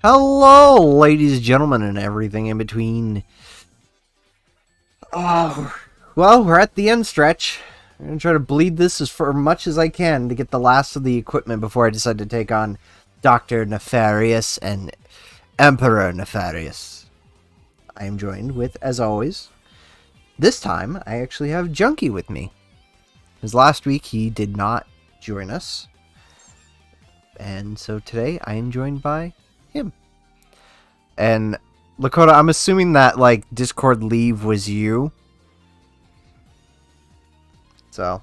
Hello, ladies and gentlemen, and everything in between. Oh, well, we're at the end stretch. I'm going to try to bleed this as for much as I can to get the last of the equipment before I decide to take on Dr. Nefarious and Emperor Nefarious. I am joined with, as always, this time I actually have Junkie with me. Because last week he did not join us. And so today I am joined by him. And Lakota, I'm assuming that like Discord leave was you. So,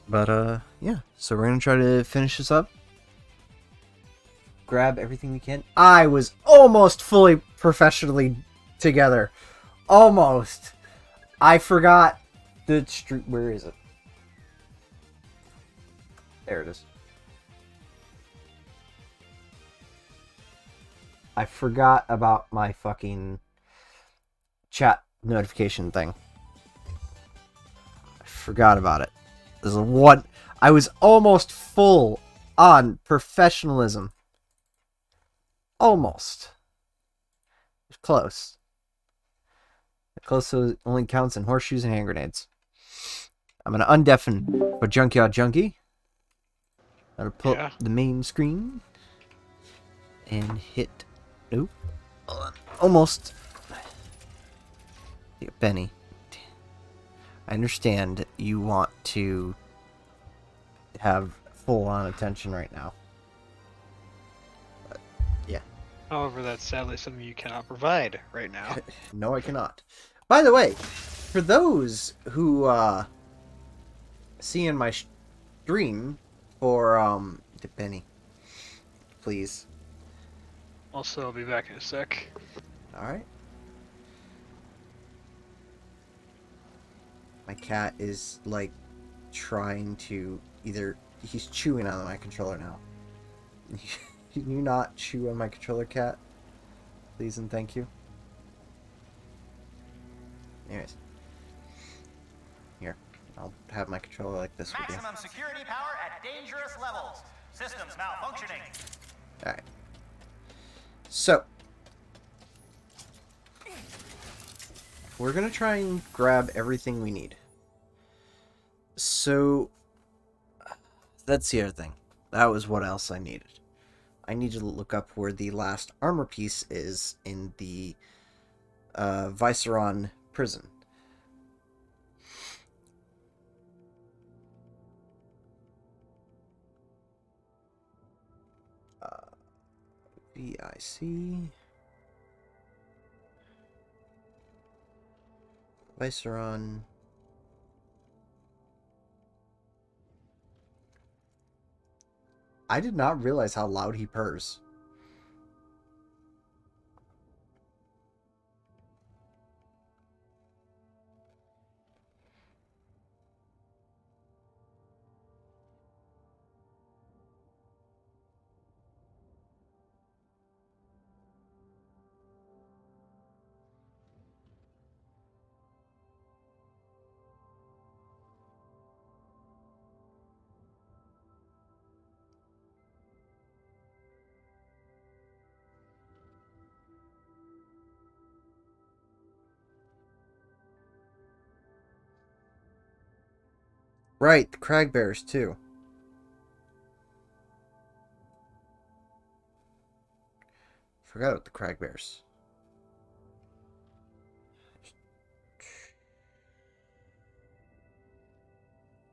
but yeah. So we're gonna try to finish this up. Grab everything we can. I was almost fully professionally together. Almost. I forgot the street. Where is it? There it is. I forgot about my fucking chat notification thing. I forgot about it. This is what I was almost full on professionalism. Almost. It's close. Close so only counts in horseshoes and hand grenades. I'm gonna undeafen for Junkyard Junkie. I'm gonna pull up the main screen and hit. Nope. Almost. Benny. I understand you want to have full-on attention right now. But, yeah. However, that's sadly something you cannot provide right now. No, I cannot. By the way, for those who see in my stream for Benny, please. Also, I'll be back in a sec. Alright. My cat is, like, trying to either... He's chewing on my controller now. Can you not chew on my controller, cat? Please and thank you. Anyways. Here. I'll have my controller like this with you. Maximum security power at dangerous levels. Systems malfunctioning. Alright. So, we're going to try and grab everything we need. So, that's the other thing. That was what else I needed. I need to look up where the last armor piece is in the Viceron prison. VIC Viceron. I did not realize how loud he purrs. Right, the crag bears too. Forgot about the crag bears.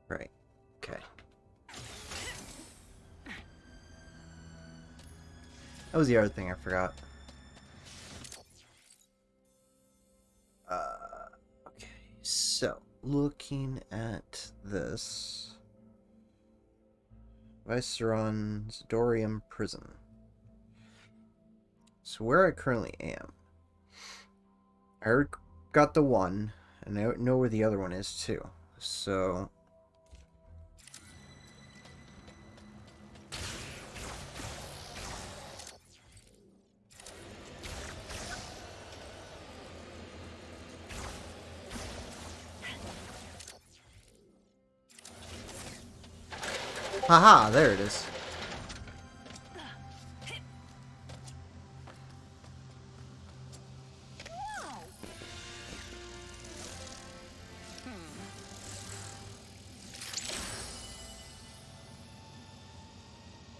Right. Okay. That was the other thing I forgot. Okay. So, looking at this, Viceron's Dorium Prison. So where I currently am, I already got the one, and I know where the other one is too. So haha, there it is.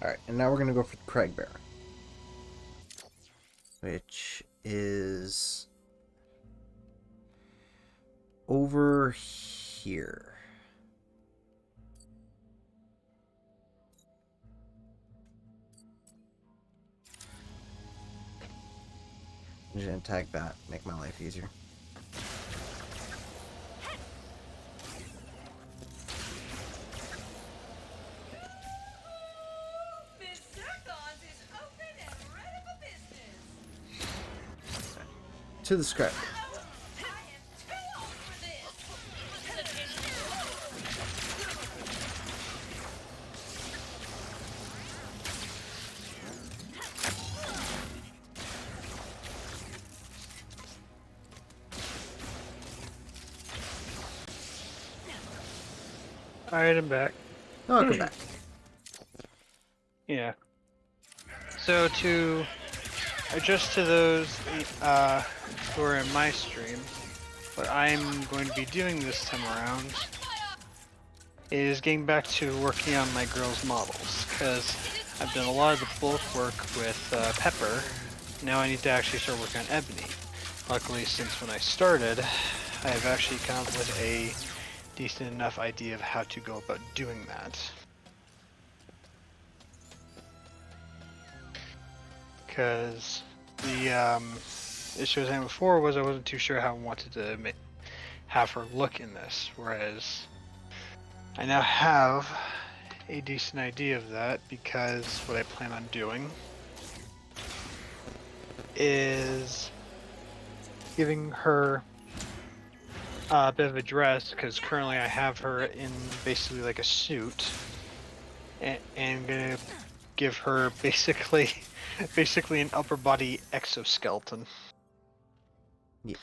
Alright, and now we're going to go for the Craig Bear. Which is over here. I'm just going to tag that, make my life easier. To the script. Alright, I'm back. Welcome back. Yeah. So to adjust to those who are in my stream, what I'm going to be doing this time around is getting back to working on my girls' models, because I've done a lot of the bulk work with Pepper. Now I need to actually start working on Ebony. Luckily, since when I started, I have actually come up with a decent enough idea of how to go about doing that. Because the issue I was having before was I wasn't too sure how I wanted to have her look in this, whereas I now have a decent idea of that, because what I plan on doing is giving her a bit of a dress, because currently I have her in basically like a suit, and gonna give her basically an upper body exoskeleton. Yeah.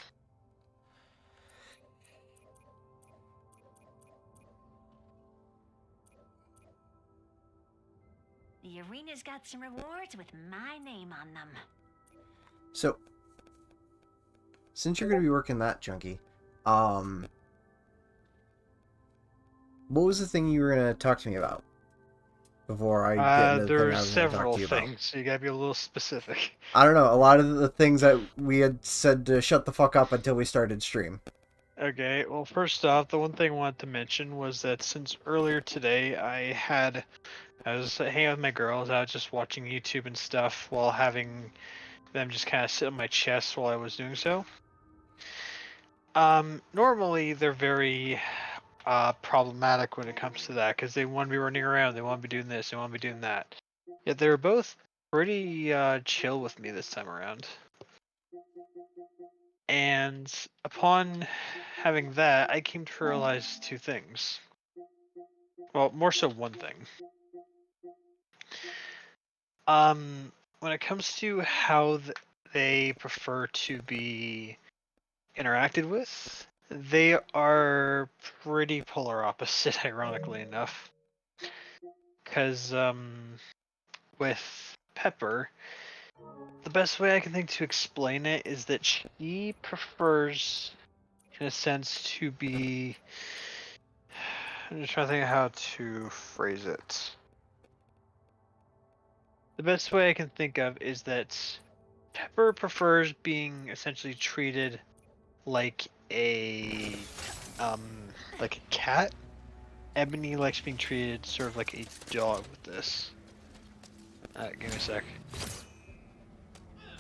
The arena's got some rewards with my name on them. So, since you're going to be working that, Junkie, what was the thing you were going to talk to me about before I get into the thing I There's was going to talk several to you about? things, so you gotta be a little specific. I don't know. A lot of the things that we had said to shut the fuck up until we started stream. Okay, well, first off, the one thing I wanted to mention was that since earlier today I was hanging out with my girls, I was just watching YouTube and stuff while having them just kind of sit on my chest while I was doing so. Normally they're very problematic when it comes to that, because they want to be running around, they want to be doing this, they want to be doing that. Yet they were both pretty chill with me this time around. And upon having that, I came to realize two things. Well, more so one thing. When it comes to how they prefer to be interacted with, they are pretty polar opposite, ironically enough. Because, with Pepper, the best way I can think to explain it is that she prefers, in a sense, to be... I'm just trying to think of how to phrase it. The best way I can think of is that Pepper prefers being essentially treated like a cat. Ebony likes being treated sort of like a dog with this. Give me a sec.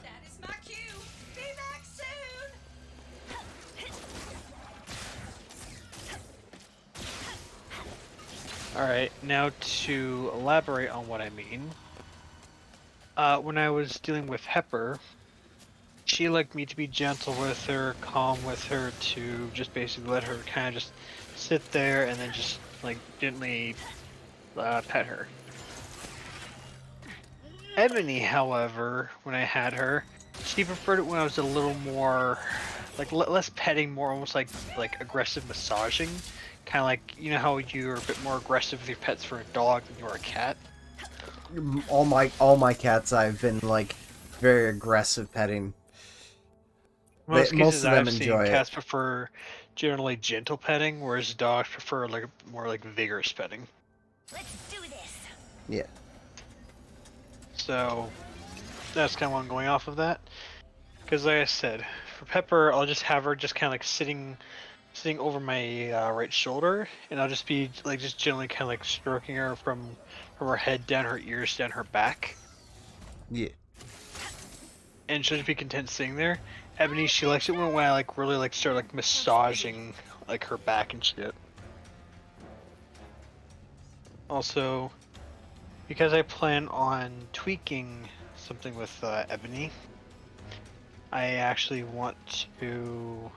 That is my cue. Be back soon. Alright, now to elaborate on what I mean. When I was dealing with Pepper, she liked me to be gentle with her, calm with her, to just basically let her kind of just sit there and then just like gently pet her. Ebony, however, when I had her, she preferred it when I was a little more, like less petting, more almost like aggressive massaging, kind of like, you know how you're a bit more aggressive with your pets for a dog than you are a cat. All my cats, I've been like very aggressive petting. Most Most cases of them I've seen, enjoy cats it. prefer generally gentle petting, whereas dogs prefer like more like vigorous petting. Let's do this. Yeah. So that's kind of what I'm going off of that. Because like I said, for Pepper, I'll just have her just kind of like sitting over my right shoulder, and I'll just be like just gently kind of like stroking her from her head down her ears down her back, Yeah. and she'll just be content sitting there. Ebony, she likes it when I like really like start like massaging like her back and shit. Also, because I plan on tweaking something with Ebony, I actually want to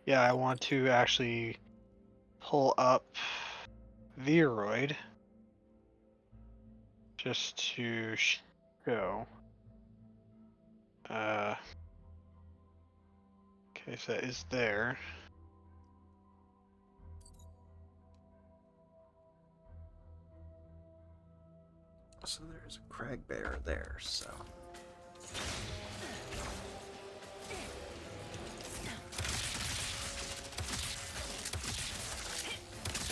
yeah, I want to actually pull up Viroid just to show. Okay, so that is there. So there's a crag bear there, so.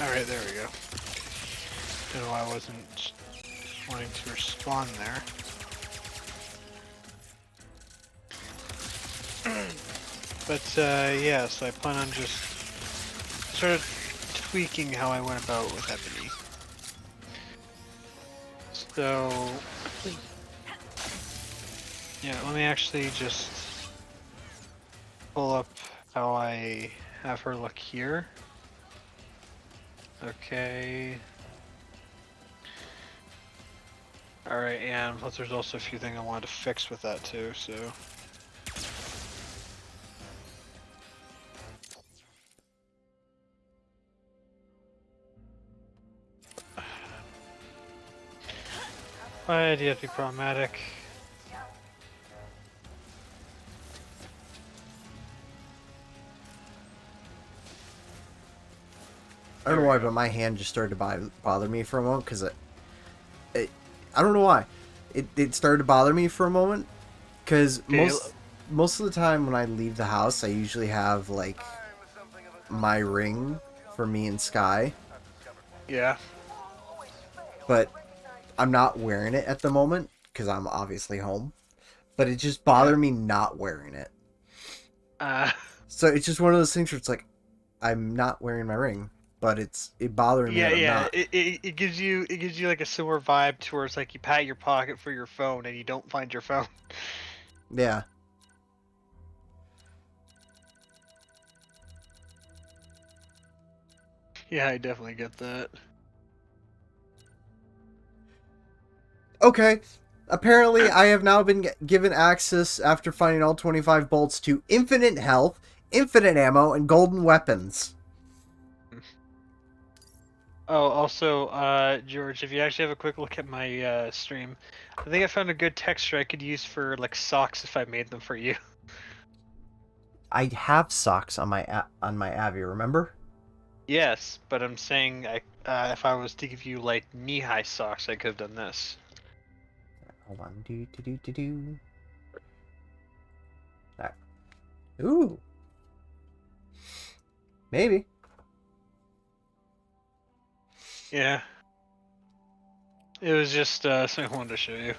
Alright, there we go. Don't know why I wasn't wanting to respond there. But yeah, so I plan on just sort of tweaking how I went about with Ebony. So yeah, let me actually just pull up how I have her look here. Okay. Alright, and plus there's also a few things I wanted to fix with that too, so. Why do you have to be problematic? I don't know why, but my hand just started to bother me for a moment, because I don't know why. It started to bother me for a moment, because most of the time when I leave the house, I usually have, like, my ring for me and Sky. Yeah. But I'm not wearing it at the moment, because I'm obviously home. But it just bothered me not wearing it. So it's just one of those things where it's like, I'm not wearing my ring, but it bothering me that I'm not. It gives you like a similar vibe to where it's like you pat your pocket for your phone and you don't find your phone. Yeah. Yeah, I definitely get that. Okay. Apparently, I have now been given access, after finding all 25 bolts, to infinite health, infinite ammo, and golden weapons. Oh, also, George, if you actually have a quick look at my stream, I think I found a good texture I could use for like socks if I made them for you. I have socks on my Avi, remember? Yes, but I'm saying if I was to give you like knee-high socks, I could have done this. Hold on. Do. That. Ooh. Maybe. Yeah. It was just something I wanted to show you.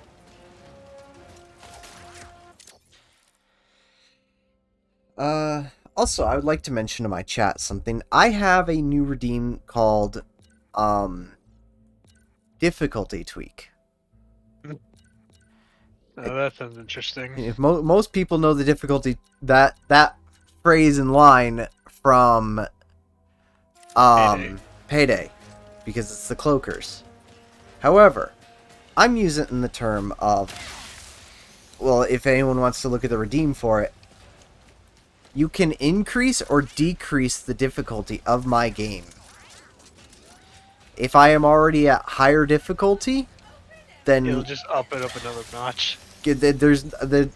Also, I would like to mention to my chat something. I have a new redeem called, difficulty tweak. Oh, that sounds interesting. If most people know the difficulty, that phrase and line from, Payday, because it's the cloakers. However, I'm using it in the term of, well, if anyone wants to look at the redeem for it, you can increase or decrease the difficulty of my game. If I am already at higher difficulty, then It'll just up it up another notch.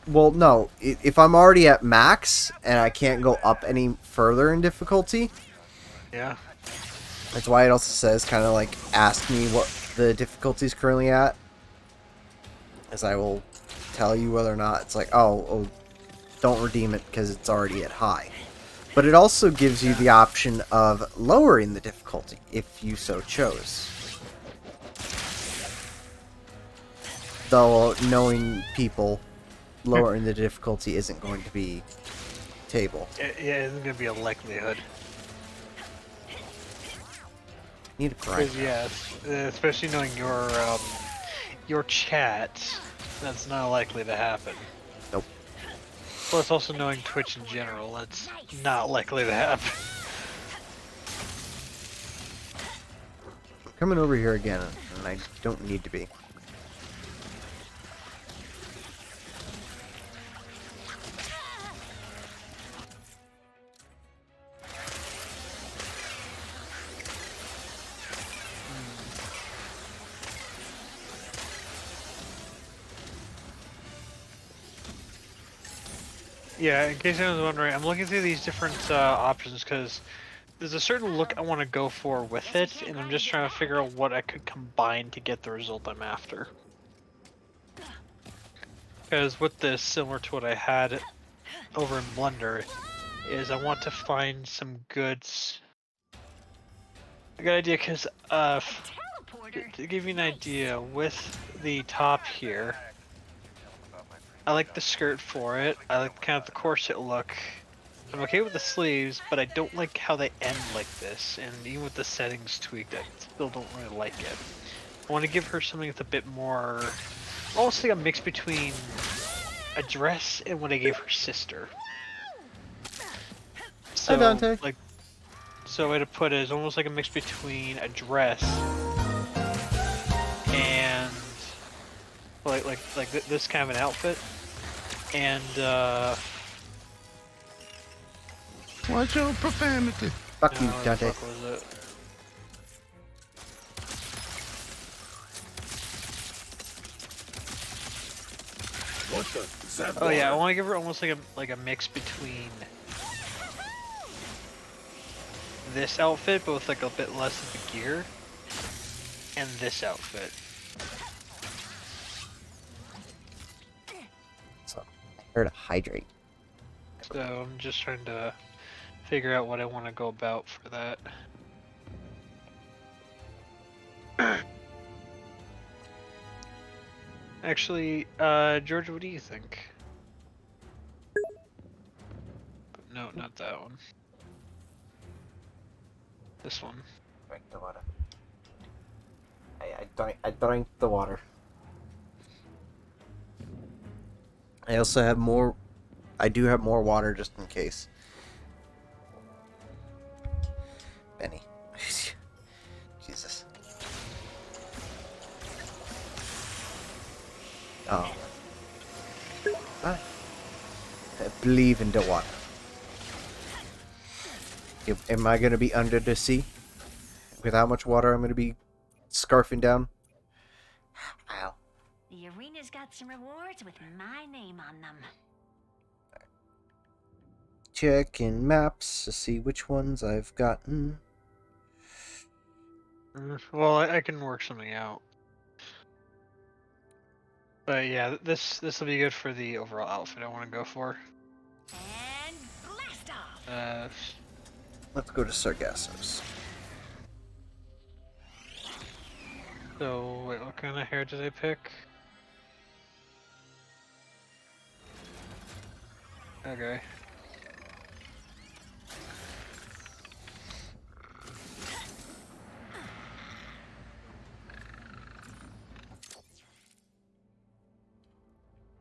well, no. If I'm already at max and I can't go up any further in difficulty, Yeah. that's why it also says kind of like ask me what the difficulty is currently at, as I will tell you whether or not it's like, oh, don't redeem it because it's already at high. But it also gives you the option of lowering the difficulty if you so chose. Though knowing people, lowering the difficulty isn't going to be table. Yeah, isn't gonna be a likelihood. Need a grind. Because especially knowing your chat, that's not likely to happen. Nope. Plus, also knowing Twitch in general, that's not likely to happen. I'm coming over here again, and I don't need to be. Yeah, in case anyone's wondering, I'm looking through these different options because there's a certain look I want to go for with it, and I'm just trying to figure out what I could combine to get the result I'm after. Because with this, similar to what I had over in Blender, is I want to find some goods. A good idea, because to give you an idea, with the top here, I like the skirt for it. I like kind of the corset look. I'm okay with the sleeves, but I don't like how they end like this. And even with the settings tweaked, I still don't really like it. I want to give her something that's a bit more, almost like a mix between a dress and what I gave her sister. So, Hi, Dante. like, so a way to put it is almost like a mix between a dress and like this kind of an outfit, and Watch your profanity. Fuck you, what the Dante. fuck was it? What the? Is that Oh yeah, I water? want to give her almost like a mix between this outfit, but with like a bit less of the gear, and this outfit. So, I heard a hydrate. So I'm just trying to figure out what I want to go about for that. Actually, George, what do you think? No, not that one. This one. Drink the water. I drank the water. I also have more. I do have more water just in case. Benny. Jesus. Oh. I believe in the water. Am I going to be under the sea? With how much water I'm going to be scarfing down? Ow. The arena's got some rewards with my name on them. Checking maps to see which ones I've gotten. Well, I can work something out. But yeah, this will be good for the overall outfit I want to go for. And blast off! Let's go to Sargassos. So wait, what kind of hair did I pick? Okay.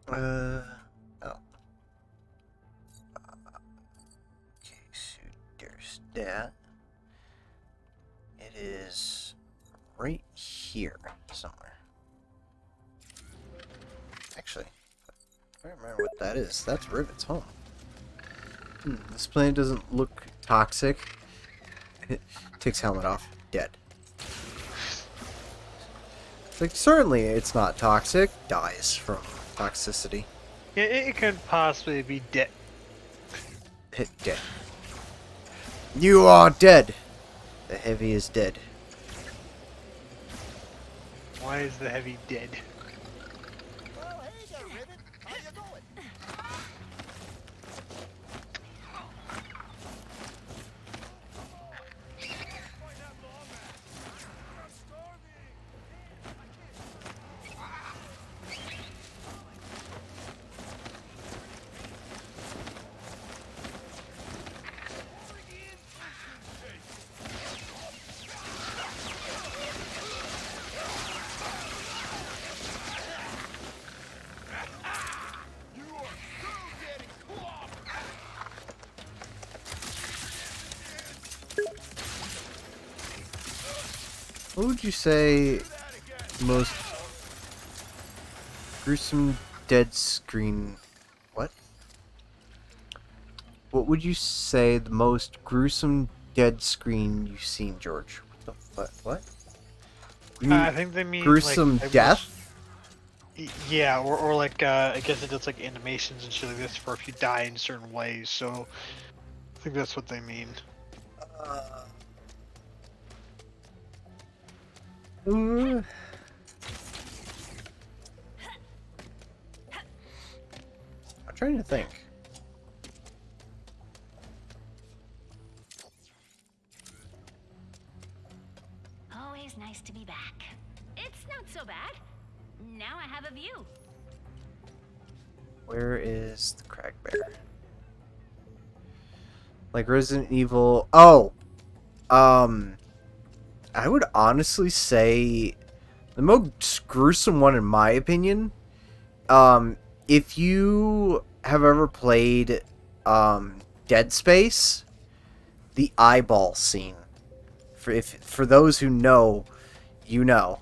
Oh. Okay, so there's that. It is right here somewhere. Actually, I don't remember what that is. That's Rivet's home. This plane doesn't look toxic. Takes helmet off. Dead. Like, certainly it's not toxic. Dies from toxicity. Yeah, it could possibly be dead. Hit dead. You are dead. The heavy is dead. Why is the heavy dead? Well, hey there, Rivet. How you going? What would you say most gruesome dead screen? What? What would you say the most gruesome dead screen you've seen, George? What the fuck? What? You mean I think they mean gruesome like death? Yeah, or like I guess it does like animations and shit like this for if you die in certain ways. So I think that's what they mean. Uh, I'm trying to think. Always nice to be back. It's not so bad. Now I have a view. Where is the Crag Bear? Like Resident Evil. Oh, I would honestly say the most gruesome one, in my opinion. If you have ever played, Dead Space, the eyeball scene. For those who know, you know.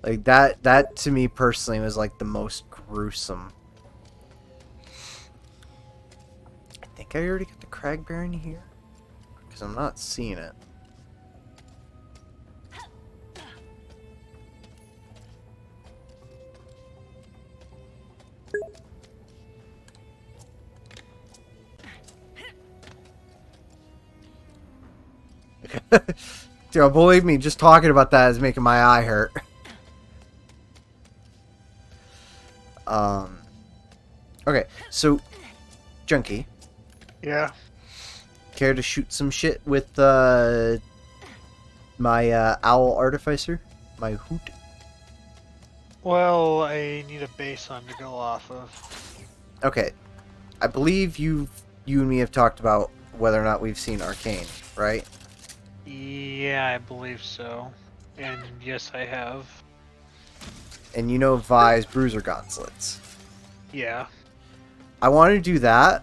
Like that to me personally was like the most gruesome. I think I already got the Crag Bear in here, because I'm not seeing it. Dude, believe me, just talking about that is making my eye hurt. Okay, so, Junkie, Yeah. care to shoot some shit with, my, Owl Artificer? My Hoot? Well, I need a baseline to go off of. Okay, I believe you and me have talked about whether or not we've seen Arcane, right? Yeah, I believe so. And yes, I have. And you know Vi's Bruiser Gauntlets. Yeah. I want to do that,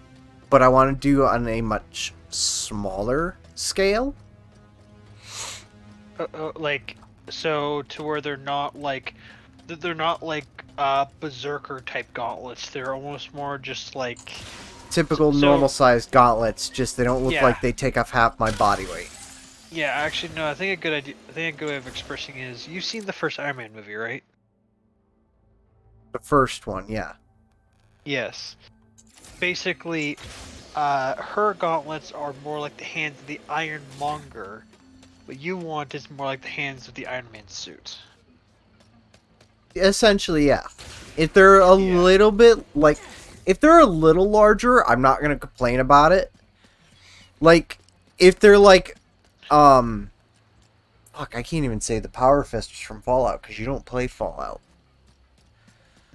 but I want to do on a much smaller scale. Like, so to where they're not like berserker type gauntlets. They're almost more just like Typical so- normal-sized gauntlets, just they don't look Yeah. like they take off half my body weight. Yeah, actually no. I think a good idea. I think a good way of expressing it is you've seen the first Iron Man movie, right? The first one, yeah. Yes. Basically, her gauntlets are more like the hands of the Ironmonger. What you want is more like the hands of the Iron Man suit. Essentially, yeah. If they're a Yeah. little bit, like, if they're a little larger, I'm not going to complain about it. Like, if they're like, fuck, I can't even say the Power Fists from Fallout, because you don't play Fallout.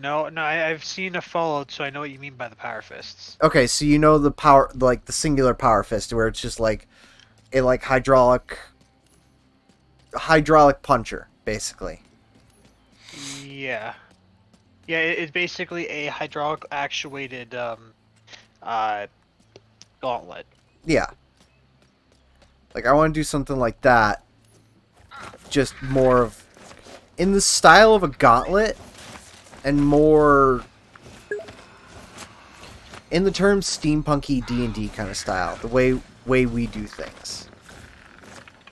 No, I've seen a Fallout, so I know what you mean by the Power Fists. Okay, so you know the power, like, the singular Power Fist, where it's just like, a, like, hydraulic puncher, basically. Yeah. Yeah, it's basically a hydraulic actuated gauntlet. Yeah. Like, I want to do something like that. Just more of... in the style of a gauntlet, and more... in the term steampunky D&D kind of style. The way we do things.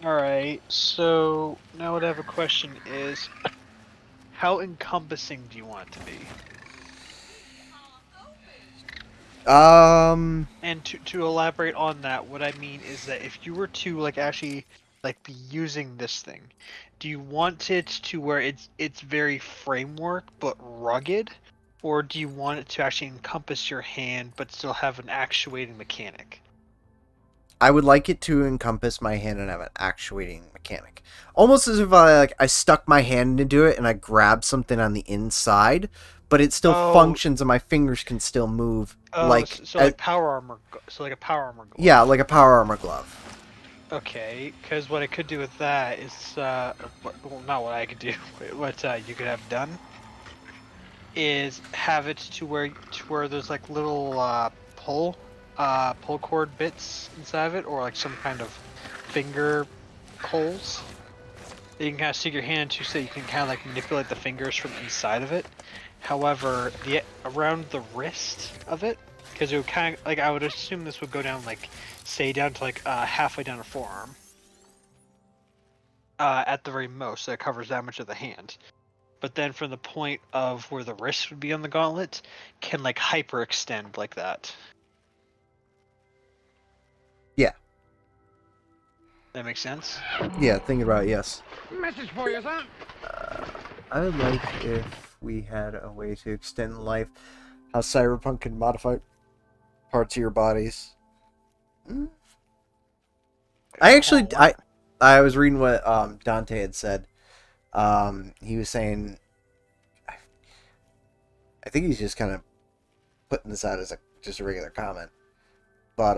Alright, so now what I have a question is, how encompassing do you want it to be? And to elaborate on that, what I mean is that if you were to like actually like be using this thing, do you want it to where it's very framework but rugged, or do you want it to actually encompass your hand but still have an actuating mechanic? I would like it to encompass my hand and have an actuating mechanic. Almost as if I stuck my hand into it and I grabbed something on the inside, but it still functions and my fingers can still move. So like power armor. So like a power armor glove. Yeah, like a power armor glove. Okay, because what I could do with that is, well, not what I could do. What you could have done is have it to where there's like little pull pull cord bits inside of it, or like some kind of finger holes that you can kind of stick your hand into, so you can kind of like manipulate the fingers from inside of it. However, the around the wrist of it, because it would kind of like, I would assume this would go down like, say down to like halfway down a forearm. At the very most, so it covers that much of the hand. But then from the point of where the wrist would be on the gauntlet, can like hyperextend like that. Yeah. That makes sense? Yeah, thinking about it, yes. Message for you, son. I would like if we had a way to extend life, how Cyberpunk can modify parts of your bodies. I was reading what Dante had said. He was saying, I think he's just kind of putting this out as just a regular comment, but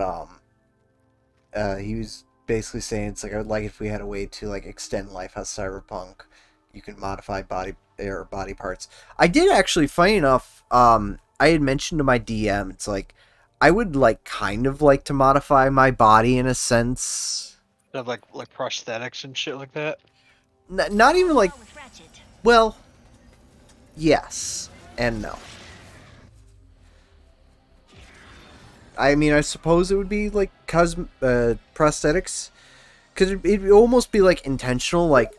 he was basically saying it's like, I would like if we had a way to like extend life, how Cyberpunk you can modify body parts. I did actually, funny enough, I had mentioned to my DM, it's like I would like kind of like to modify my body in a sense. Have like prosthetics and shit like that. Not even like, With Ratchet. well, yes and no. I mean, I suppose it would be like prosthetics, because it'd almost be like intentional. Like,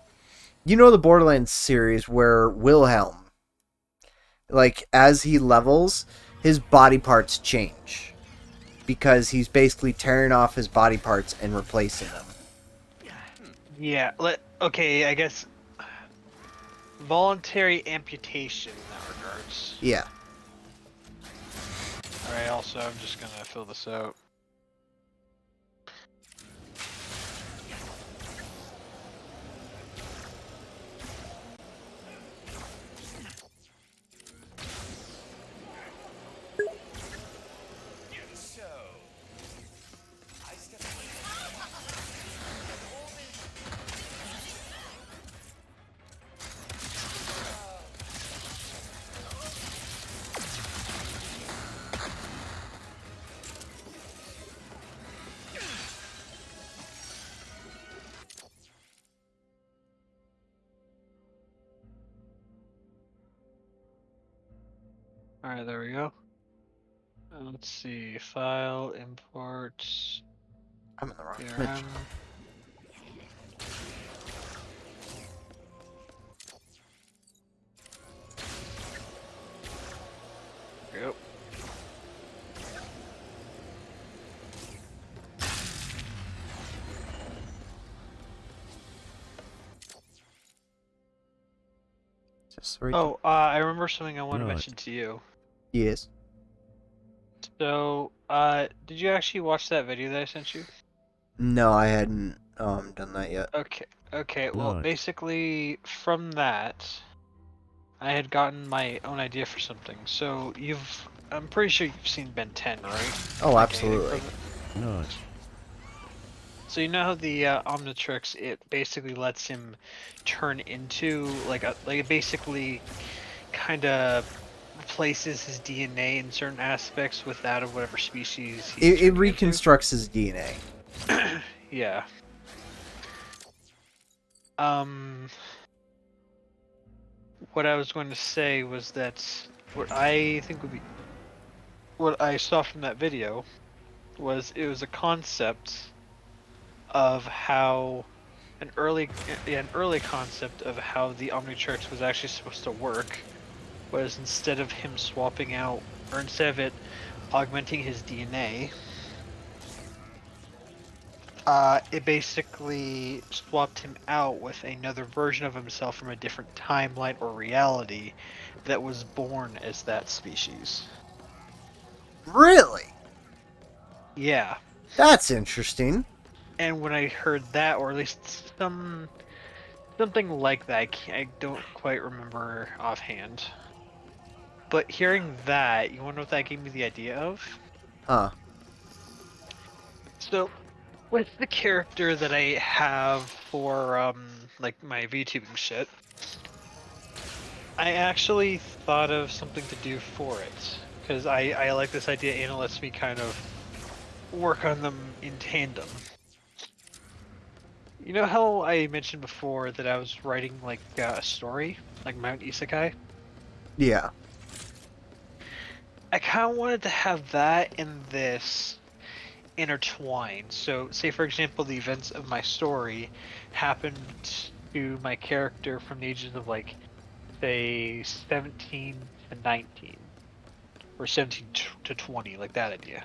you know, the Borderlands series where Wilhelm, like as he levels, his body parts change because he's basically tearing off his body parts and replacing them. Yeah. Okay, I guess voluntary amputation in that regards. Yeah. Alright, also I'm just gonna fill this out. Alright, there we go. Let's see, file, import, I'm in the wrong DRM. image. Yep. Just right Oh, I remember something I want to Right. mention to you. there. Yes. So, did you actually watch that video that I sent you? No, I hadn't done that yet. Okay, well, Right. basically, from that, I had gotten my own idea for something. So, I'm pretty sure you've seen Ben 10, right? Oh, Like anything absolutely. from it? Nice. So you know how the Omnitrix, it basically lets him turn into like it basically kind of replaces his DNA in certain aspects with that of whatever species he's It turning into? reconstructs his DNA. Yeah. What I was going to say was that what I think would be what I saw from that video was it was a concept of how an early concept of how the Omnitrix was actually supposed to work was instead of him swapping out, or instead of it augmenting his DNA, it basically swapped him out with another version of himself from a different timeline or reality that was born as that species. Really? Yeah. That's interesting. And when I heard that, or at least something like that, I don't quite remember offhand. But hearing that, you want to know what that gave me the idea of? Huh. So, with the character that I have for like my VTubing shit, I actually thought of something to do for it because I like this idea and it lets me kind of work on them in tandem. You know how I mentioned before that I was writing like a story, like my own isekai? Yeah. I kind of wanted to have that and this intertwined. So, say for example, the events of my story happened to my character from the ages of like, say, 17 to 19, or 17 to 20, like that idea.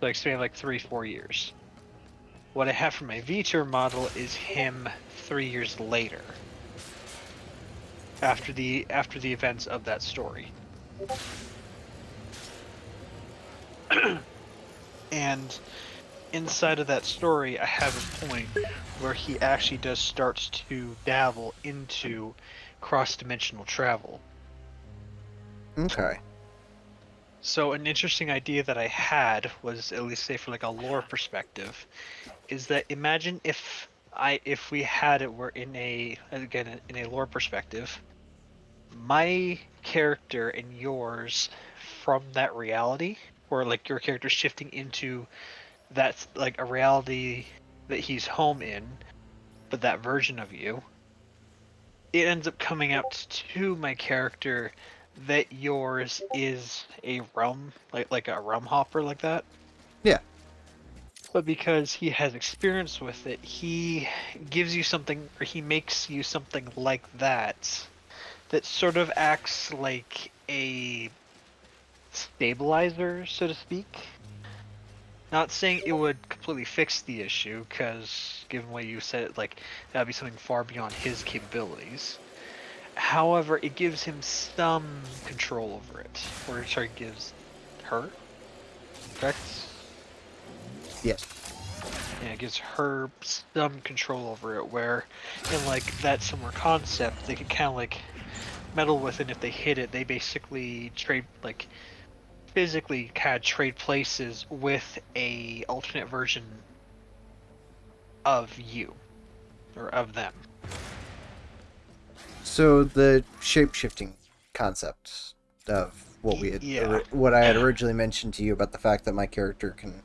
Like span like 3-4 years. What I have for my VTuber model is him 3 years later, after the events of that story. And inside of that story, I have a point where he actually does starts to dabble into cross-dimensional travel. Okay. So an interesting idea that I had was, at least say for like a lore perspective, is that imagine if we had it were in a, again, in a lore perspective, my character and yours from that reality, or like your character shifting into that's like a reality that he's home in, but that version of you, it ends up coming out to my character that yours is a realm, like a realm hopper like that. Yeah. But because he has experience with it, he gives you something, or he makes you something like that, that sort of acts like a stabilizer, so to speak. Not saying it would completely fix the issue, because given the way you said it, like, that'd be something far beyond his capabilities. However, it gives him some control over it. Or, sorry, gives her? Correct? Yes. Yeah, it gives her some control over it, where, in, like, that similar concept, they can kind of, like, meddle with it, and if they hit it, they basically trade, like, physically kind of trade places with a alternate version of you, or of them. So the shape-shifting concept of what we had, Yeah. what I had originally mentioned to you about the fact that my character can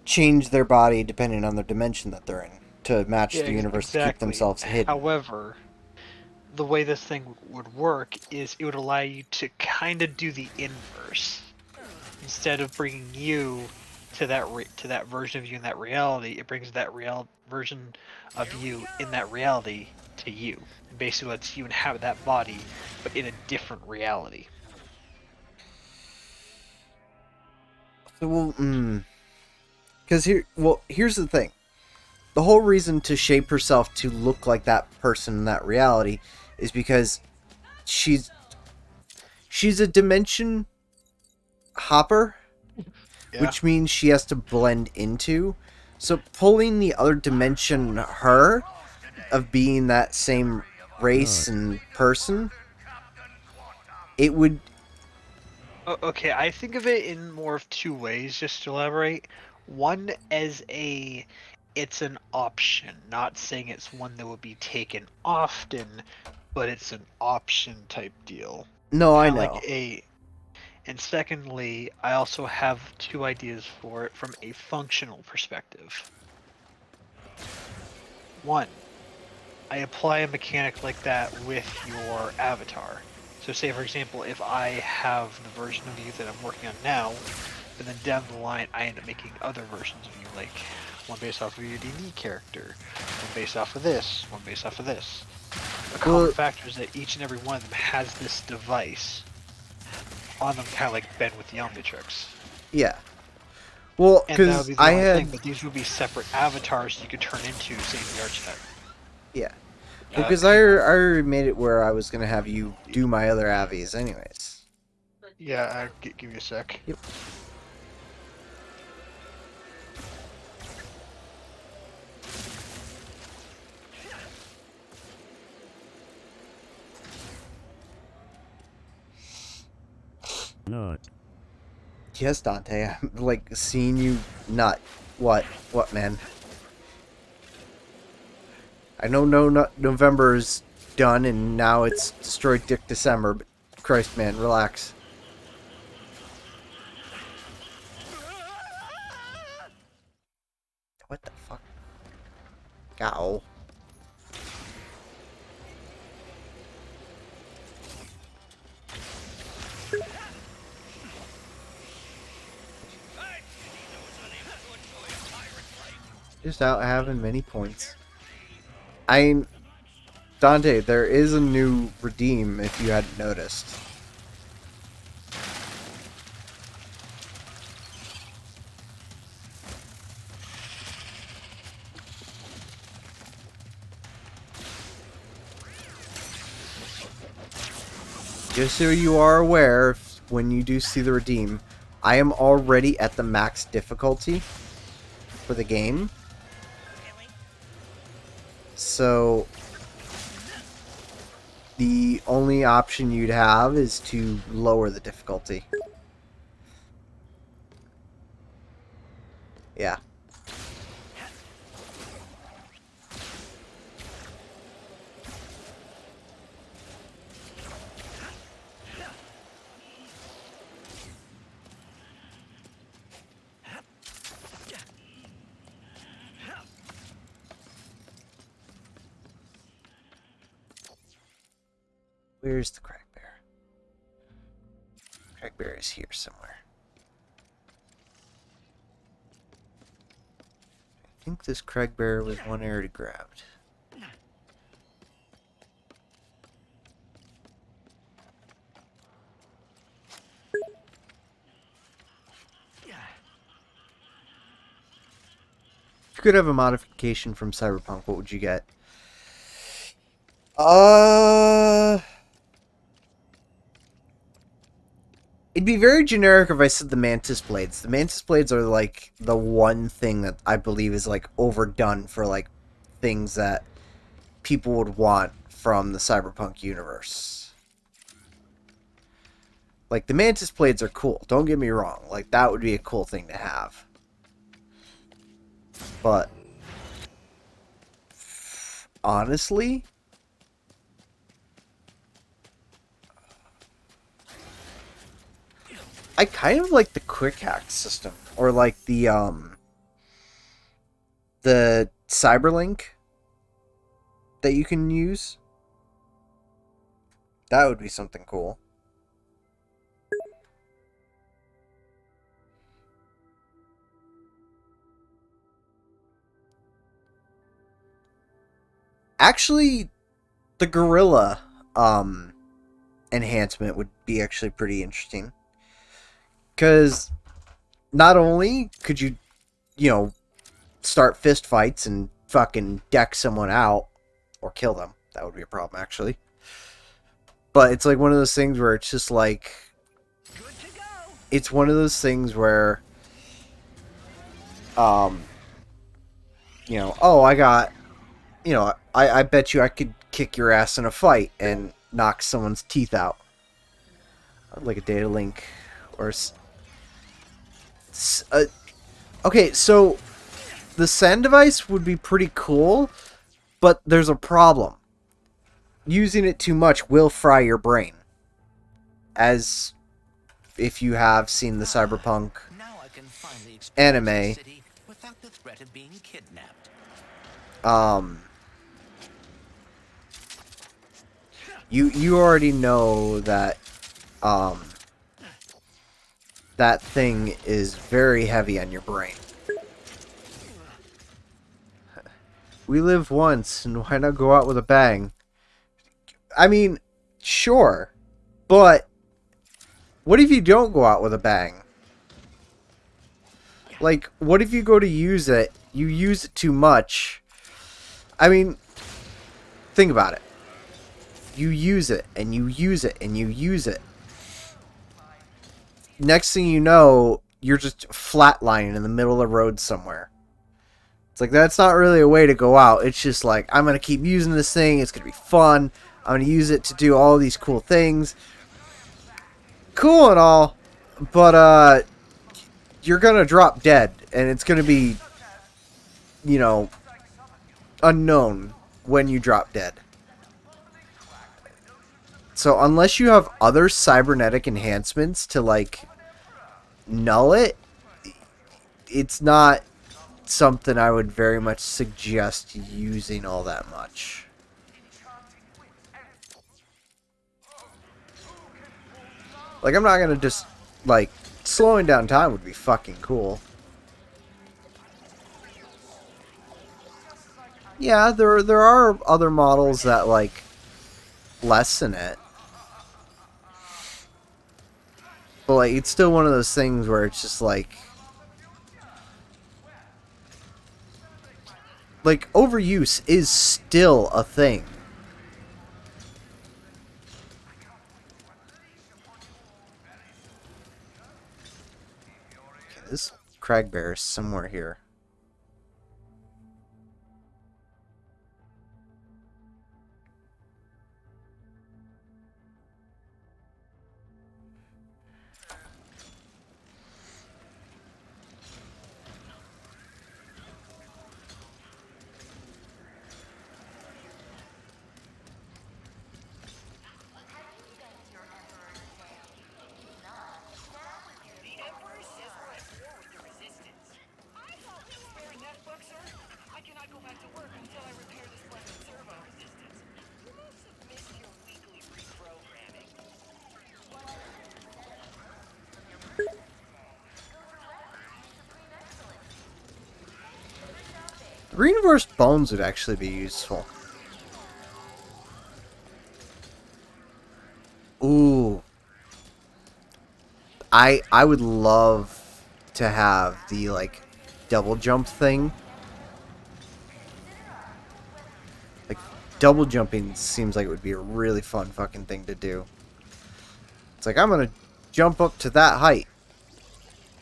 change their body depending on the dimension that they're in to match the universe to keep themselves hidden. However, the way this thing would work is it would allow you to kind of do the inverse. Instead of bringing you to that version of you in that reality, it brings that real version of you in that reality to you. It basically lets you inhabit that body, but in a different reality. So, well, because here's the thing. The whole reason to shape herself to look like that person in that reality is because she's a dimension hopper, Yeah. which means she has to blend into. So pulling the other dimension her of being that same race and person, it would. Okay, I think of it in more of two ways, just to elaborate. One as it's an option, not saying it's one that would be taken often, but it's an option type deal. No, I Kind of like know. and secondly, I also have two ideas for it from a functional perspective. One, I apply a mechanic like that with your avatar. So say for example, if I have the version of you that I'm working on now, and then down the line I end up making other versions of you, like one based off of your D&D character, one based off of this, one based off of this. A common factor is that each and every one of them has this device on them, kind of like Ben with the Omnitrix. Yeah. Well, And that would because be the I only had. thing, but these would be separate avatars you could turn into, say, in the archetype. Yeah. Well, because I already made it where I was going to have you do my other avies anyways. Yeah, give me a sec. Yep. Not. Yes, Dante. I'm like seeing you nut. What? What, man? I know November is done and now it's destroyed Dick December, but Christ, man, relax. What the fuck? Ow. Just out having many points. Dante, there is a new redeem if you hadn't noticed. Just so you are aware, when you do see the redeem, I am already at the max difficulty for the game. So, the only option you'd have is to lower the difficulty. Yeah. Where's the crack bear? Crack bear is here somewhere. I think this crack bear was one I already grabbed. If you could have a modification from Cyberpunk, what would you get? It'd be very generic if I said the Mantis Blades. The Mantis Blades are like the one thing that I believe is like overdone for like things that people would want from the Cyberpunk universe. Like the Mantis Blades are cool, don't get me wrong. Like that would be a cool thing to have. But honestly, I kind of like the quick hack system, or like the Cyberlink that you can use. That would be something cool. Actually, the gorilla enhancement would be actually pretty interesting. Because not only could you, start fist fights and fucking deck someone out, or kill them. That would be a problem, actually. But it's like one of those things where it's just like... It's one of those things where... oh, I got... I bet you I could kick your ass in a fight and knock someone's teeth out. I'd like a data link. Or... okay, so... The send device would be pretty cool, but there's a problem. Using it too much will fry your brain. As if you have seen the Cyberpunk anime, without the threat of being kidnapped. You already know that that thing is very heavy on your brain. We live once, and why not go out with a bang? I mean, sure, but what if you don't go out with a bang? Like, what if you go to use it, you use it too much? I mean, think about it. You use it, and you use it, and you use it. Next thing you know, you're just flatlining in the middle of the road somewhere. It's like, that's not really a way to go out. It's just like, I'm going to keep using this thing. It's going to be fun. I'm going to use it to do all these cool things. Cool and all, but you're going to drop dead. And it's going to be, unknown when you drop dead. So unless you have other cybernetic enhancements to, like, null it, it's not something I would very much suggest using all that much. Like, I'm not gonna just, like, slowing down time would be fucking cool. Yeah, there are other models that, like, lessen it. But, like, it's still one of those things where it's just, like, overuse is still a thing. Okay, this crag bear is somewhere here. Reinforced bones would actually be useful. Ooh. I would love to have the, like, double jump thing. Like, double jumping seems like it would be a really fun fucking thing to do. It's like, I'm gonna jump up to that height.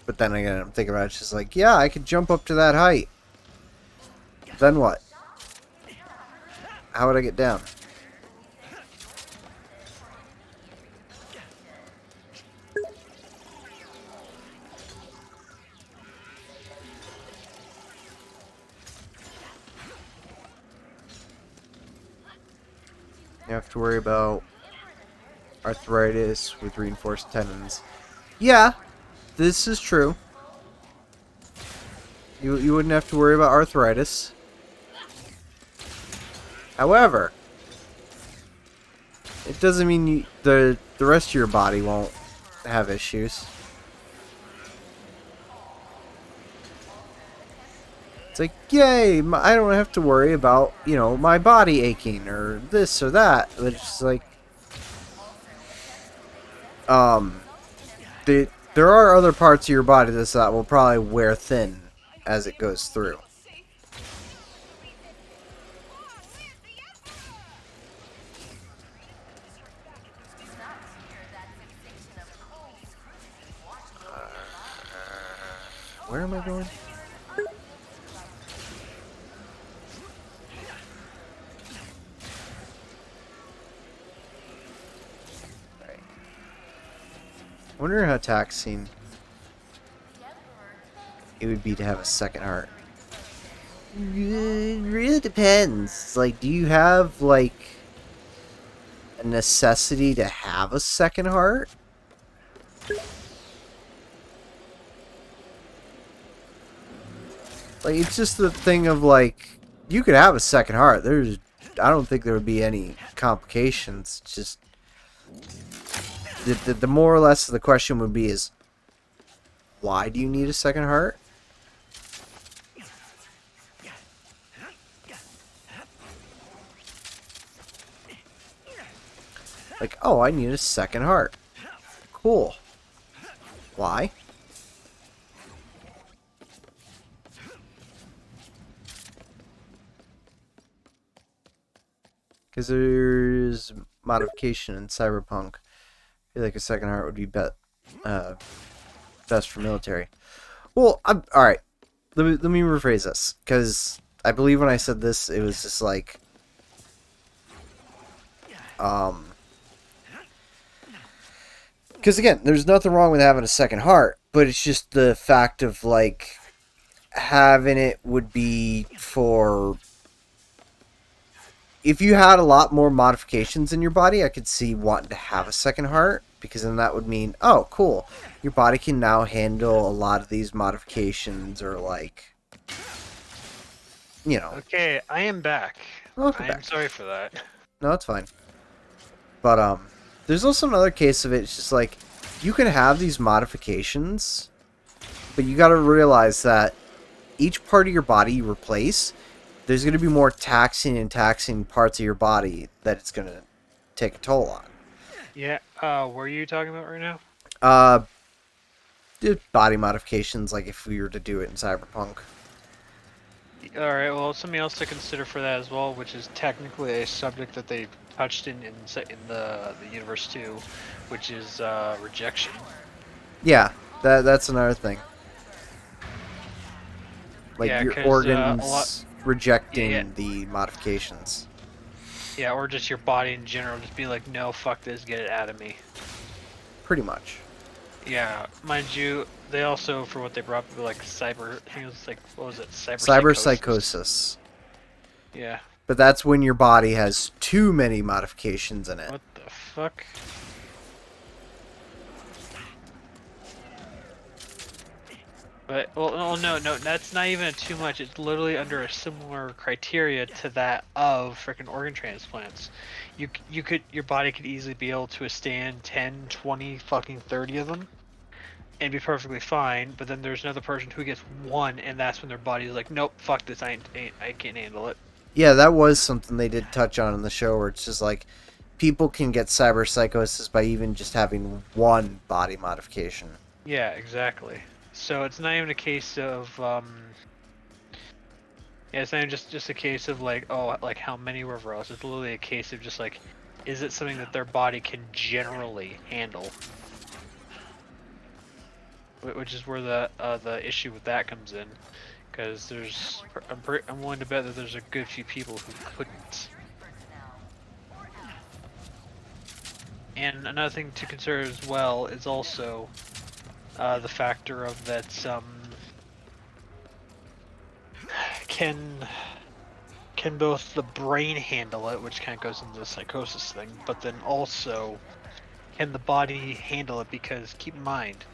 But then again, I'm thinking about it, it's just like, yeah, I could jump up to that height. Then what? How would I get down? You have to worry about arthritis with reinforced tendons. Yeah, this is true. You wouldn't have to worry about arthritis. However, it doesn't mean the rest of your body won't have issues. It's like, yay, I don't have to worry about, you know, my body aching or this or that. But it's just like, there are other parts of your body that will probably wear thin as it goes through. Where am I going? Right. I wonder how taxing it would be to have a second heart. It really depends. It's like, do you have, like, a necessity to have a second heart? Like, it's just the thing of, like, you could have a second heart. I don't think there would be any complications. It's just, the more or less the question would be is, why do you need a second heart? Like, oh, I need a second heart. Cool. Why? Because there's modification in Cyberpunk. I feel like a second heart would be best for military. Well, alright. Let me rephrase this. Because I believe when I said this, it was just like... Because again, there's nothing wrong with having a second heart. But it's just the fact of, like... having it would be for... If you had a lot more modifications in your body, I could see wanting to have a second heart, because then that would mean, oh, cool, your body can now handle a lot of these modifications, or like, you know. Okay, I am back. Welcome I am back. sorry for that. No, it's fine. But there's also another case of it. It's just like you can have these modifications, but you got to realize that each part of your body you replace, there's going to be more taxing parts of your body that it's going to take a toll on. Yeah, what are you talking about right now? Uh, body modifications, like if we were to do it in Cyberpunk. Alright, well, something else to consider for that as well, which is technically a subject that they touched in the universe too, which is rejection. Yeah, that's another thing. Like Yeah, your because a lot, organs yeah, rejecting the modifications. yeah, or just your body in general, just be like, no, fuck this, get it out of me. Pretty much. Yeah, mind you, they also, for what they brought up, like cyber, I think it was like, what was it, cyberpsychosis. Cyberpsychosis. Yeah. But that's when your body has too many modifications in it. What the fuck? But well, no, that's not even too much. It's literally under a similar criteria to that of freaking organ transplants. Your body could easily be able to withstand 10, 20, fucking 30 of them and be perfectly fine. But then there's another person who gets one, and that's when their body's like, nope, fuck this, I can't handle it. Yeah, that was something they did touch on in the show, where it's just like people can get cyberpsychosis by even just having one body modification. Yeah, exactly. So it's not even a case of yeah, it's not even just a case of like, oh, like how many whatever else. It's literally a case of just like, is it something that their body can generally handle? Which is where the issue with that comes in, because I'm willing to bet that there's a good few people who couldn't. And another thing to consider as well is also the factor of that can both the brain handle it, which kind of goes into the psychosis thing, but then also can the body handle it? Because keep in mind,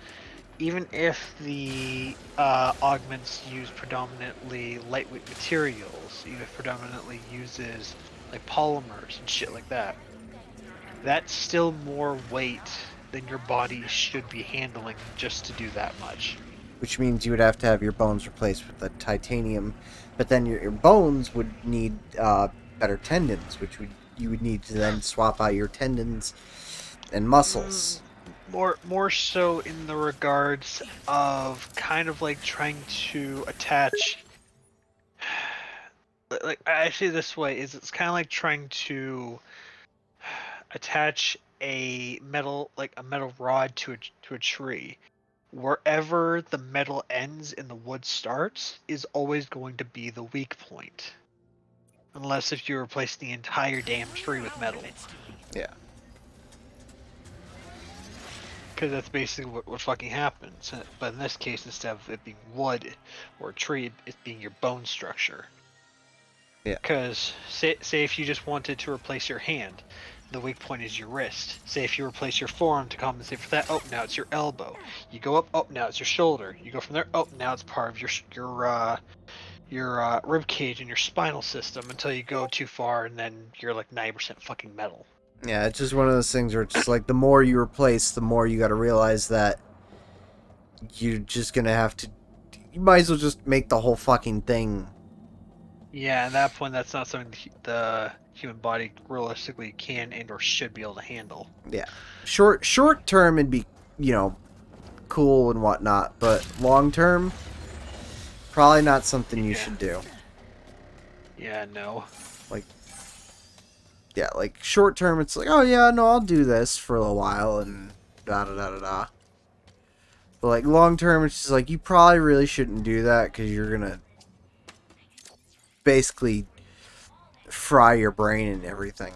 even if the augments use predominantly lightweight materials, even if predominantly uses like polymers and shit like that, that's still more weight than your body should be handling just to do that much. Which means you would have to have your bones replaced with the titanium, but then your bones would need better tendons, which you would need to then swap out your tendons and muscles. More so in the regards of kind of like trying to attach, like I see it this way, is it's kind of like trying to attach a metal rod to a tree. Wherever the metal ends and the wood starts is always going to be the weak point, unless if you replace the entire damn tree with metal. Yeah. Because that's basically what fucking happens. But in this case, instead of it being wood or a tree, it's being your bone structure. Yeah. Because say if you just wanted to replace your hand, the weak point is your wrist. Say if you replace your forearm to compensate for that, oh, now it's your elbow. You go up, oh, now it's your shoulder. You go from there, oh, now it's part of your rib cage and your spinal system until you go too far and then you're like 90% fucking metal. Yeah, it's just one of those things where it's just like the more you replace, the more you got to realize that you're just gonna have to. You might as well just make the whole fucking thing. Yeah, at that point, that's not something the human body realistically can and or should be able to handle. Yeah, short term it'd be cool and whatnot, but long term, probably not something you should do. Yeah, no. Like, yeah, like short term, it's like, oh yeah, no, I'll do this for a little while and da da da da da. But like long term, it's just like you probably really shouldn't do that because you're gonna basically fry your brain and everything.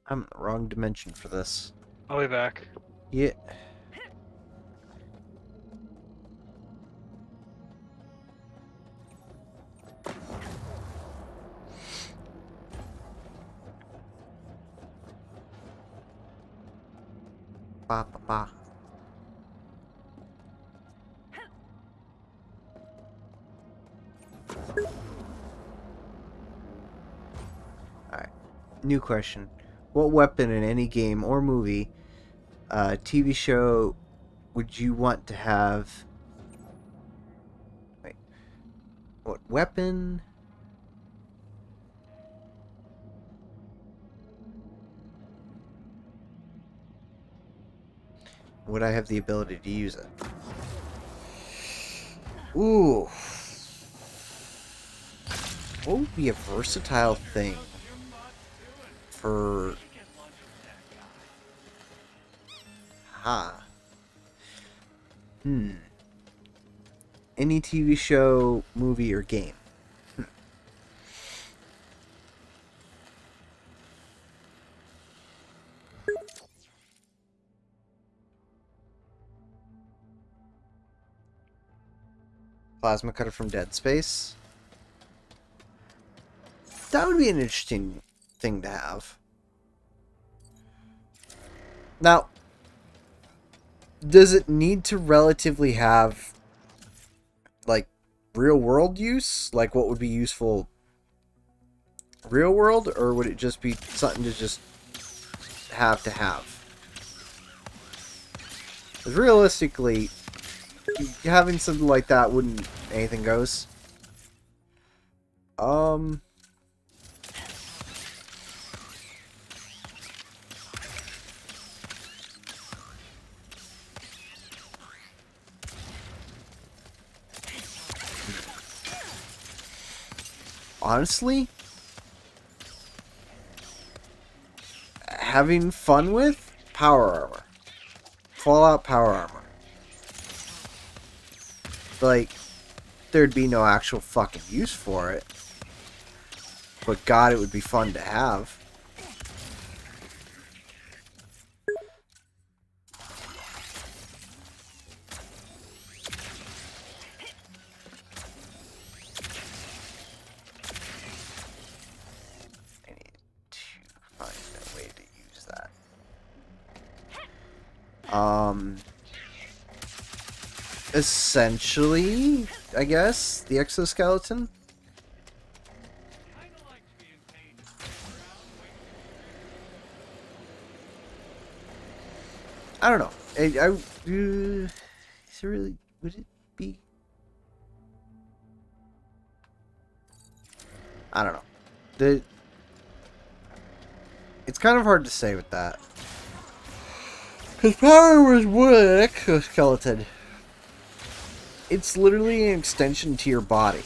I'm in the wrong dimension for this. I'll be back. Yeah. Ba ba ba. Alright. New question. What weapon in any game or movie, TV show, would you want to have? Wait. What weapon? Would I have the ability to use it? Ooh. What would be a versatile thing for... Any TV show, movie, or game? Plasma cutter from Dead Space. That would be an interesting thing to have. Now, does it need to relatively have, like, real world use? Like, what would be useful real world? Or would it just be something to just have to have? Because realistically, having something like that wouldn't... Anything goes. Honestly, having fun with power armor. Fallout power armor. Like, there'd be no actual fucking use for it. But God, it would be fun to have. I need to find a way to use that. Essentially, I guess, the exoskeleton. I don't know. Is it really? Would it be? I don't know. It's kind of hard to say with that. Because power was what an exoskeleton. It's literally an extension to your body.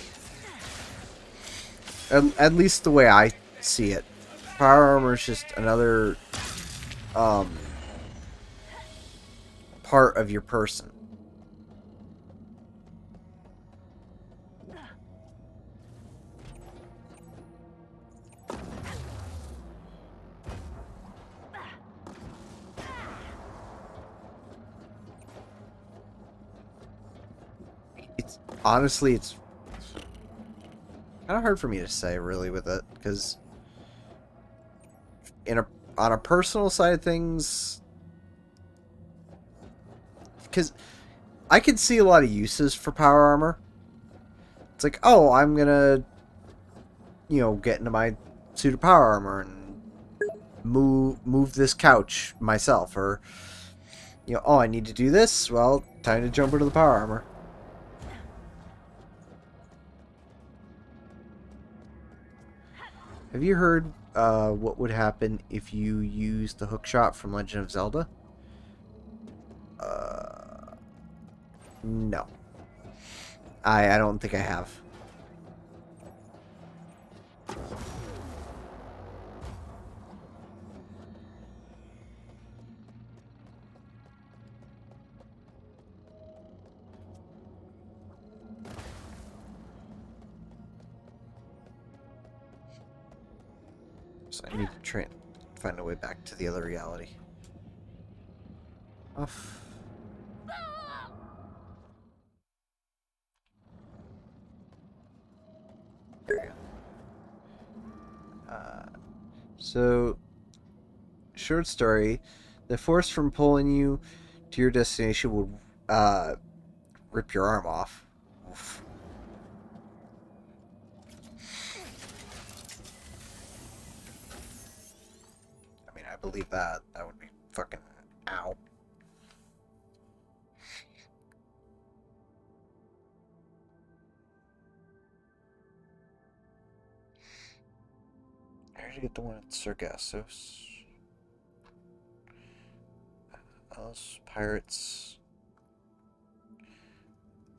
At least the way I see it. Power armor is just another part of your person. Honestly, it's kind of hard for me to say, really, with it, because on a personal side of things, because I could see a lot of uses for power armor. It's like, oh, I'm gonna, get into my suit of power armor and move this couch myself, or oh, I need to do this. Well, time to jump into the power armor. Have you heard what would happen if you used the hookshot from Legend of Zelda? No. I don't think I have. So I need to find a way back to the other reality. Off. There you go. So, short story. The force from pulling you to your destination would rip your arm off. Oof. I mean, I believe that. That would be fucking... Ow. I already get the one at Sargassos. Else, Pirates.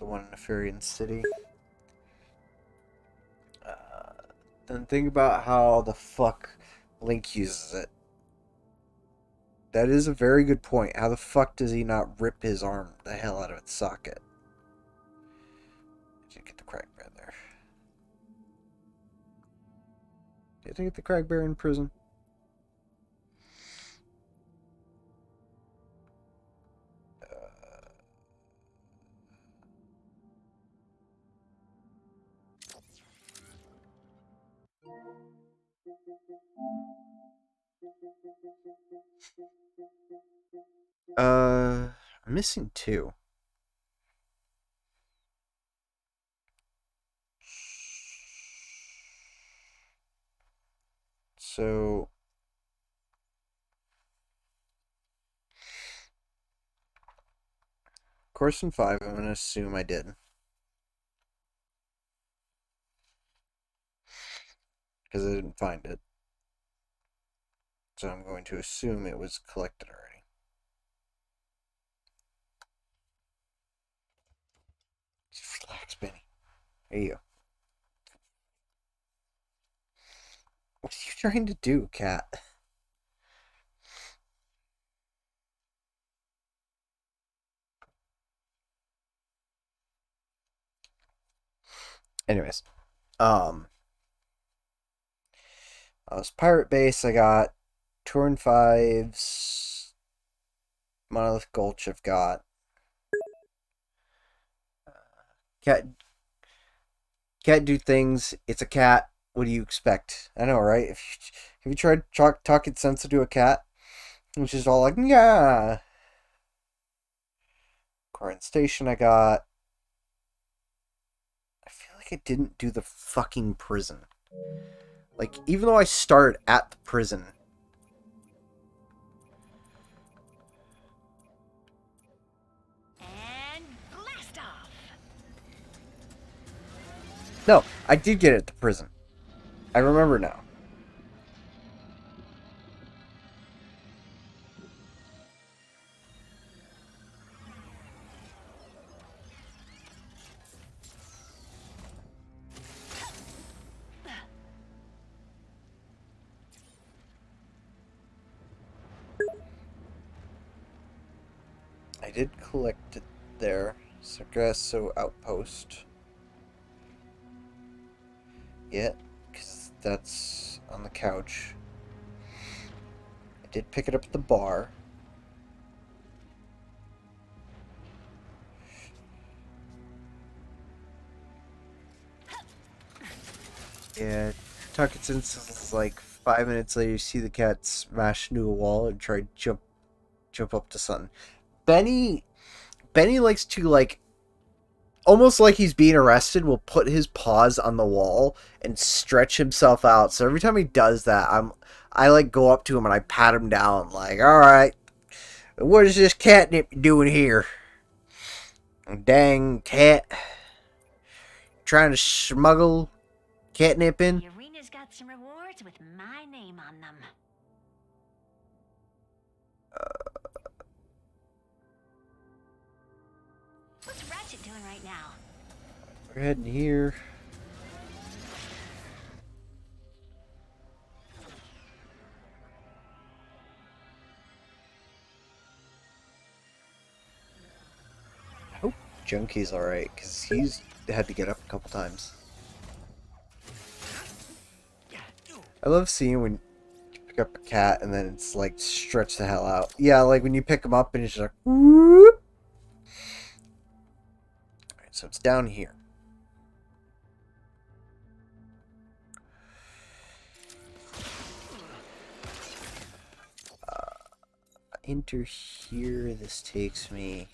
The one in Nefarian City. Then think about how the fuck Link uses it. That is a very good point. How the fuck does he not rip his arm the hell out of its socket? Did get the crack bear there? Did I get the crack bear in prison? I'm missing two. So course in 5, I'm gonna assume I did. Because I didn't find it. So I'm going to assume it was collected already. Just relax, Benny. There you go. What are you trying to do, cat? Anyways, I was Pirate Base. I got Torn 5's Monolith Gulch. I've got cat do things. It's a cat. What do you expect? I know, right? Have you tried talking sense to a cat? Which is all like, yeah. Current station I got. I feel like I didn't do the fucking prison. Like, even though I started at the prison. And blast off. No, I did get it at the prison. I remember now. I did collect it there. Sargasso Outpost. Yeah, because that's on the couch. I did pick it up at the bar. Yeah, since it's like 5 minutes later, you see the cat smash into a wall and try to jump up to something. Benny likes to, like, almost like he's being arrested, will put his paws on the wall and stretch himself out. So every time he does that, I like go up to him and I pat him down, like, all right, what is this catnip doing here? Dang cat, trying to smuggle catnip in? The arena's got some rewards with my name on them. What's Ratchet doing right now? We're heading here. I hope Junkie's alright, because he's had to get up a couple times. I love seeing when pick up a cat and then it's like stretched the hell out. Yeah, like when you pick them up and it's just like whoop. Alright, so it's down here. Enter here. This takes me.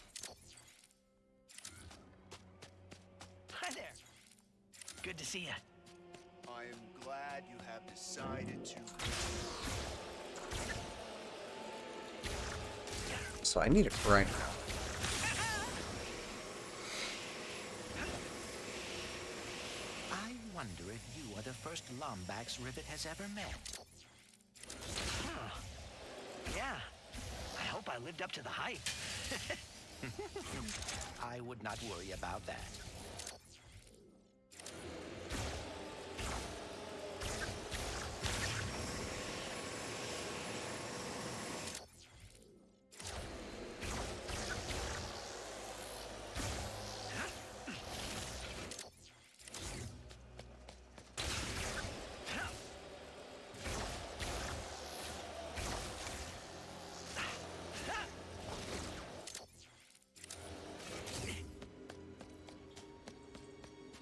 Hi there. Good to see you. I am glad you have decided to. So I need a grinder. I wonder if you are the first Lombax Rivet has ever met. Huh. Yeah. I hope I lived up to the hype. I would not worry about that.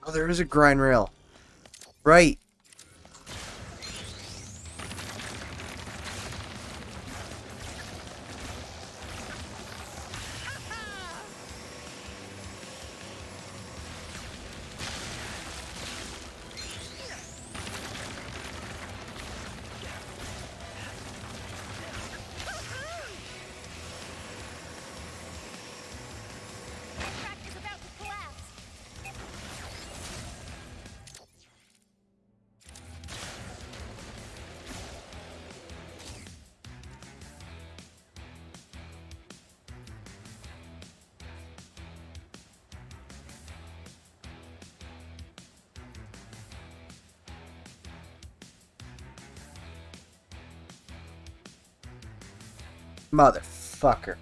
Oh, there is a grind rail. Right. Track is about to collapse. Motherfucker.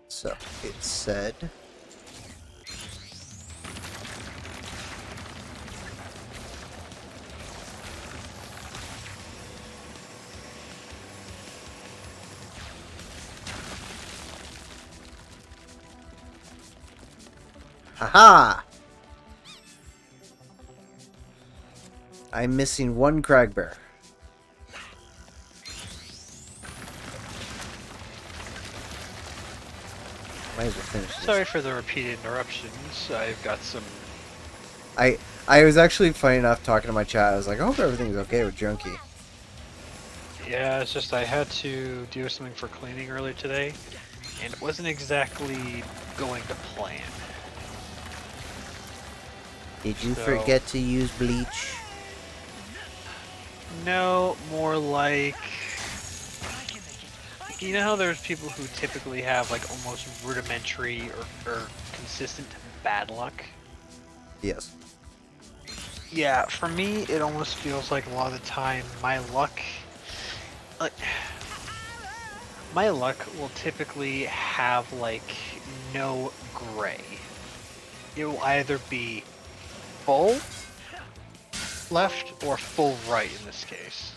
So it said. Haha! I'm missing one Cragbear. Might as well finish this. Sorry for the repeated interruptions. I've got some. I was actually funny enough talking to my chat. I was like, I hope everything's okay with Junkie. Yeah, it's just I had to do something for cleaning earlier today, and it wasn't exactly going to plan. Did you So- forget to use bleach? No, more like. You know how there's people who typically have like almost rudimentary or consistent bad luck? Yes. Yeah, for me, it almost feels like a lot of the time my luck, like, my luck will typically have like no gray. It will either be full left or full right in this case.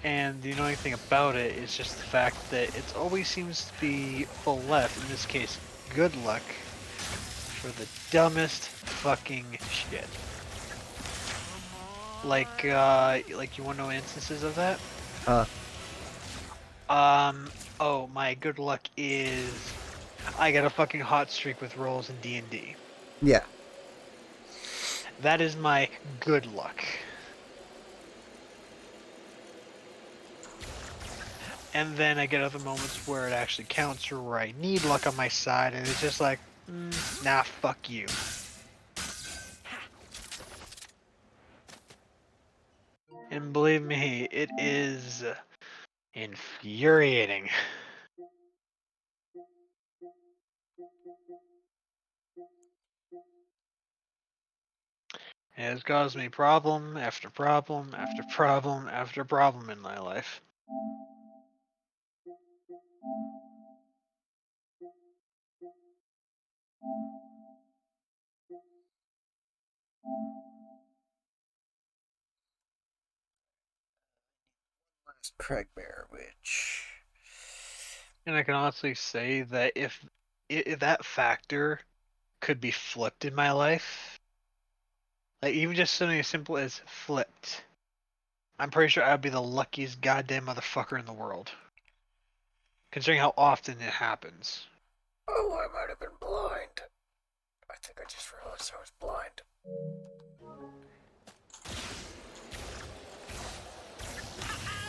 And the annoying thing about it is just the fact that it always seems to be full left, in this case, good luck, for the dumbest fucking shit. Like you wanna know instances of that? Oh, my good luck is I got a fucking hot streak with rolls in D&D. Yeah. That is my good luck. And then I get other moments where it actually counts or where I need luck on my side, and it's just like, nah, fuck you. And believe me, it is Infuriating. It has caused me problem after problem after problem after problem in my life. Cragbear, which And I can honestly say that if that factor could be flipped in my life, like even just something as simple as flipped, I'm pretty sure I'd be the luckiest goddamn motherfucker in the world. Considering how often it happens. oh, I might have been blind. I think I just realized I was blind.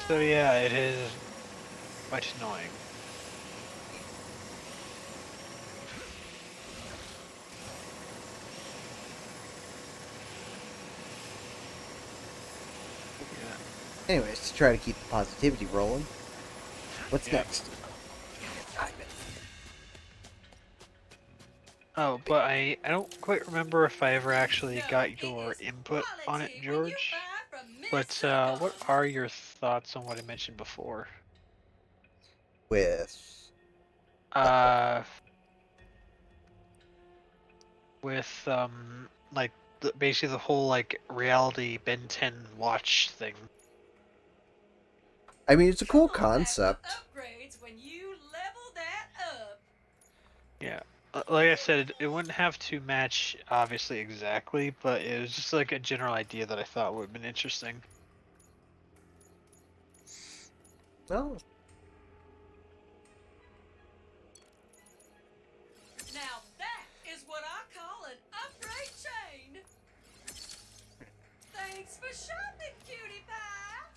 So yeah, it is quite annoying. Anyways, to try to keep the positivity rolling. What's Yeah. next? Oh, but I don't quite remember if I ever actually got your input on it, George. But what are your thoughts on what I mentioned before? With Uh, with like basically the whole like reality Ben 10 watch thing. I mean, it's a cool concept. Upgrades when you level that up. Yeah. Like I said, it wouldn't have to match obviously exactly, but it was just like a general idea that I thought would have been interesting. Well, Now that is what I call an upgrade chain. Thanks for shopping, cutie pie.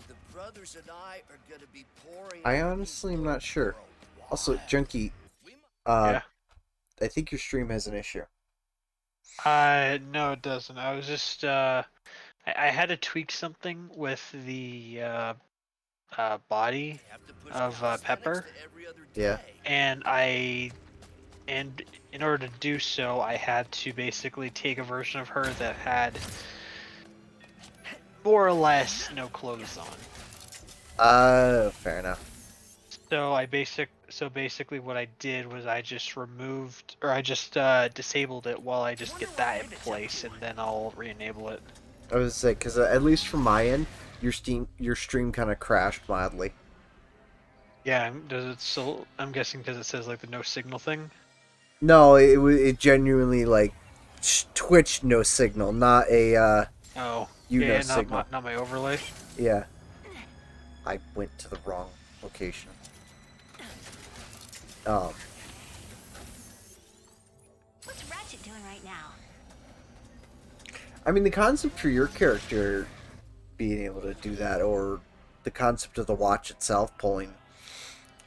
The brothers and I are gonna be pouring. I out honestly new am wood not sure. for a Also, while. Junkie, We mu- Yeah. I think your stream has an issue. No, it doesn't. I was just I had to tweak something with the body have to push of calisthenics Pepper, to every other Yeah. day. and in order to do so, I had to basically take a version of her that had more or less no clothes on. Fair enough. So basically what I did was I just removed or I just disabled it while I just get that in place, and then I'll re-enable it. I was say because at least from my end, your stream kind of crashed mildly. Yeah, does it still? I'm guessing because it says like the no signal thing. No, it genuinely like Twitch no signal, not a Oh, you no yeah, signal. not my overlay. Yeah. I went to the wrong location. What's Ratchet doing right now? I mean, the concept for your character being able to do that, or the concept of the watch itself pulling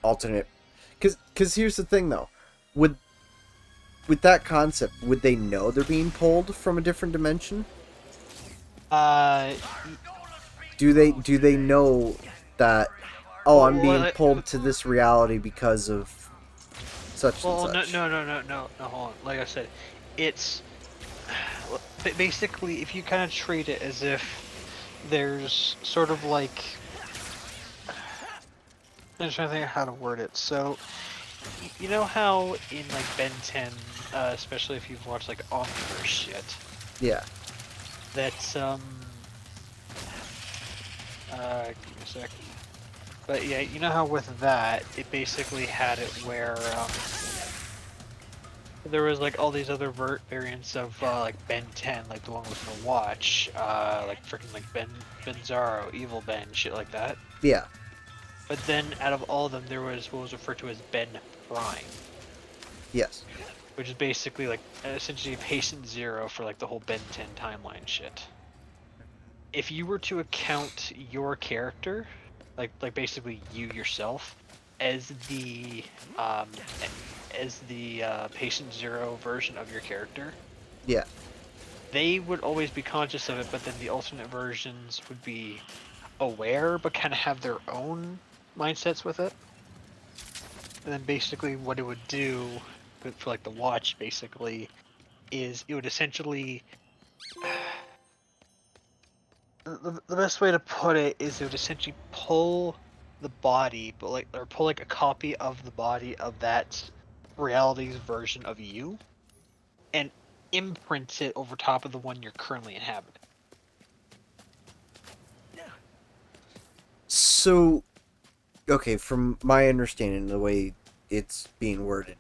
alternate, because here's the thing though, with that concept, would they know they're being pulled from a different dimension? Uh, Do they know that? Oh, I'm being Well, pulled to this reality because of such and well, such. no, hold on. Like I said, it's basically if you kind of treat it as if there's sort of like I'm just trying to think of how to word it. So, you know how in like Ben 10, especially if you've watched like Omniverse shit, Yeah. that's give me a sec. But yeah, you know how with that, it basically had it where there was like all these other variants of like Ben 10, like the one with the watch, like freaking like Ben Zaro, Evil Ben, shit like that. Yeah. But then out of all of them, there was what was referred to as Ben Prime, Yes. which is basically like essentially patient zero for like the whole Ben 10 timeline shit. If you were to account your character, like basically you yourself, as the um, patient zero version of your character, Yeah. they would always be conscious of it, but then the alternate versions would be aware, but kind of have their own mindsets with it. And then basically what it would do for like the watch basically is it would essentially the best way to put it is it would essentially pull the body, but like or pull like a copy of the body of that reality's version of you and imprint it over top of the one you're currently inhabiting. So, okay, from my understanding, the way it's being worded,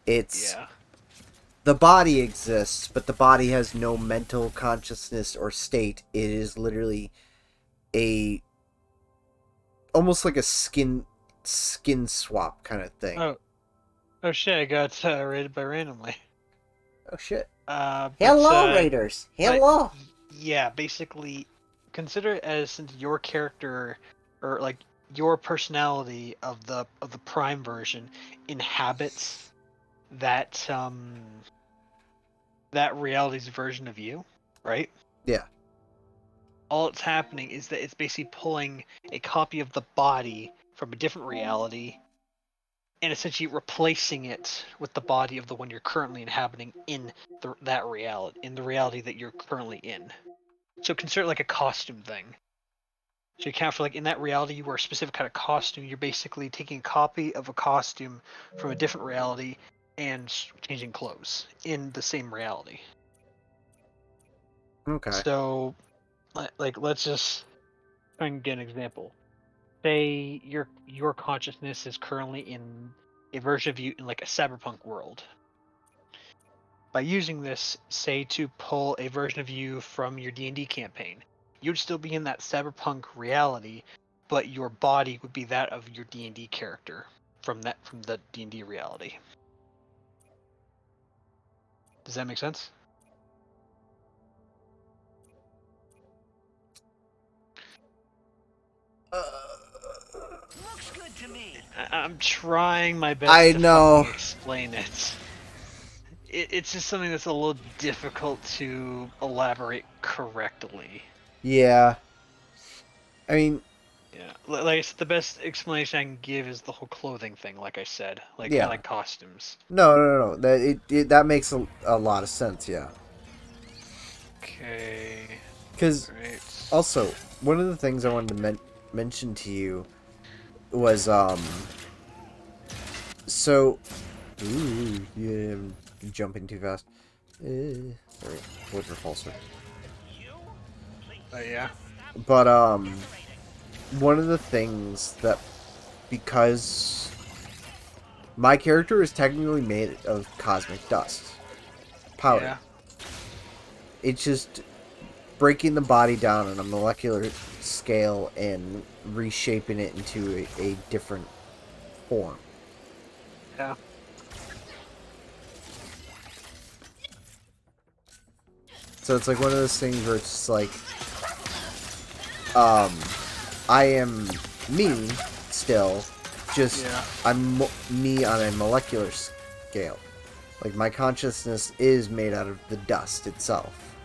it's Yeah. the body exists, but the body has no mental consciousness or state. It is literally a almost like a skin swap kind of thing. Oh shit! I got rated by randomly. Oh shit! But, Hello, Raiders. Hello. yeah, basically, consider it as since your character or like your personality of the prime version inhabits that that reality's version of you, right? Yeah. All it's happening is that it's basically pulling a copy of the body from a different reality and essentially replacing it with the body of the one you're currently inhabiting in that reality, in the reality that you're currently in. So consider it like a costume thing. So you account for like in that reality you wear a specific kind of costume. You're basically taking a copy of a costume from a different reality and changing clothes in the same reality. Okay. So, like, let's just try and get an example. Say your consciousness is currently in a version of you in like a cyberpunk world. By using this, say to pull a version of you from your D&D campaign, you'd still be in that cyberpunk reality, but your body would be that of your D&D character from the D&D reality. Does that make sense? Looks good to me. I'm trying my best I to know. fucking explain it. It's just something that's a little difficult to elaborate correctly. Yeah. I mean, Yeah, like I said, the best explanation I can give is the whole clothing thing. Like I said, like yeah. kind of costumes. No. That makes a lot of sense. Yeah. Okay. Because Right. also one of the things I wanted to mention to you was so yeah, I'm jumping too fast. Sorry, wood repulsor. Yeah. But one of the things that, because my character is technically made of cosmic dust powder, Yeah. it's just breaking the body down on a molecular scale and reshaping it into a different form. Yeah. So it's like one of those things where it's just like, I am me still, just I'm me on a molecular scale. Like my consciousness is made out of the dust itself.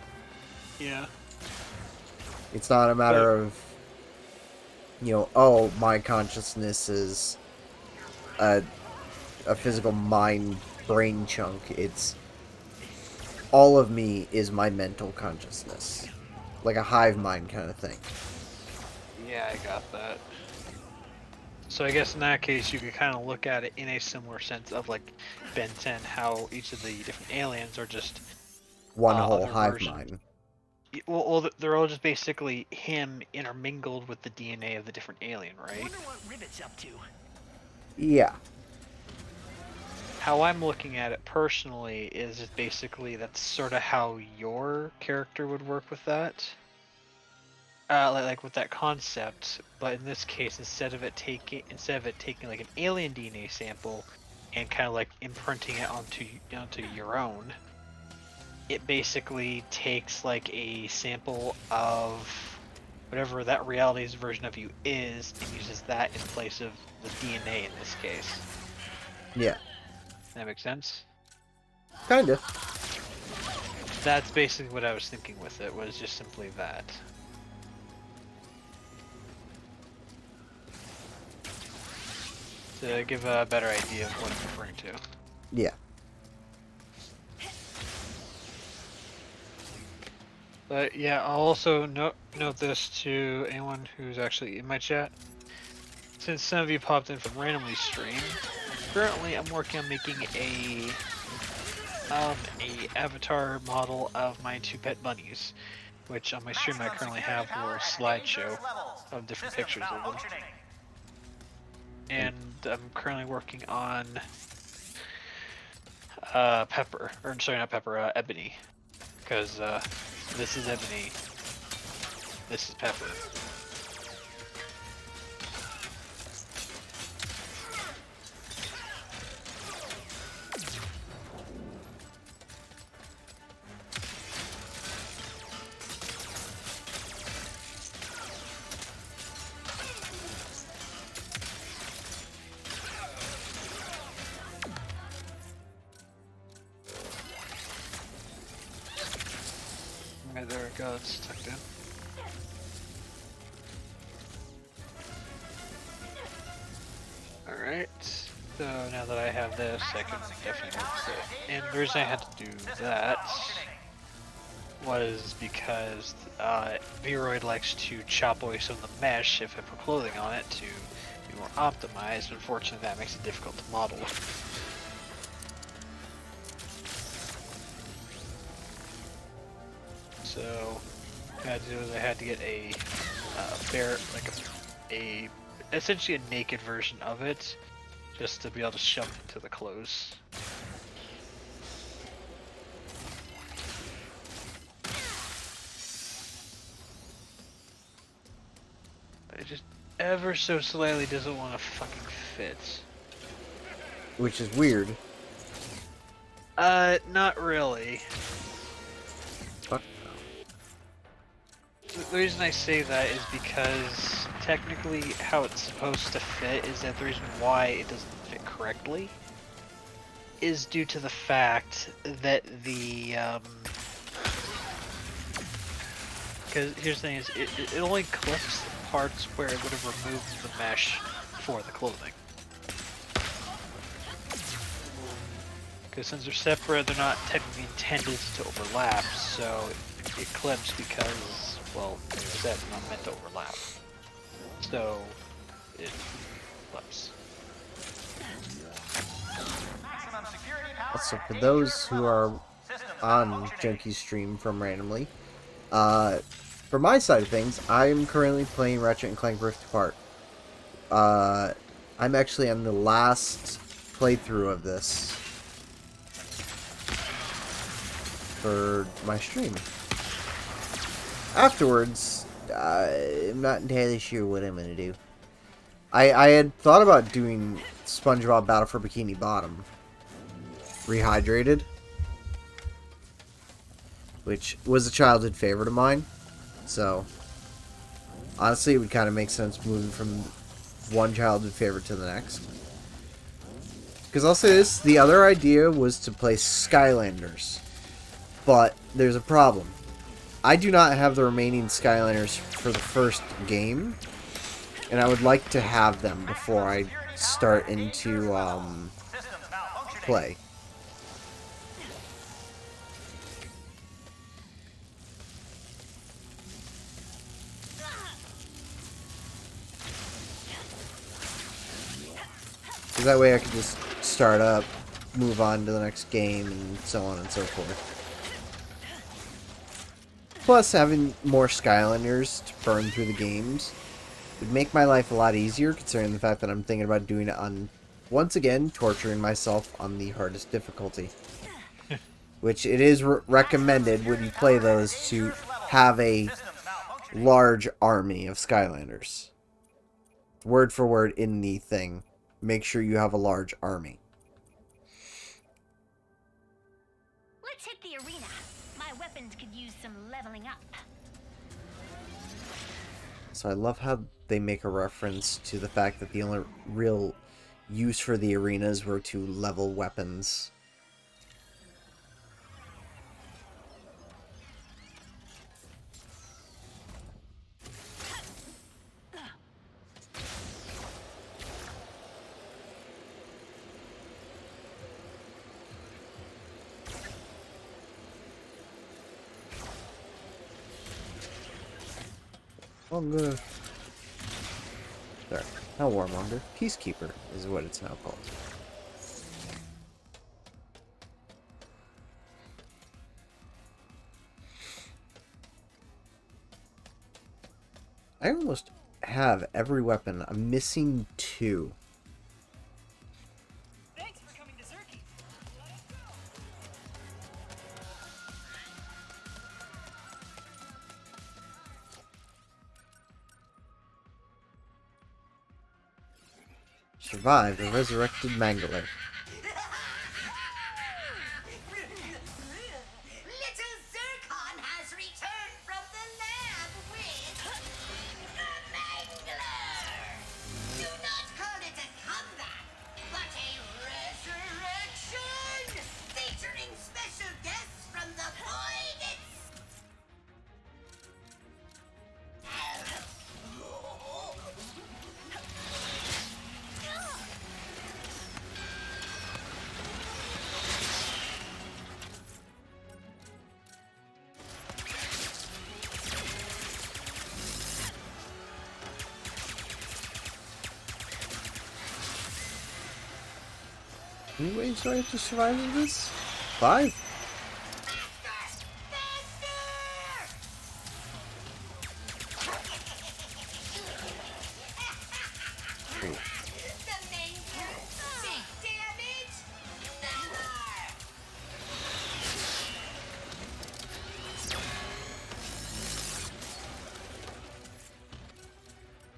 Yeah. It's not a matter of, oh, my consciousness is a physical mind brain chunk. It's all of me is my mental consciousness. Like a hive mind kind of thing. Yeah, I got that. So I guess in that case, you could kind of look at it in a similar sense of like Ben 10, how each of the different aliens are just One whole other hive versions. mind. Well, they're all just basically him intermingled with the DNA of the different alien, right? Wonder what Rivet's up to. Yeah. How I'm looking at it personally is just basically that's sort of how your character would work with that. Like with that concept, but in this case, instead of it taking like an alien DNA sample and kind of like imprinting it onto your own, it basically takes like a sample of whatever that reality's version of you is and uses that in place of the DNA in this case. Yeah. That makes sense? Kinda. That's basically what I was thinking with it, was just simply that. to give a better idea of what I'm referring to. Yeah. But yeah, I'll also note this to anyone who's actually in my chat. Since some of you popped in from randomly stream, currently I'm working on making a avatar model of my 2 pet bunnies, which on my stream I currently have a little slideshow of different pictures of them. And I'm currently working on Pepper, or sorry, not Pepper, Ebony, because this is Ebony, this is Pepper. Right, there it goes, it's tucked in. Alright, so now that I have this, I can definitely work with it. And the reason I had to do that was because Vroid likes to chop away some of the mesh if I put clothing on it to be more optimized. Unfortunately, that makes it difficult to model. So, what I had to do is I had to get a essentially a naked version of it, just to be able to shove into the clothes. It just ever so slightly doesn't want to fucking fit. Which is weird. Not really. Fuck. The reason I say that is because technically how it's supposed to fit is that the reason why it doesn't fit correctly is due to the fact that the because here's the thing is it only clips the parts where it would have removed the mesh for the clothing. Because since they're separate, they're not technically intended to overlap, so it clips because, well, as I said, they're not meant to overlap. So, it clips. So for those who are on Junkie's stream from randomly, for my side of things, I'm currently playing Ratchet and Clank Rift Apart. I'm actually on the last playthrough of this for my stream. Afterwards, I'm not entirely sure what I'm going to do. I had thought about doing SpongeBob Battle for Bikini Bottom Rehydrated, which was a childhood favorite of mine. So, honestly, it would kind of make sense moving from one childhood favorite to the next. Because I'll say this, the other idea was to play Skylanders. But there's a problem. I do not have the remaining Skylanders for the first game. And I would like to have them before I start into play. Because that way I could just start up, move on to the next game, and so on and so forth. Plus, having more Skylanders to burn through the games would make my life a lot easier, considering the fact that I'm thinking about doing it on, once again, torturing myself on the hardest difficulty. Which it is recommended when you play those to have a large army of Skylanders. Word for word in the thing. Make sure you have a large army. Let's hit the arena. My weapons could use some leveling up. So I love how they make a reference to the fact that the only real use for the arenas were to level weapons. Well, I'm gonna... There. Not Warmonger. Peacekeeper is what it's now called. I almost have every weapon. I'm missing 2. Thanks for coming to Zerky. Survived a resurrected Mangler. Little Zircon has returned from the lab with the Mangler. Do not call it a comeback, but a resurrection, featuring special guests from the void itself. How many ways do I have to survive in this? 5? Cool. The Mangler, take damage, never.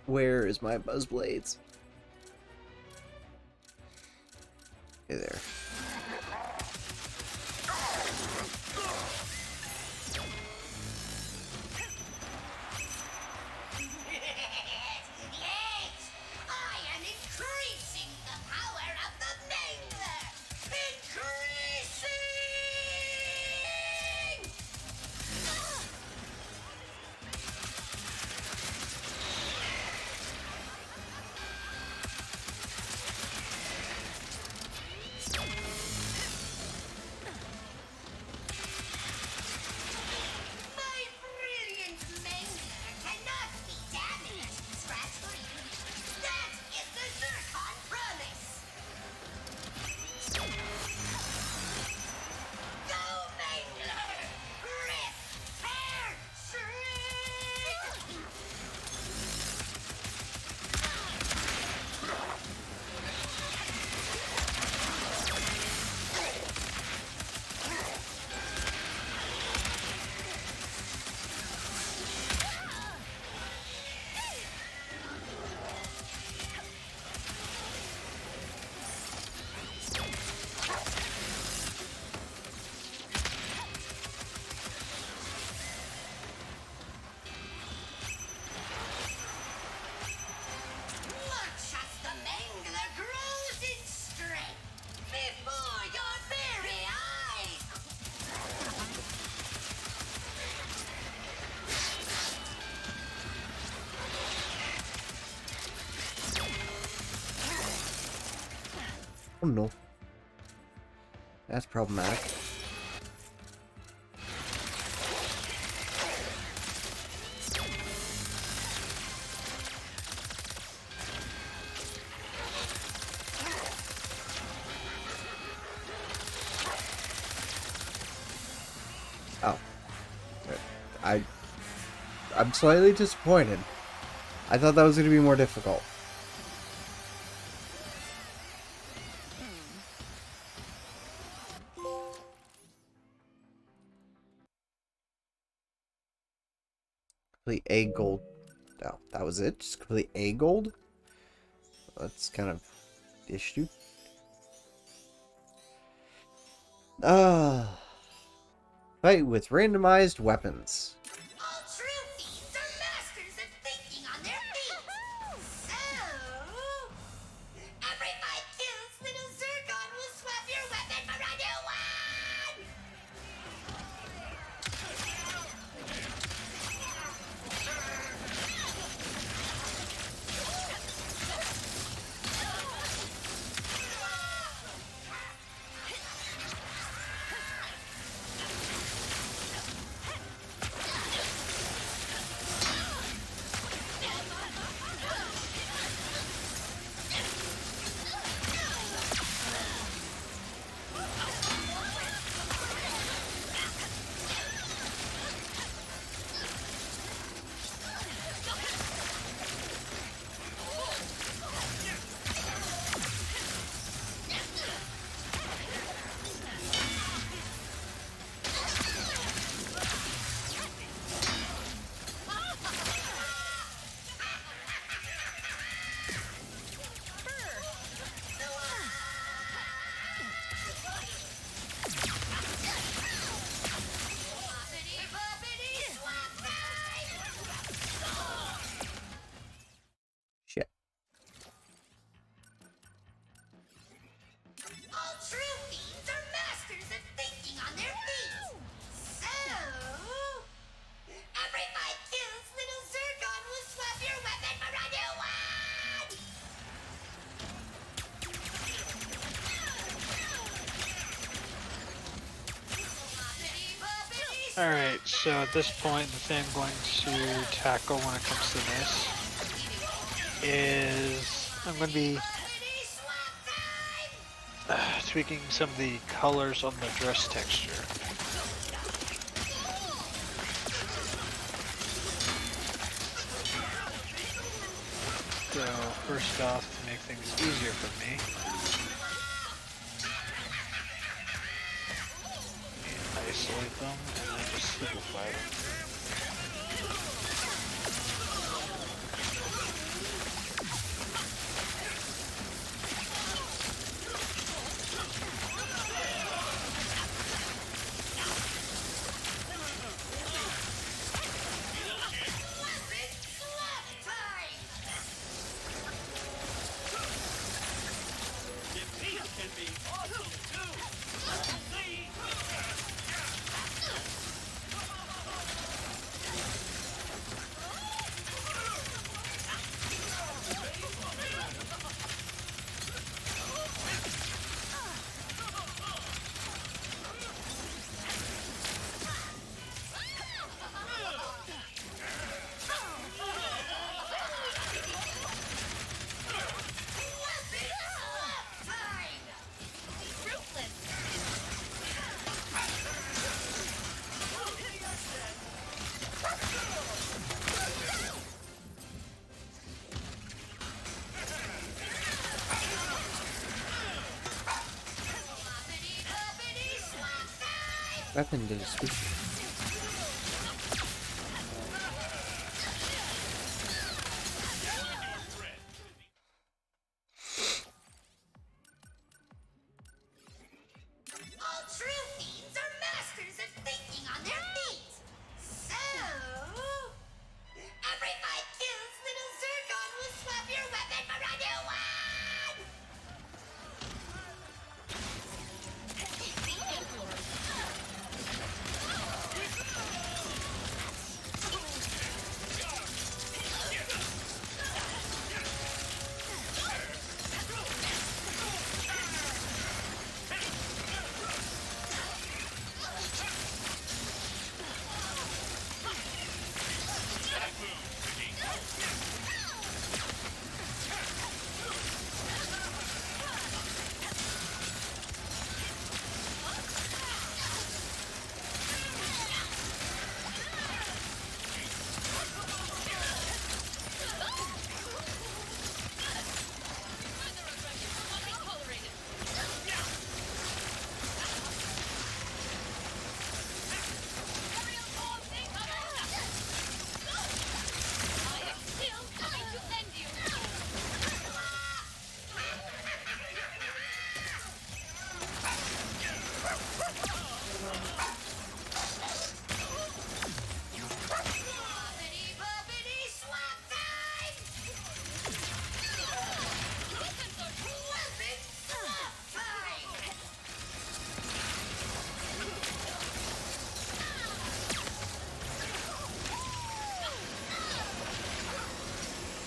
Where is my Buzzblades? Hey there. Yes, I am increasing the power of the Mangler. Increasing. My brilliant Mangler cannot be damaged, scratch-free. That is the Zircon promise. Go, Mangler! Rip, tear, shred! Watch as the Mangler grows in strength before your very eyes. Oh no. That's problematic. Oh. I'm slightly disappointed. I thought that was going to be more difficult. Complete A gold. Oh, that was it? Just complete A gold? That's kind of the issue. Fight with randomized weapons. All true thieves are masters of thinking on their feet. So, every 5 kills, little Zircon will swap your weapon for a new one. on their feet. So, every 5 kills, little Zircon will swap your weapon for a new one! Alright, so at this point, the thing I'm going to tackle when it comes to this is I'm going to be tweaking some of the colors on the dress texture. So first off, to make things easier for me, isolate them and then just simplify them. Weapon to speak. All true fiends are masters of thinking on their feet. So, every 5 kills, little Zircon will swap your weapon for a new one!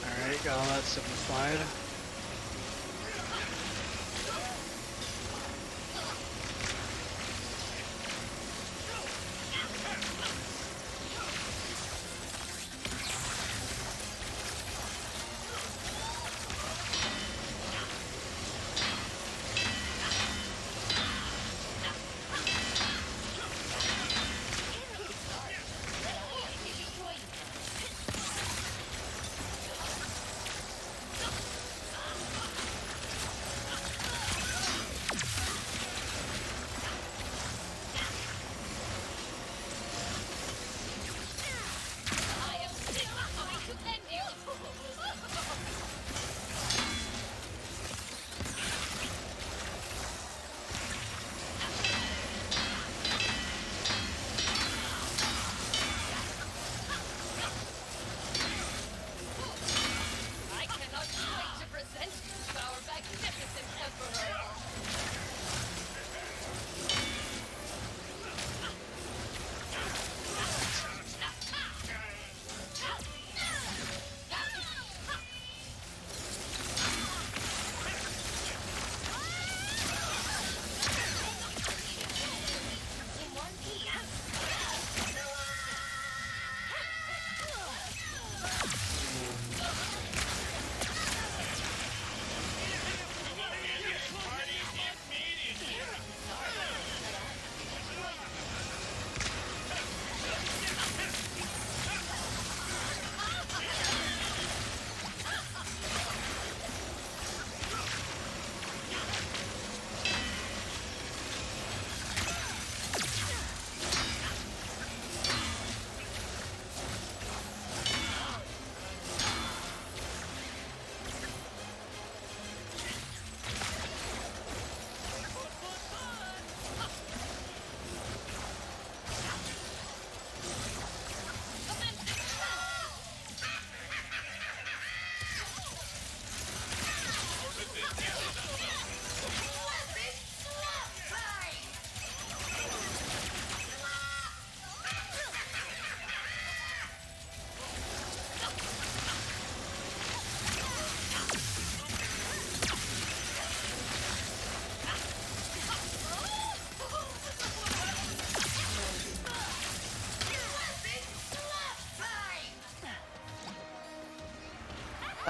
Alright, got all that simplified.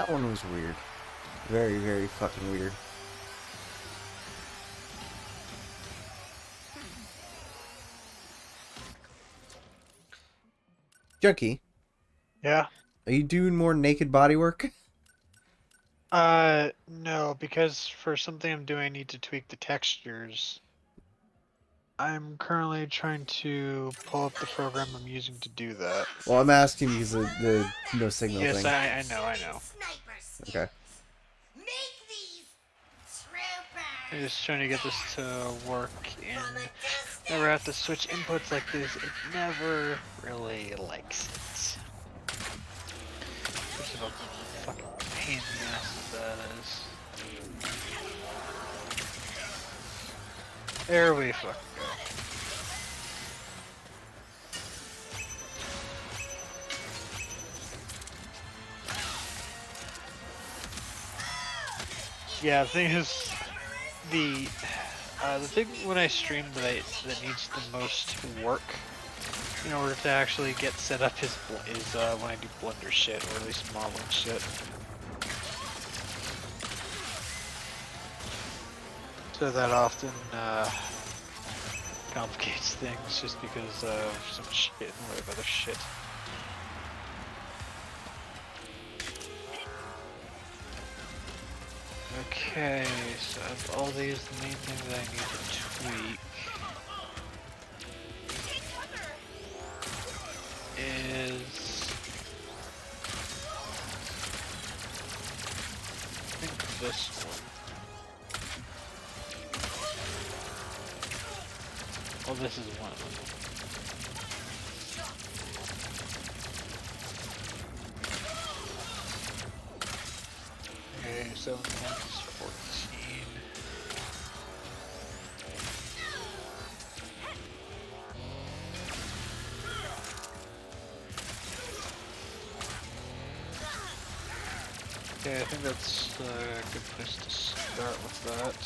That one was weird. Very, very fucking weird. Junkie, Yeah. are you doing more naked body work? No, because for something I'm doing, I need to tweak the textures. I'm currently trying to pull up the program I'm using to do that. Well, I'm asking because of the no signal Yes, thing. I know. Sniper skills. Okay. Make these troopers. I'm just trying to get this to work and never have to switch inputs like this. It never really likes it. Which is a fucking pain in the ass that is. There we fucking go. Yeah, the thing is, the thing when I stream that needs the most work in order to actually get set up is when I do Blender shit, or at least modeling shit. So that often complicates things just because of some shit in the way of other shit. Okay, so of all these, the main thing that I need to tweak is, I think this one. Well, this is one of them. Okay, so that's 14. Okay, I think that's a good place to start with that.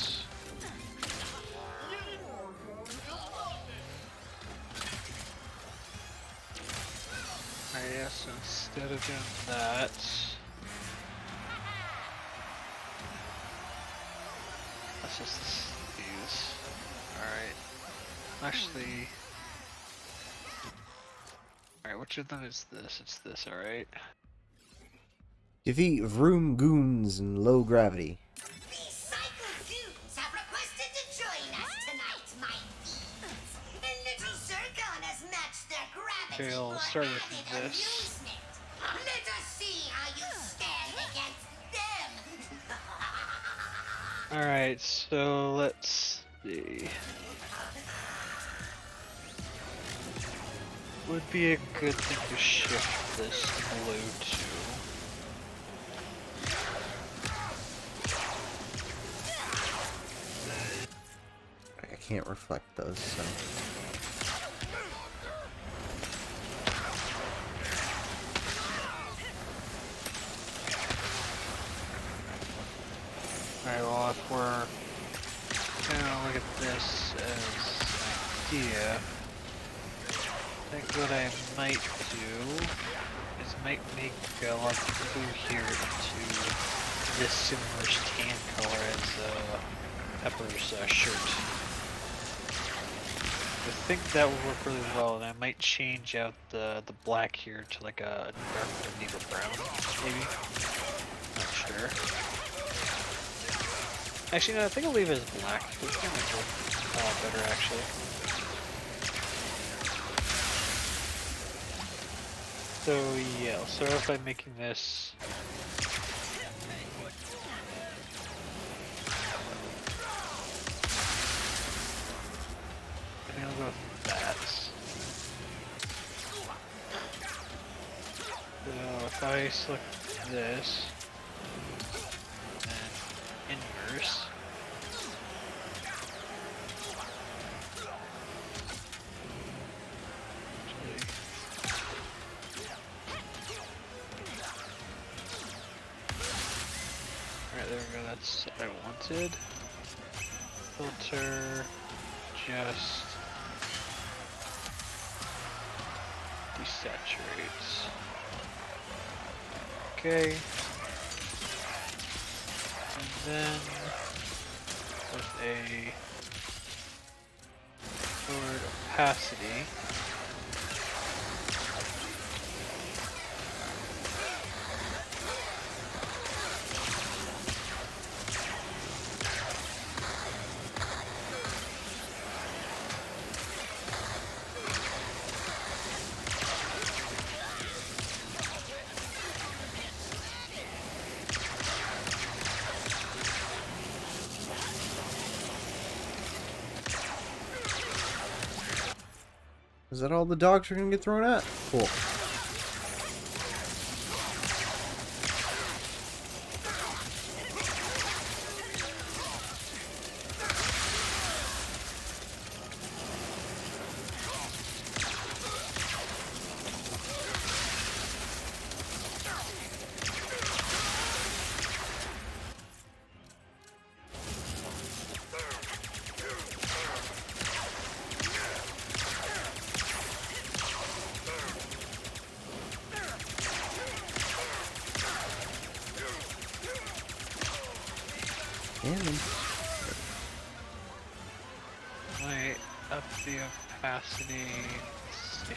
Alright, yeah, so instead of doing that, let's just these. Alright. Actually, alright, which of them is this? It's this, alright. Defeat Vroom Goons in low gravity. The Cycle Goons have requested to join us tonight, my fiends. And little Zircon has matched their gravity Okay, I'll for start with added this. amusement. Let us see how you stand against them. Alright, so let's see. Would be a good thing to shift this blue to. I can't reflect those, so. Alright, well, if we're gonna look at this as an idea, I think what I might do is might make a lot of blue here into this similar tan color as Pepper's shirt. I think that would work really well, and I might change out the black here to like a darker navy brown, maybe. Not sure. Actually, no, I think I'll leave it as black. It's gonna look better, actually. So yeah, I'll start off by making this. I think I'll go with that. So if I select this, and inverse. Alright, there we go, that's what I wanted. Filter, just desaturates. Okay. then with a lowered opacity. Is that all the dogs are gonna get thrown at? Cool. Damn. Might up the opacity, say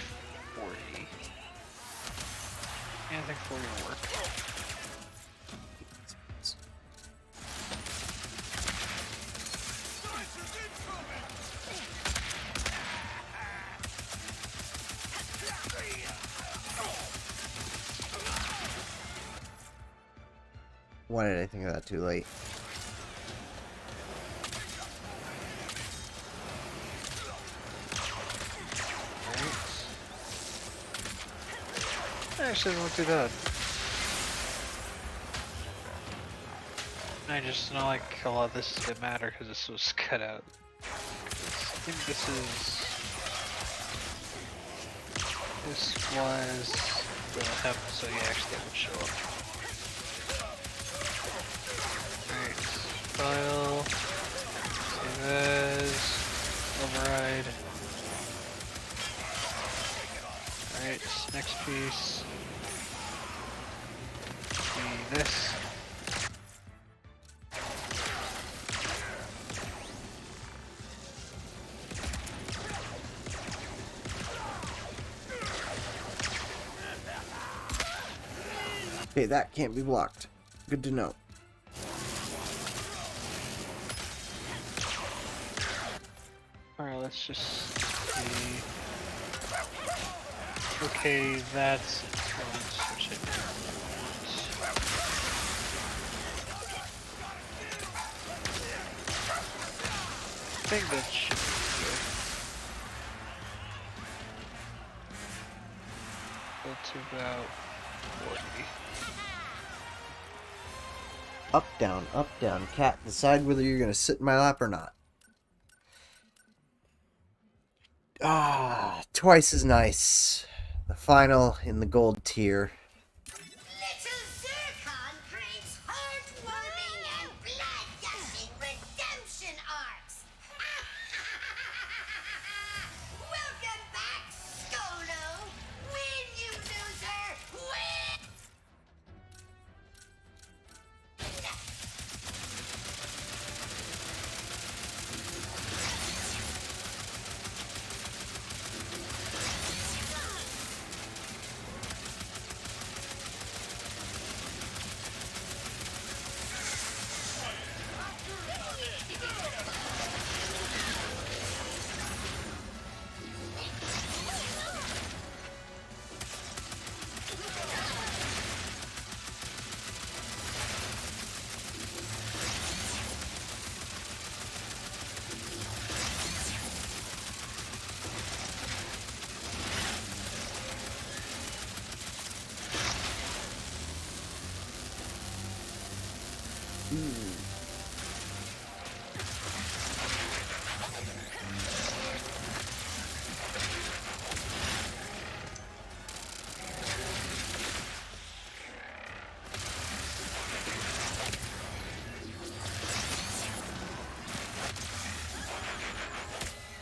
40. Yeah, I think 40 will work. Why did I think of that too late? Actually, doesn't look too bad. I just know like a lot of this is gonna matter because this was cut out. I think this was gonna happen so you actually would show up. Alright, file, save as, override. Alright, next piece. Be this. Okay, that can't be blocked. Good to know. Alright, let's just see. Okay, that's... let's switch it. I think that should be good. Go to about 40. Up, down, cat. Decide whether you're gonna sit in my lap or not. Ah, twice as nice. The final in the gold tier. Little Zircon creates heartwarming and blood-gushing redemption arcs. Welcome back, Skolo. Win, you loser. Win.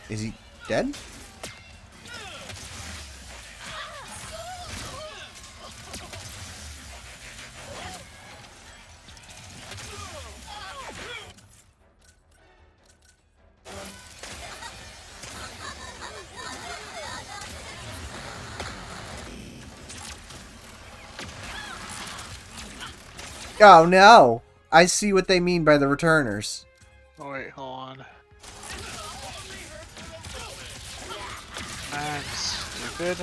Is he dead? Oh no! I see what they mean by the returners. Oh wait, hold on. I'm stupid.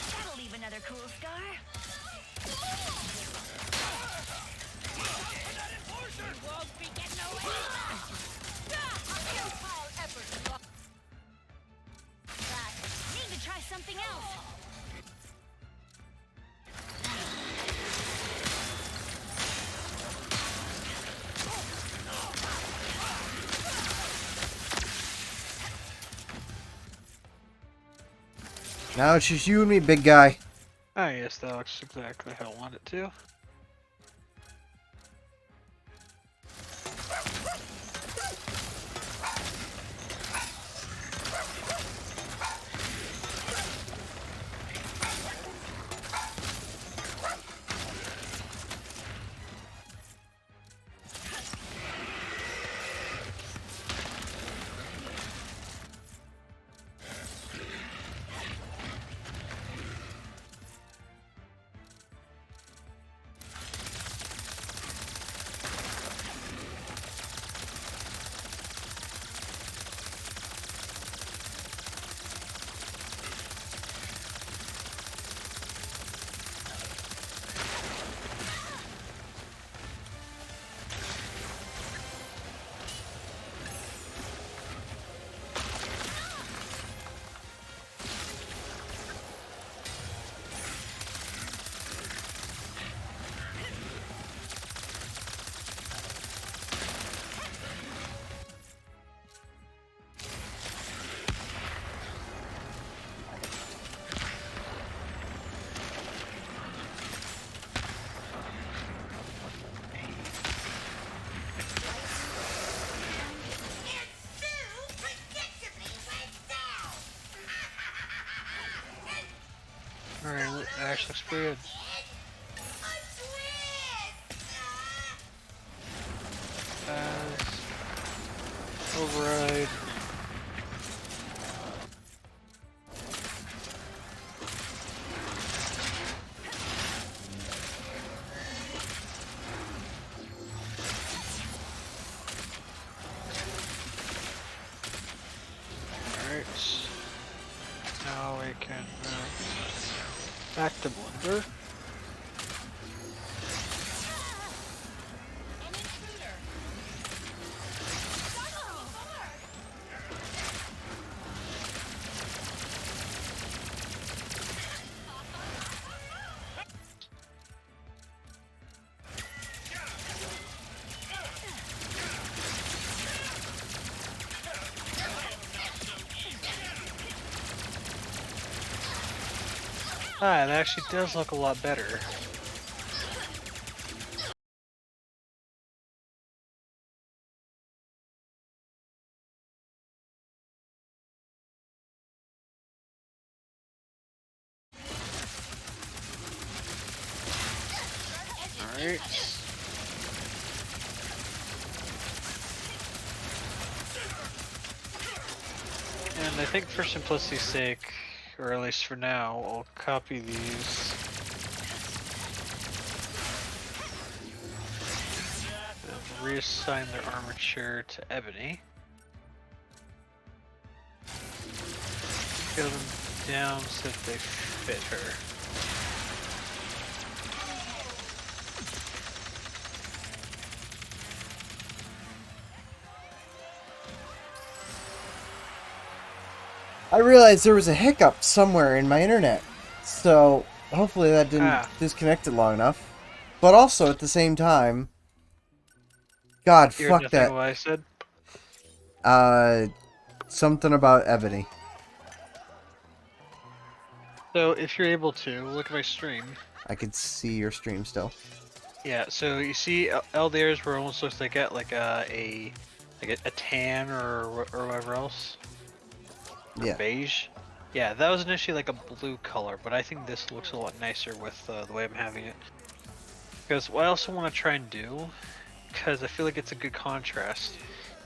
That'll leave another cool scar. Won't be getting away. Need to try something else. Now it's just you and me, big guy. Ah, yes, that looks exactly how I want it to. And Sue predictably went down. Alright, that actually looks pretty good. A twist! Override. Alright. Now we can back to Blender. Ah, that actually does look a lot better. Alright. And I think for simplicity's sake, or at least for now, I'll copy these. And reassign their armature to Ebony. Scale them down so that they fit her. I realized there was a hiccup somewhere in my internet, so hopefully that didn't disconnect it long enough. But also at the same time, God, You're fuck nothing that. what I said? Something about Ebony. So if you're able to, look at my stream. I could see your stream still. Yeah, so you see Eldair's where it almost looks like a tan or whatever else. Or Yeah. beige. Yeah, that was initially like a blue color, but I think this looks a lot nicer with the way I'm having it. Because what I also want to try and do, because I feel like it's a good contrast,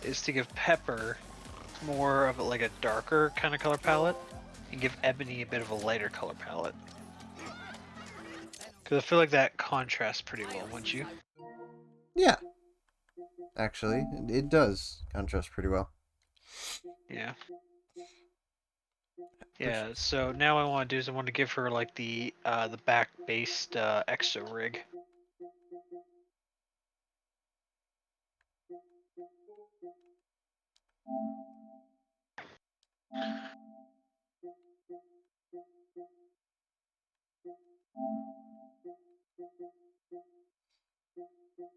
is to give Pepper more of like a darker kind of color palette, and give Ebony a bit of a lighter color palette. Because I feel like that contrasts pretty well, wouldn't you? Yeah. Actually, it does contrast pretty well. Yeah. Yeah, so now what I want to do is I want to give her like the back-based exo rig.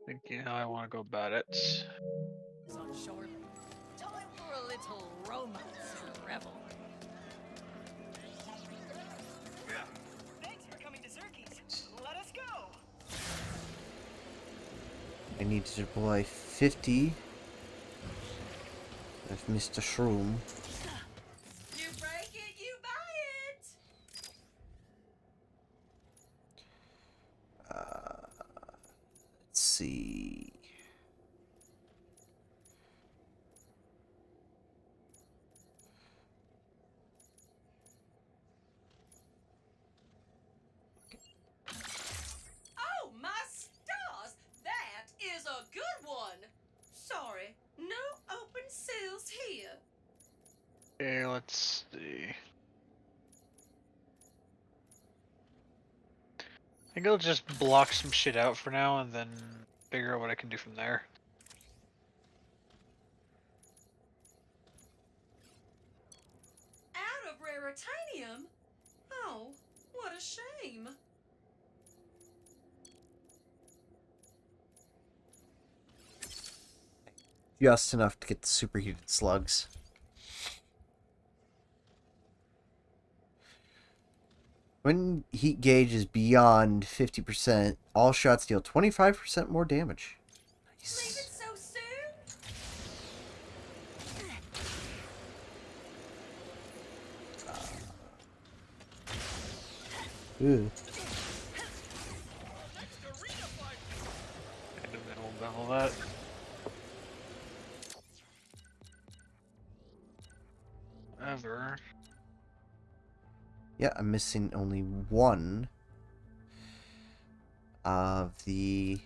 Thinking how I want to go about it. On shore. Time for a little romance and revel. Thanks for coming to Zerkie's. Let us go. I need to deploy 50 of Mr. Shroom. You break it, you buy it. Let's see. Oh, my stars! That is a good one. Sorry, no open sales here. Okay, let's see. I think I'll just block some shit out for now and then figure out what I can do from there. Out of raritanium? Oh, what a shame. Just enough to get the superheated slugs. When heat gauge is beyond 50%, all shots deal 25% more damage. Leave it Nice. so soon? Ooh. And then we'll level that. Ever. Yeah, I'm missing only one of the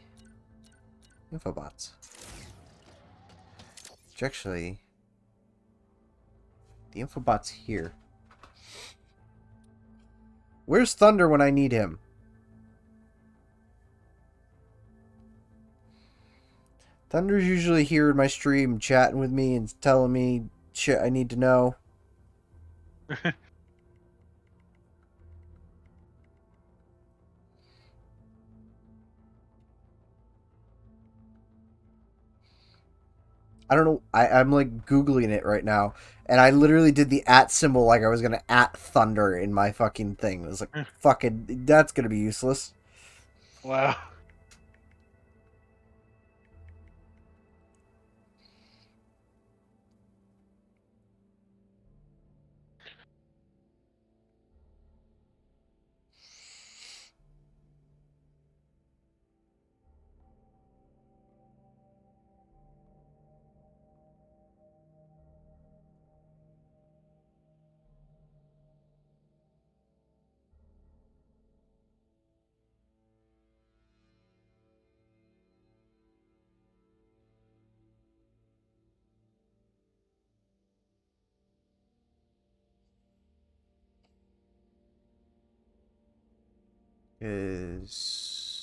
infobots. Which actually, the infobot's here. Where's Thunder when I need him? Thunder's usually here in my stream chatting with me and telling me shit I need to know. I don't know. I'm like Googling it right now. And I literally did the at symbol like I was going to at Thunder in my fucking thing. It was like, fucking, that's going to be useless. Wow. Is...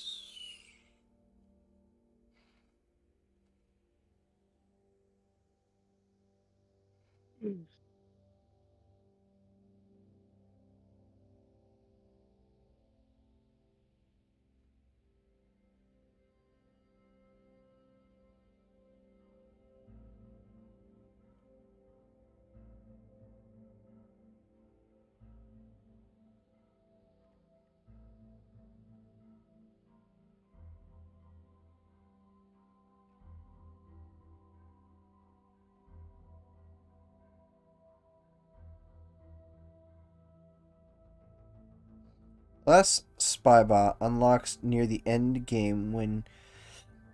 Last Spybot unlocks near the end game when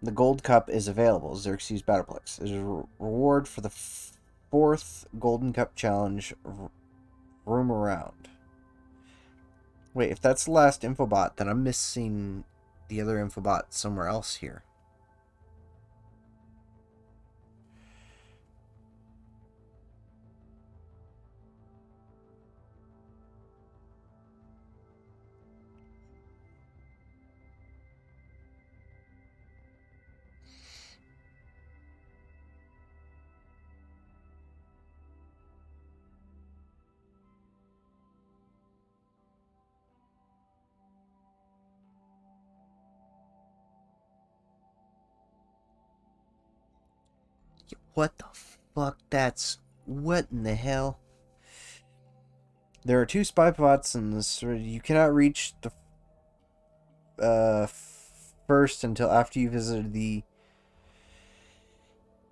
The gold cup is available. Xerxes Battleplex. It is a reward for the fourth Golden Cup challenge room around. Wait, if that's the last infobot, then I'm missing the other infobot somewhere else here. What the fuck? What in the hell? There are 2 spy pots in this. You cannot reach the first until after you visited the.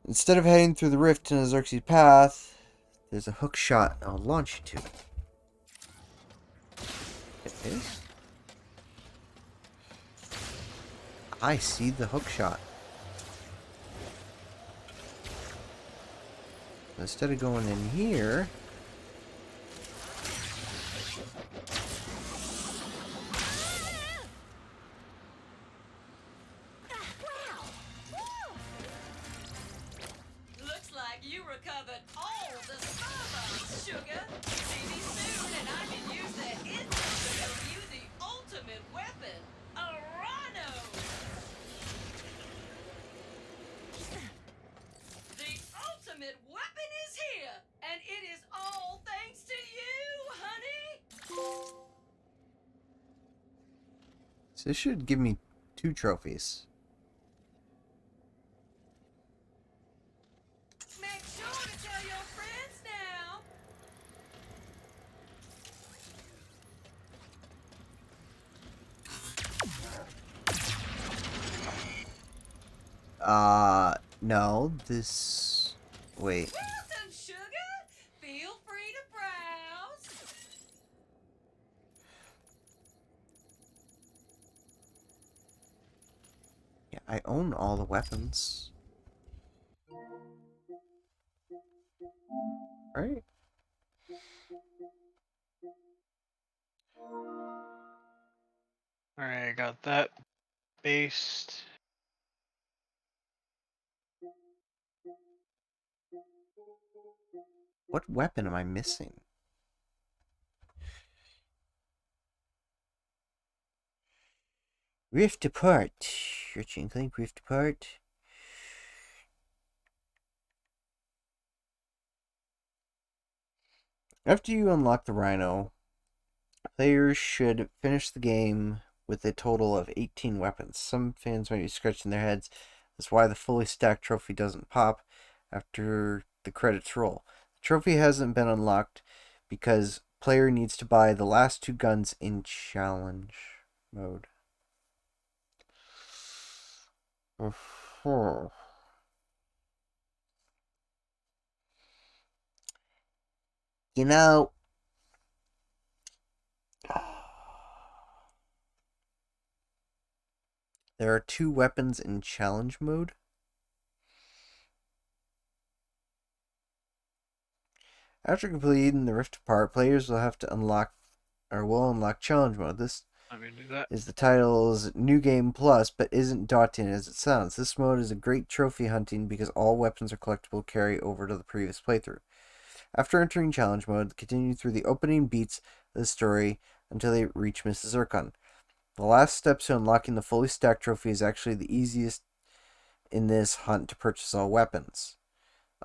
Instead of heading through the rift in the Xerxes path, there's a hook shot I'll launch you to. It is? I see the hook shot. Instead of going in here, Looks like you recovered all the Starbucks, sugar. See me soon, and I can use that instant to build you the ultimate weapon, a rhino. The ultimate weapon is here, and it is all thanks to you, honey. so this should give me 2 trophies. Make sure to tell your friends now. No, this. Wait. Welcome, sugar. Feel free to browse. Yeah, I own all the weapons. Right? Alright, I got that based. What weapon am I missing? Rift apart. Ratchet and Clank Rift apart. After you unlock the Rhino, players should finish the game with a total of 18 weapons. Some fans might be scratching their heads. That's why the fully stacked trophy doesn't pop after the credits roll. The trophy hasn't been unlocked because player needs to buy the last 2 guns in challenge mode. You know, there are 2 weapons in challenge mode. After completing the Rift Apart, players will have to unlock challenge mode. This Let me do that. is the title's New Game Plus, but isn't daunting as it sounds. This mode is a great trophy hunting because all weapons are collectible carry over to the previous playthrough. After entering challenge mode, continue through the opening beats of the story until they reach Mrs. Zircon. The last step to unlocking the fully stacked trophy is actually the easiest in this hunt to purchase all weapons.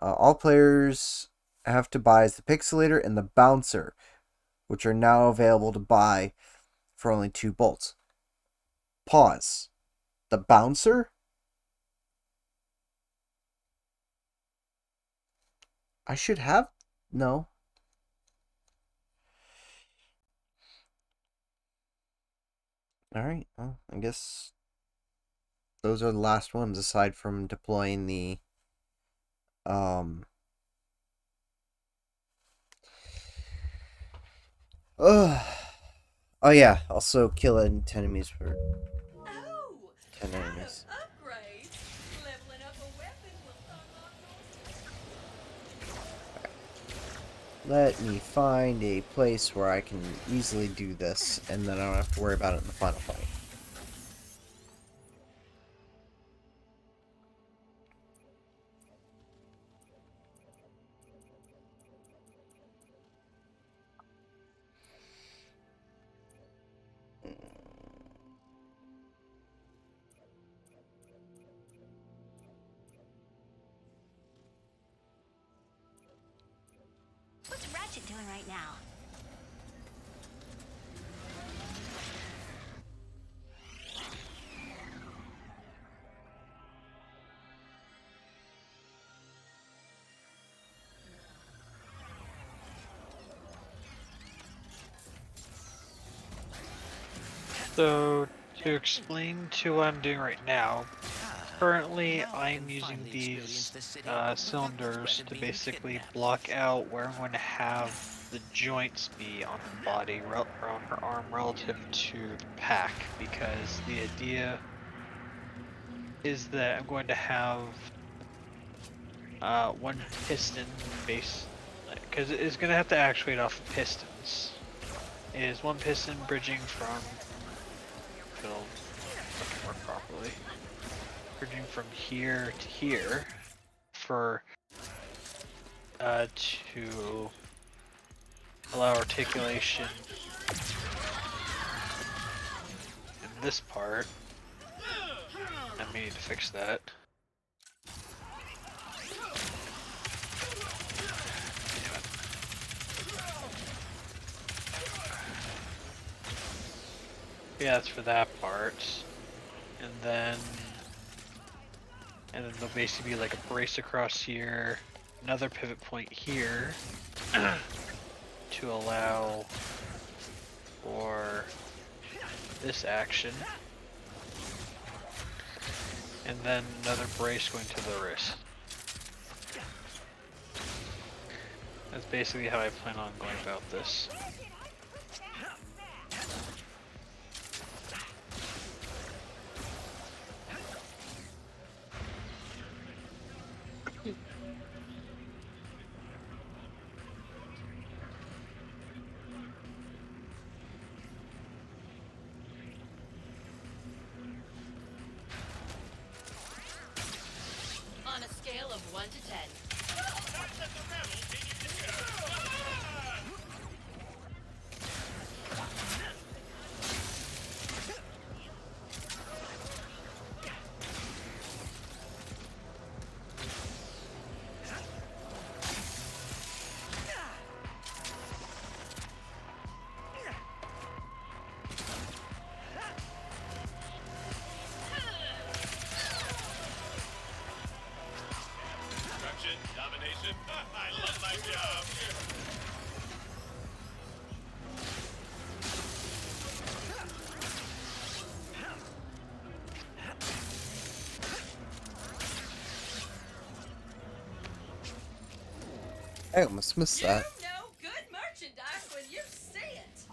All players have to buy is the Pixelator and the Bouncer, which are now available to buy for only 2 bolts. Pause. The Bouncer? I should have... No. Alright, well, I guess those are the last ones aside from deploying the... Oh yeah, also kill 10 enemies for Oh, 10 out of enemies. upgrades. Let me find a place where I can easily do this, and then I don't have to worry about it in the final fight. What's Ratchet doing right now? So, to explain to what I'm doing right now, currently Now I I'm can using finally these experience the city cylinders without to being basically kidnapped. block out where I'm going to have the joints be on her body or on her arm relative to the pack, because the idea is that I'm going to have one piston base, because it's going to have to actuate off of pistons. It is one piston bridging from, if it'll fucking work properly, bridging from here to here for to allow articulation in this part. I may need to fix that. Damn it. Yeah, that's for that part. And then there'll basically be like a brace across here, another pivot point here to allow for this action, and then another brace going to the wrist. That's basically how I plan on going about this. On a scale of 1 to 10. Destruction, domination. I love my job. I almost missed You that. know good merchandise when you see it.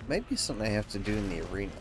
Might be something I have to do in the arena.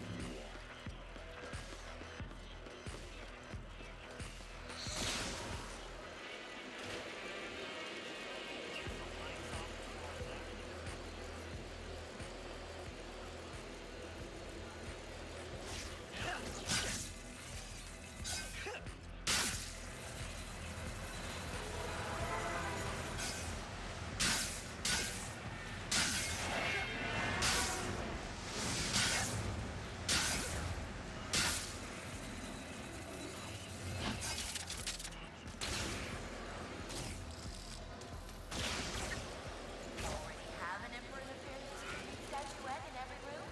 Already have an Emperor Nefarious statuette in every room?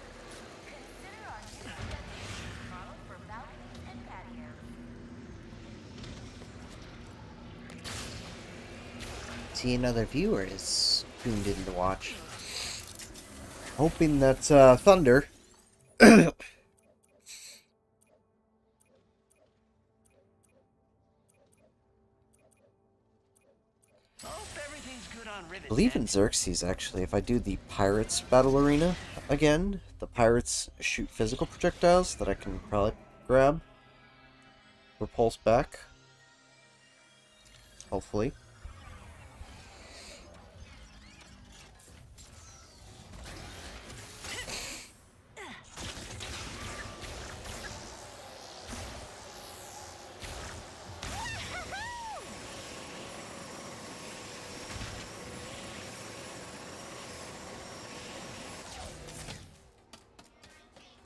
Consider our new destination model for balconies and patios. See, another viewer is tuned in to watch. Hoping that Thunder Hope everything's good on I Rivet's believe in end. Xerxes, actually, if I do the Pirates Battle Arena again, the Pirates shoot physical projectiles that I can probably grab, repulse back, hopefully.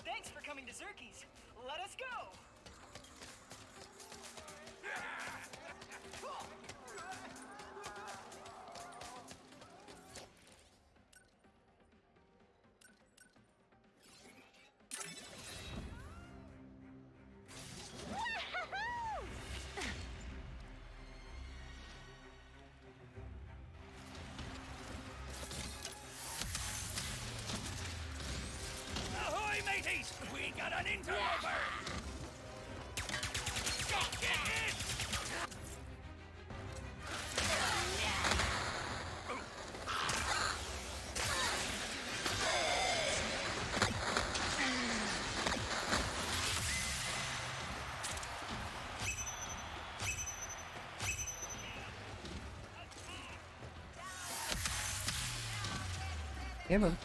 Thanks for coming to Xerxes. Let us go. Ahoy, mateys! We got an interloper! Get in! Yeah, man.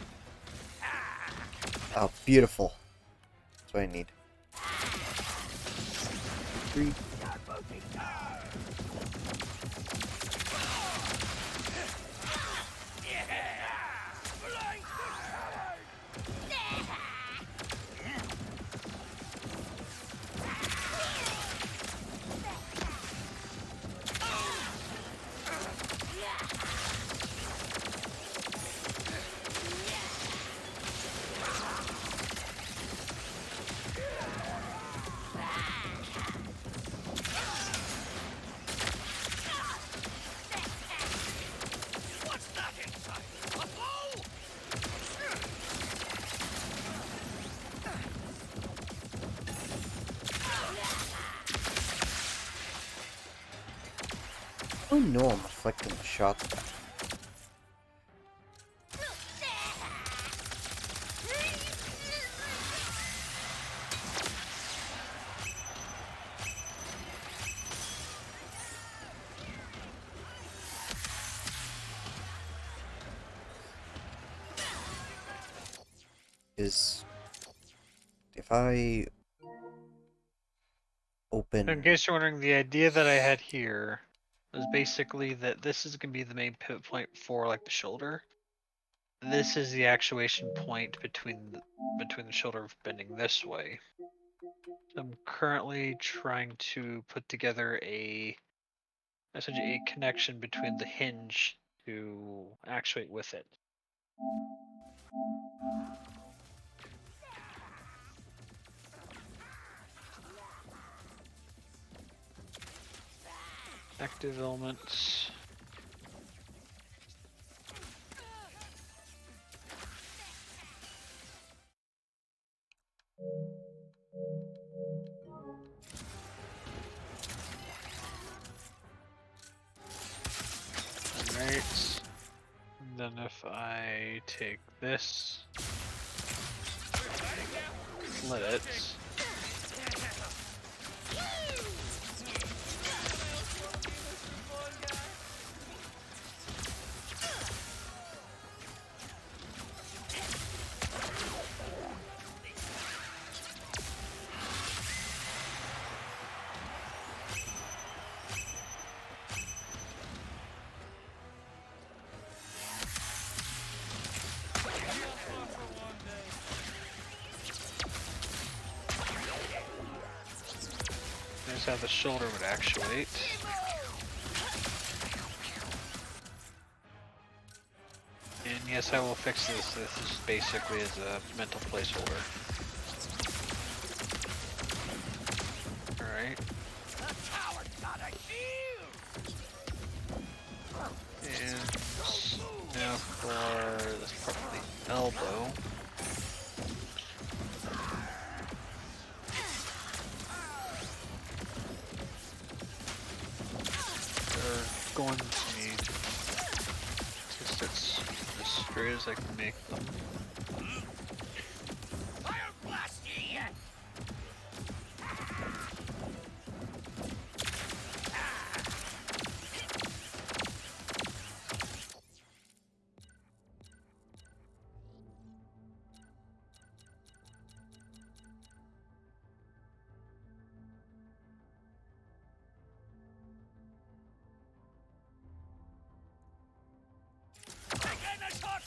Oh, beautiful. That's what I need. 3. What's that inside? A bow? Oh no, I'm reflecting the shots back. Is if I open In case you're wondering, the idea that I had here was basically that this is going to be the main pivot point for like the shoulder. This is the actuation point between the shoulder bending this way. So I'm currently trying to put together essentially a connection between the hinge to actuate with it. Active elements. Alright. And then if I take this, split it. There's how the shoulder would actuate. And yes, I will fix this. This is basically as a mental placeholder. Alright. And now for this part of the elbow. We're going to need plastics as straight as I can make them. Fire blast ye! Again, a shot!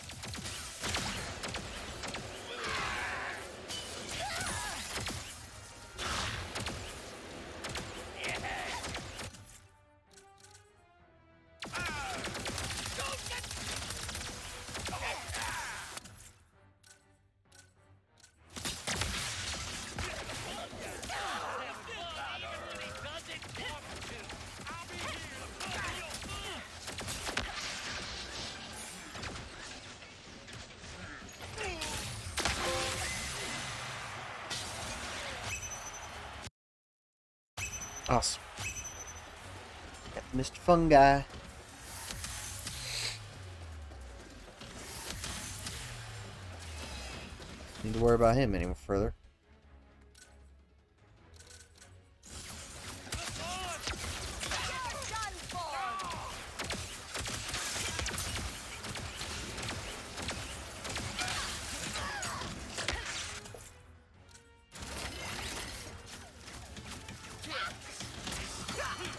Awesome. Got Mr. Fungi. Need to worry about him any further. Time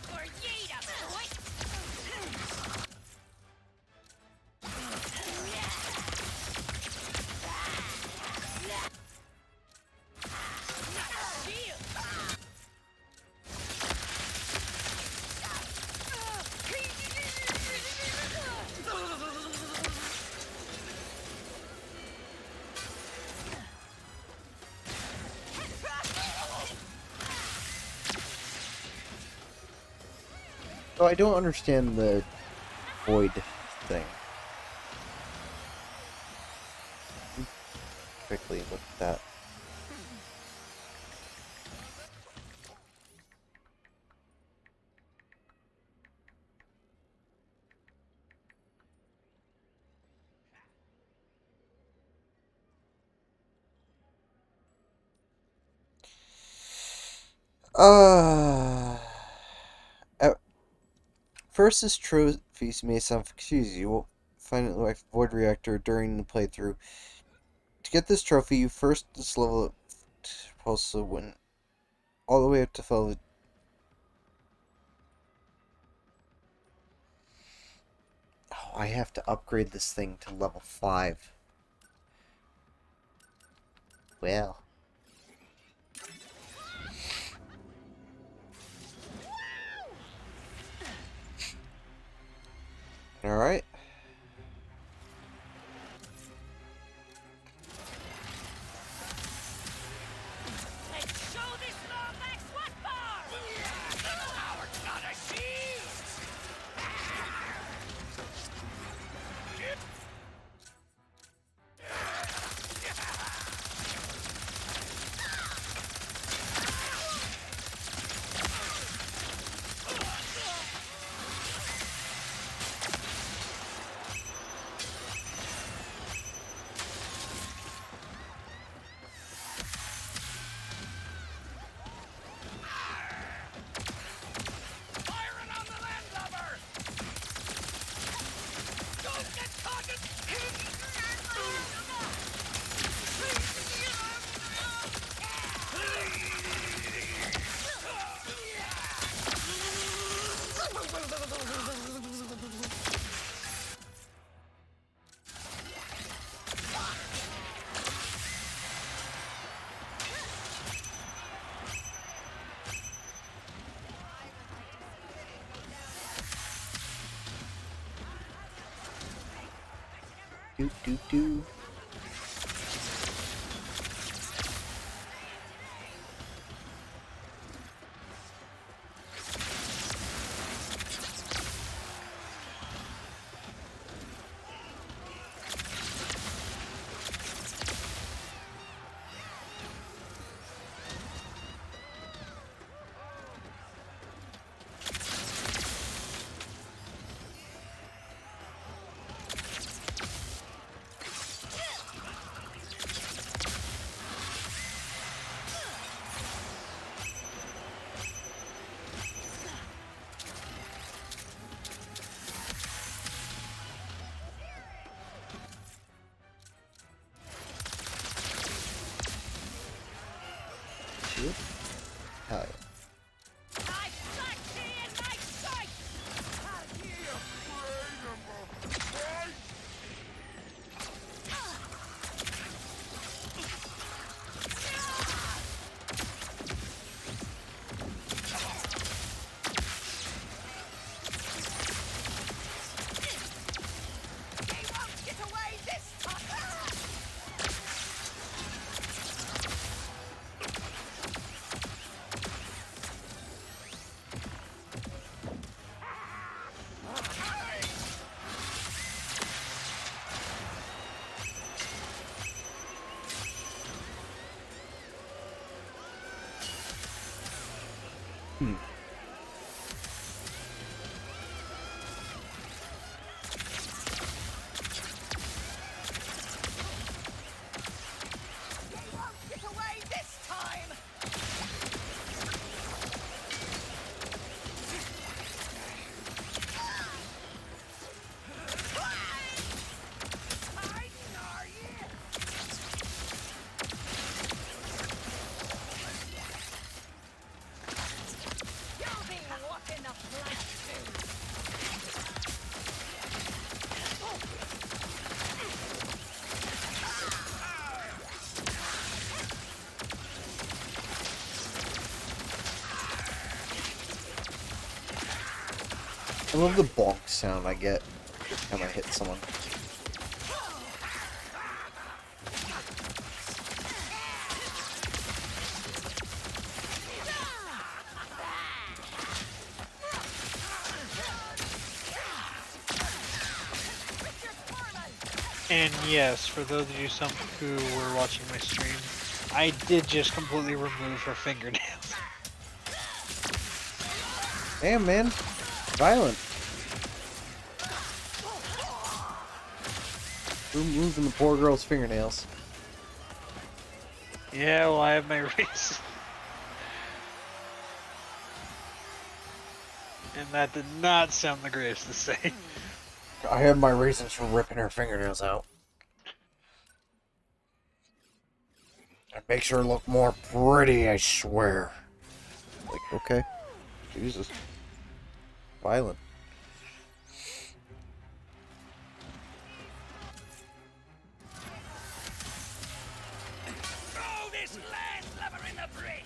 for ye to quit! So I don't understand the void thing. Quickly look at that. At first, this trophies may sound confusing. You will find it like Void Reactor during the playthrough. To get this trophy, you first just level up also win all the way up to level. Oh, I have to upgrade this thing to level 5. Well. Alright. Let's show this Lombax what for! Howard's not a shield! Firing on the landlubber! Don't get caught! Do do do. Yep. Hell yeah. I love the bonk sound I get when I hit someone. And yes, for those of you who were watching my stream, I did just completely remove her fingernails. Damn, man. Violent. Removing the poor girl's fingernails. Yeah, well, I have my race. And that did not sound the greatest to say. I have my reasons for ripping her fingernails out. It makes her look more pretty, I swear. Like, okay. Jesus. Violent. Throw this landlubber in the brig!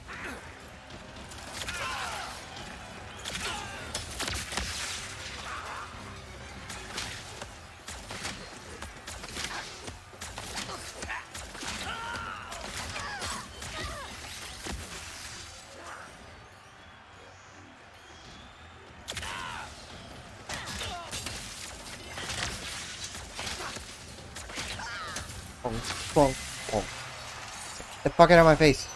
Pong, pong, pong. Get the fuck out of my face.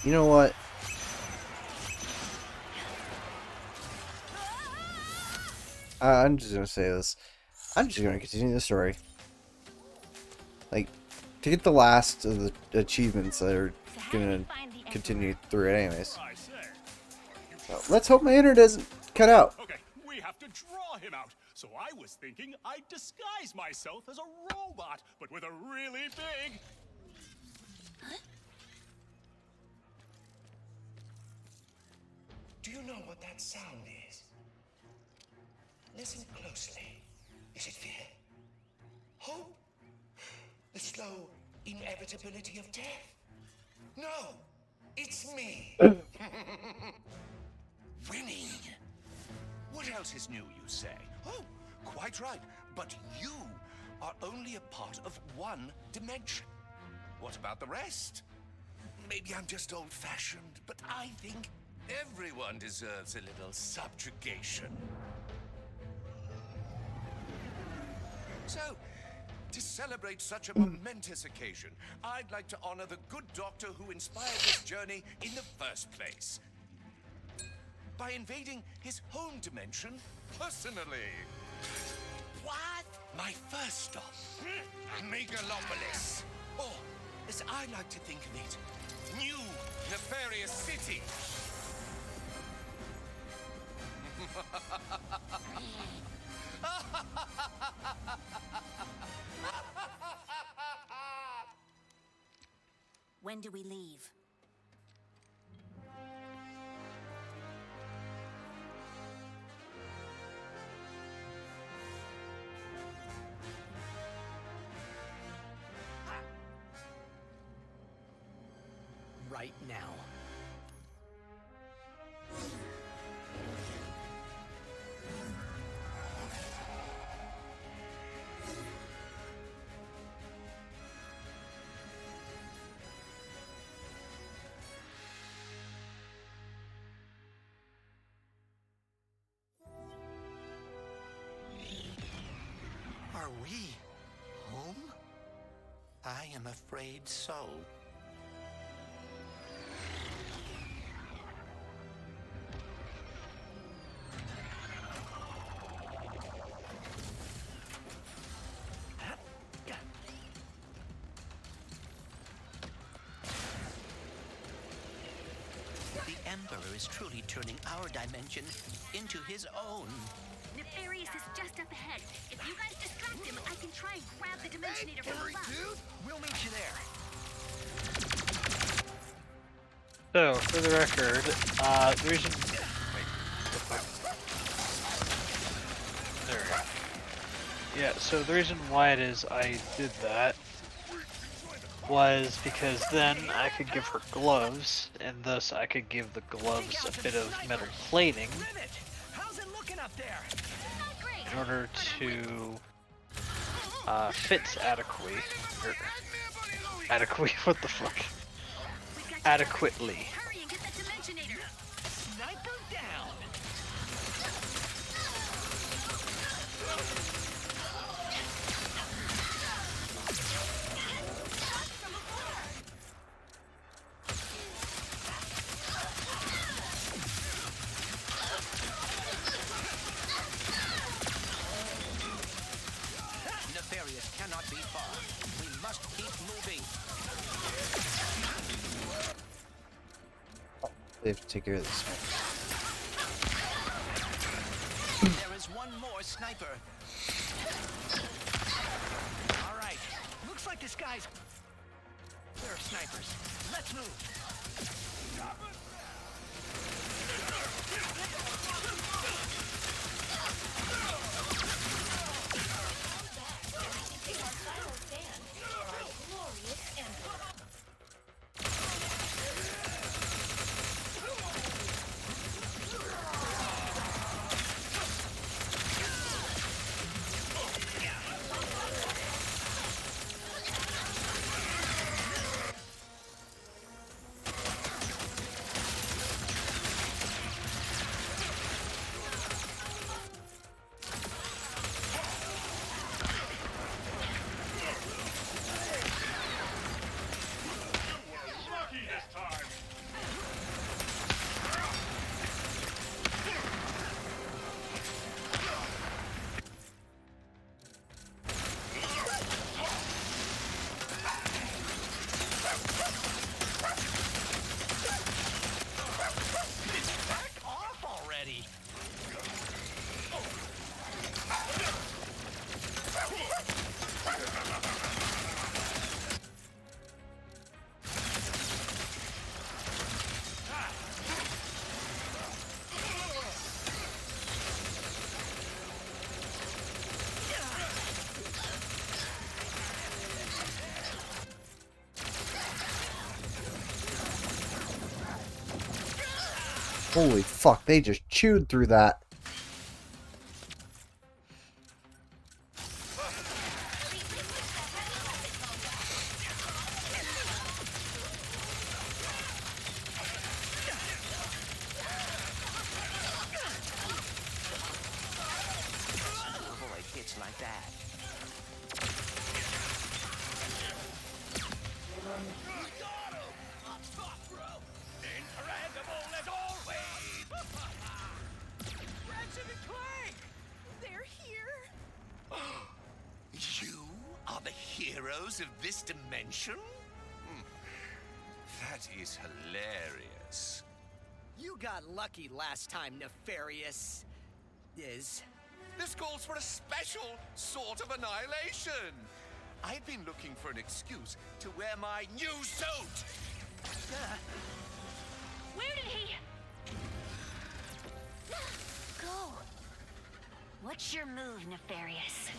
You know what? I'm just gonna say this. I'm just gonna continue the story. Like, to get the last of the achievements that are gonna continue through it anyways. I say. So, let's hope my internet doesn't cut out. Okay, we have to draw him out. So I was thinking I'd disguise myself as a robot, but with a really big... Do you know what that sound is? Listen closely. Is it fear? Hope? The slow inevitability of death? No! It's me! Winning. What else is new, you say? Oh, quite right. But you are only a part of one dimension. What about the rest? Maybe I'm just old-fashioned, but I think everyone deserves a little subjugation. So, to celebrate such a momentous occasion, I'd like to honor the good doctor who inspired this journey in the first place by invading his home dimension personally. What? My first stop, Megalopolis. Or, as I like to think of it, New Nefarious City. When do we leave? Right now. Are we home? I am afraid so. The Emperor is truly turning our dimension into his own. Nefarious is just up ahead. If you guys distract him, I can try and grab the Dimensionator from above. Dude, we'll meet you there. So, for the record, the reason... There we go. Yeah, so the reason why it is I did that was because then I could give her gloves, and thus I could give the gloves a bit of metal plating How's it looking up there? Not great. in order to fit adequately. Adequately? What the fuck? We've got to Adequately. hurry and get that Dimensionator. Sniper down. Nefarious cannot be far. We must keep moving. They have to take care of this. There is one more sniper. All right. Looks like this guy's... There are snipers. Let's move. Back off already. Holy fuck, they just chewed through that. Avoid hits like that. heroes of this dimension? That is hilarious. You got lucky last time, Nefarious. Is. This calls for a special sort of annihilation. I've been looking for an excuse to wear my new suit. Where did he go? What's your move, Nefarious?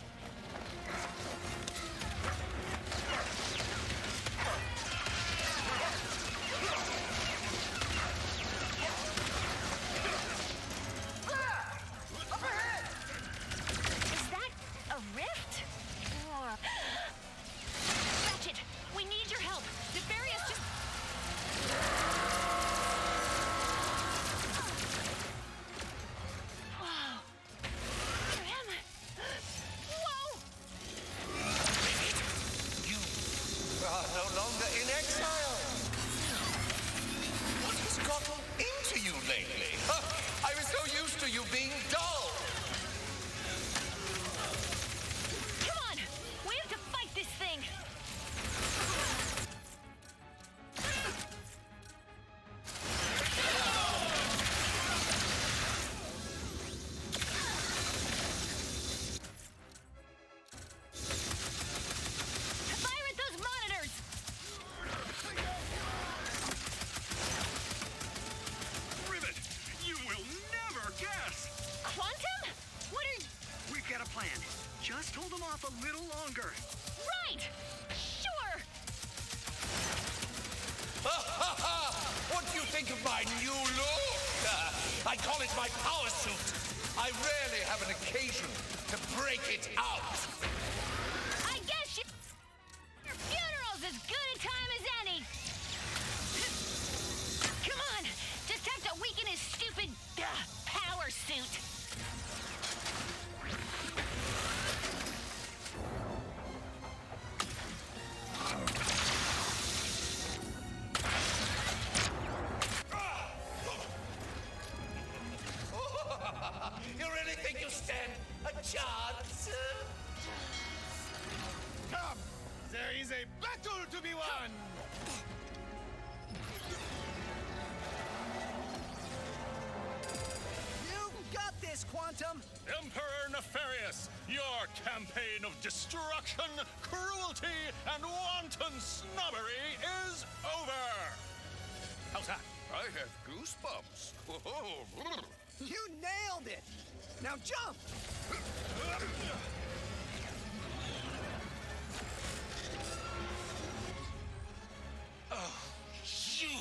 Is that a rift? Or... Ratchet, we need your help. Nefarious just... Whoa. Him. Whoa! You are no longer in exile. What has gotten into you lately? I was so used to you being dull. Come on! We have to fight this thing! Fire at those monitors! Rivet, you will never guess! Quantum? What are... We've got a plan. Just hold them off a little longer. Right! Sure! What do you think of my new look? I call it my power suit. I rarely have an occasion to break it out. I guess your funeral's as good a time as any! Come on! Just have to weaken his stupid power suit! You really think you stand a chance? Come! There is a battle to be won! You got this, Quantum. Emperor Nefarious, your campaign of destruction, cruelty, and wanton snobbery is over! How's that? I have goosebumps. You nailed it. Now jump. You!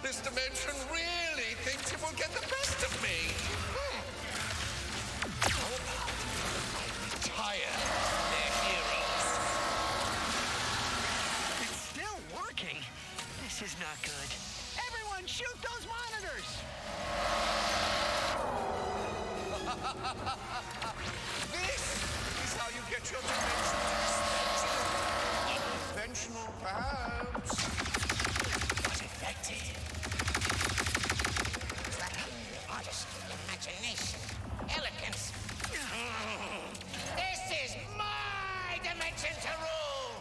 This dimension really thinks it will get the best of me. I retire their heroes. It's still working. This is not good. Everyone shoot those monitors. This is how you get your dimension to respect you. Unconventional, perhaps, but effective. Artist, imagination, elegance. This is my dimension to rule!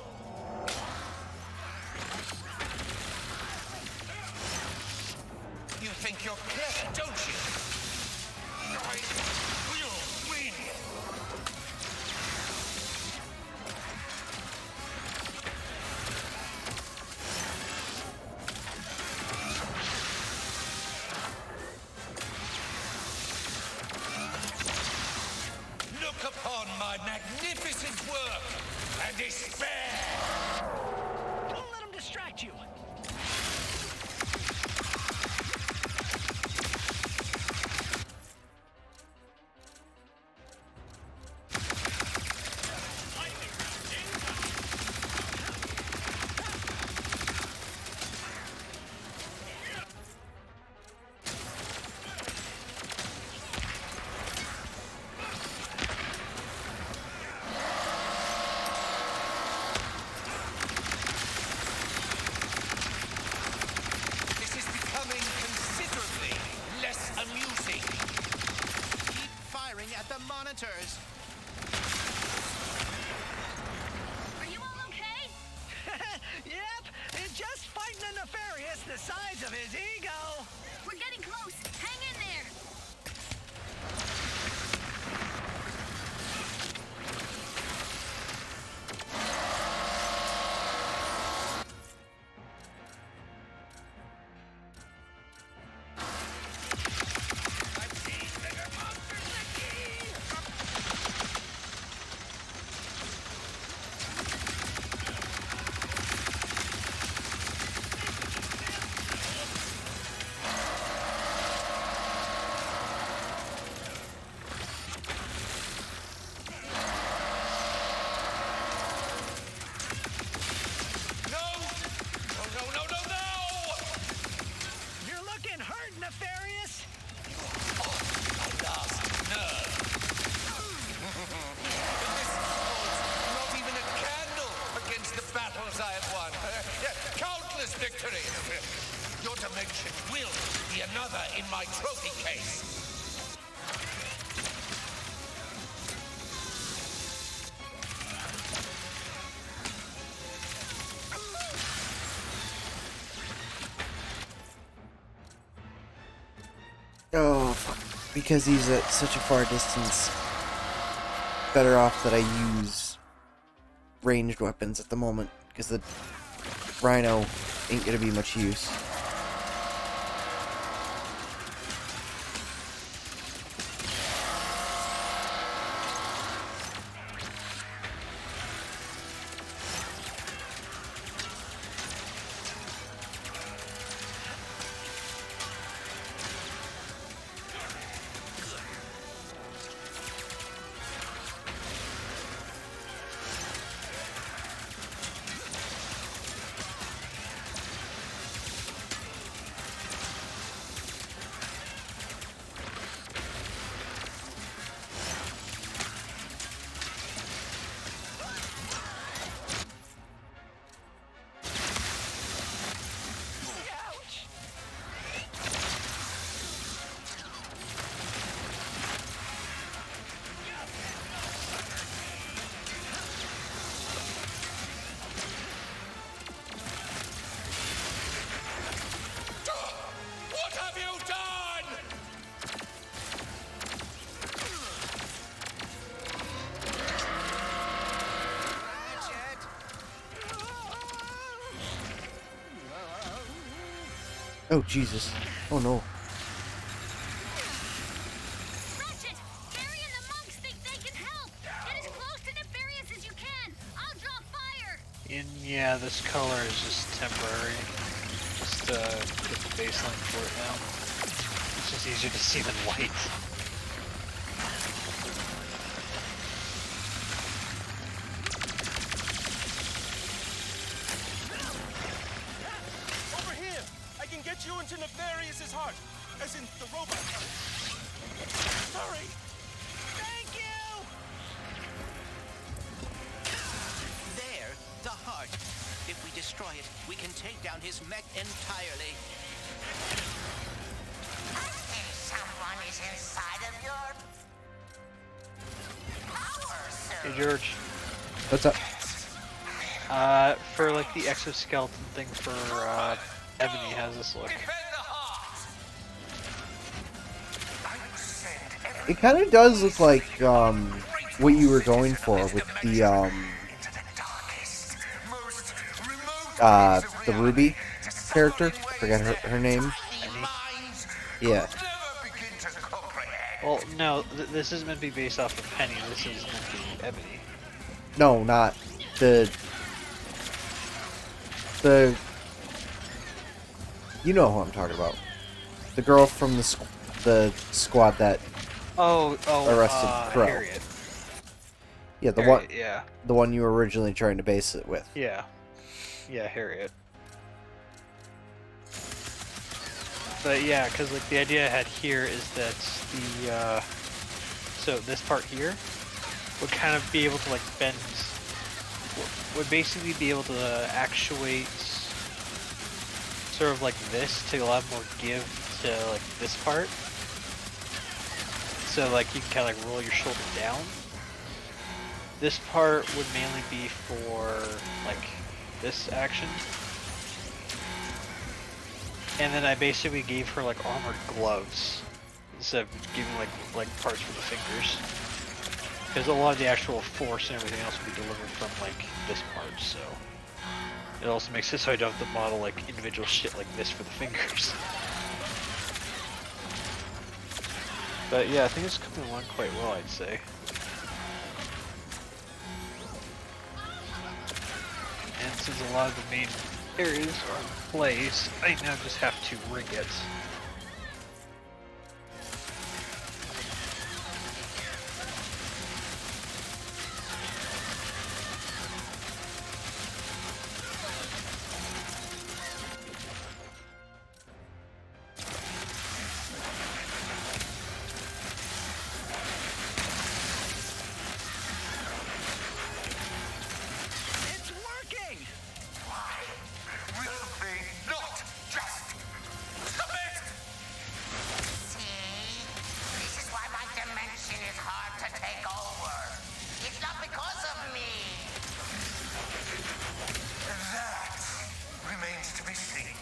You think you're clever, don't you? I will win! Look upon my magnificent work and despair! Don't let them distract you. the monitors. Are you all okay? Yep, it's just fighting a nefarious the size of his ego. We're getting close. Hang in there. No! No, no, no, no, no! You're looking hurt, nefarious. Last nerve. This holds not even a candle against the battles I have won. Countless victories. Your dimension will be another in my trophy case. Oh, fuck. Because he's at such a far distance, better off that I use ranged weapons at the moment, because the Rhino ain't gonna be much use. What have you done? Ratchet. Oh, Jesus. Oh, no. Ratchet! Gary and the monks think they can help! Get as close to Nefarious as you can! I'll draw fire! Yeah, this color is just temporary. Just get the baseline for it now. It's just easier to see than white. Over here! I can get you into Nefarious's heart. As in the robot heart. Sorry! Thank you. There, the heart. If we destroy it, we can take down his mech entirely. Someone is inside of your power suit. Hey George, What's up? for like the exoskeleton thing for Ebony, how's this look? Defend the heart! It kind of does look like, what you were going for with the, the Ruby character. I forget her name. Yeah. Well, no, this isn't meant to be based off of Penny. This is meant to be Ebony. No, not the. You know who I'm talking about. The girl from the squad that arrested Crow. Harriet. Yeah, the Harriet, one. Yeah. The one you were originally trying to base it with. Yeah. Yeah, Harriet. But yeah, because like the idea I had here is that the so this part here would kind of be able to like bend, would basically be able to actuate sort of like this to allow more give to like this part. So like you can kind of like roll your shoulder down. This part would mainly be for like this action. And then I basically gave her like armored gloves instead of giving like parts for the fingers. Because a lot of the actual force and everything else will be delivered from like this part, so it also makes it so I don't have to model like individual shit like this for the fingers. But yeah, I think it's coming along quite well, I'd say. And since a lot of the main areas are in place, I now just have to rig it. It's working! Why will they not just stop it? See? This is why my dimension is hard to take over. It's not because of me. That remains to be seen.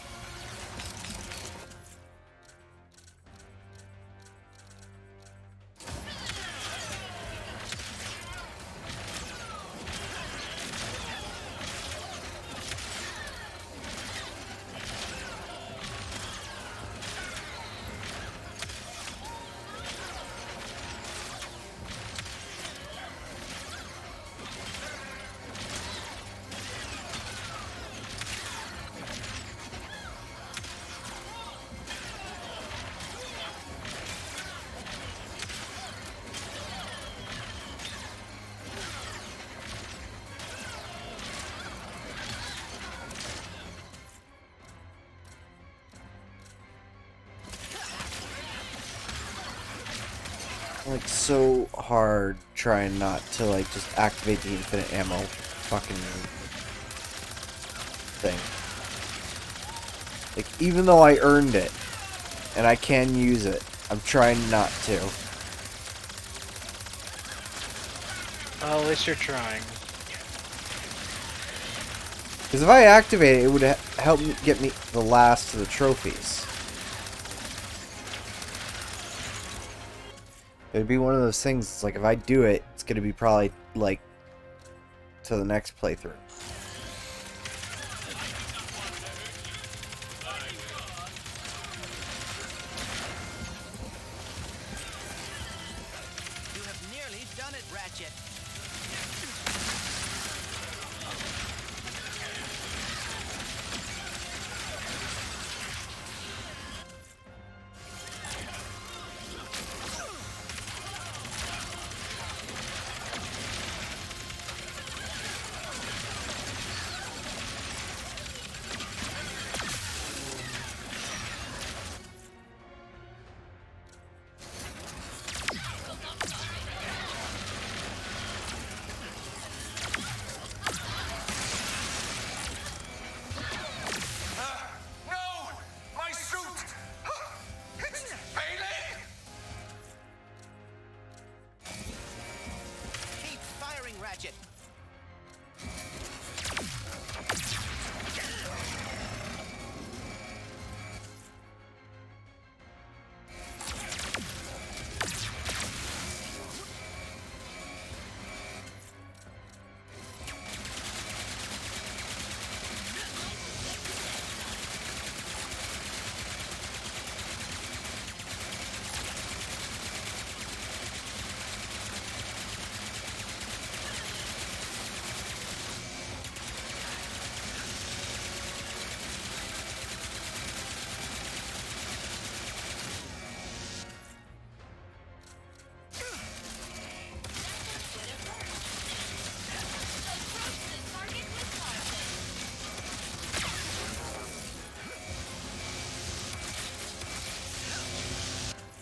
Like, so hard trying not to, like, just activate the infinite ammo fucking thing. Like, even though I earned it, and I can use it, I'm trying not to. Well, at least you're trying. Because if I activate it, it would help me get me the last of the trophies. It'd be one of those things, it's like, if I do it, it's gonna be probably, like, to the next playthrough. You have nearly done it, Ratchet. No! My suit! It's failing! Keep firing, Ratchet.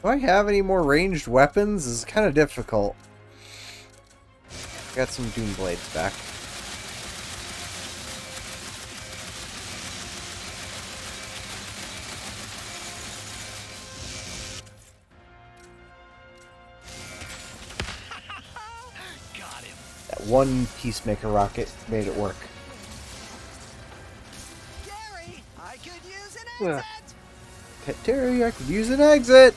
Do I have any more ranged weapons? This is kind of difficult. Got some Doom Blades back. one Peacemaker rocket made it work. Gary, I could use an Yeah. exit. Pet Terry, I could use an exit!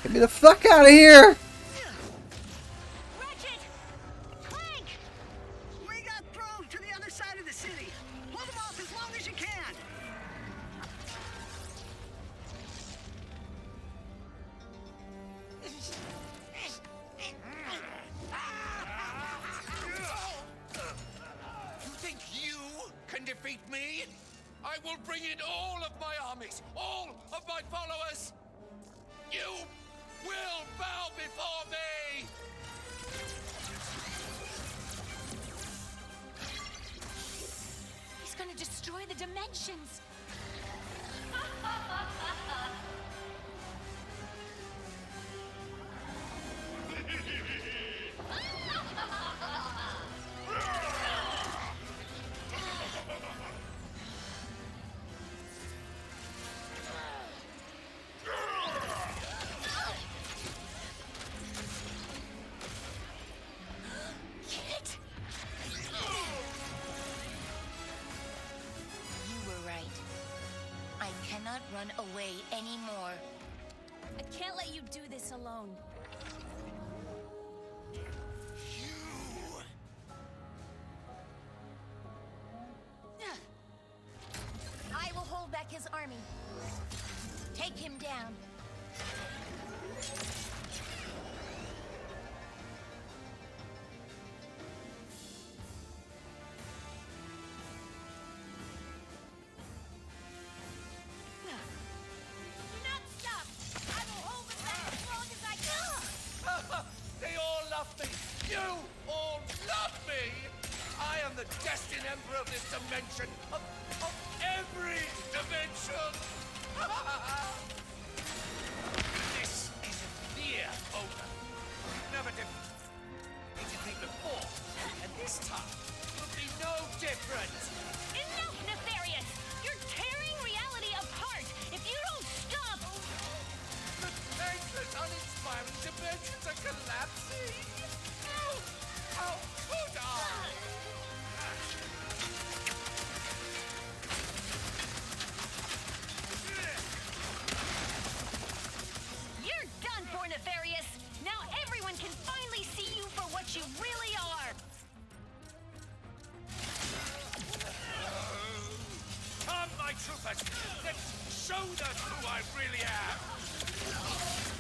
Get me the fuck out of here! Ratchet! Clank! We got thrown to the other side of the city. Hold them off as long as you can. You think you can defeat me? I will bring in all of my armies, all of my followers. You will bow before me. He's gonna destroy the dimensions. Kit! You were right. I cannot run away anymore. I can't let you do this alone. I will hold back his army. Take him down. Do not stop! I will hold it back as long as I can! They all love me. You all love me. I am the destined emperor of this dimension, of every dimension. This isn't near over. Never defeated me before, and this time will be no different. Enough, Nefarious! You're tearing reality apart! If you don't stop... The taintless, uninspiring dimensions are collapsing. How could I? You're done for, Nefarious! Now everyone can finally see you for what you really are! Come, my troopers. Let's show them who I really am.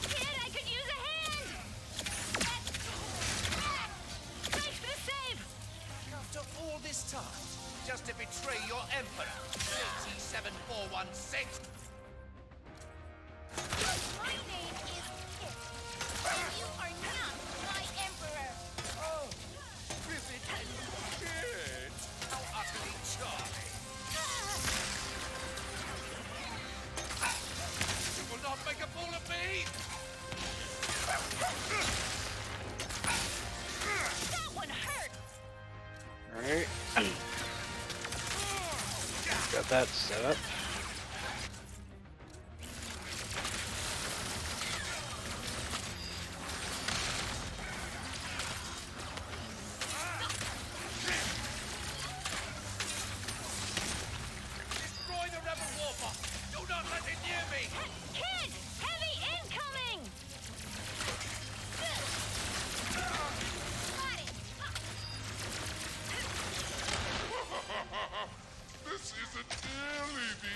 Kid, I could use a hand! Thanks for the save! After all this time, just to betray your emperor, AT-7416. My name is Kit. And you are not my emperor. Oh, vivid and kid. How utterly charming. You will not make a fool of me. That one hurt! Alright. Got that set up. Destroy the rebel warpath. Do not let it near me. Kid! Heavy incoming! Got it! This isn't nearly the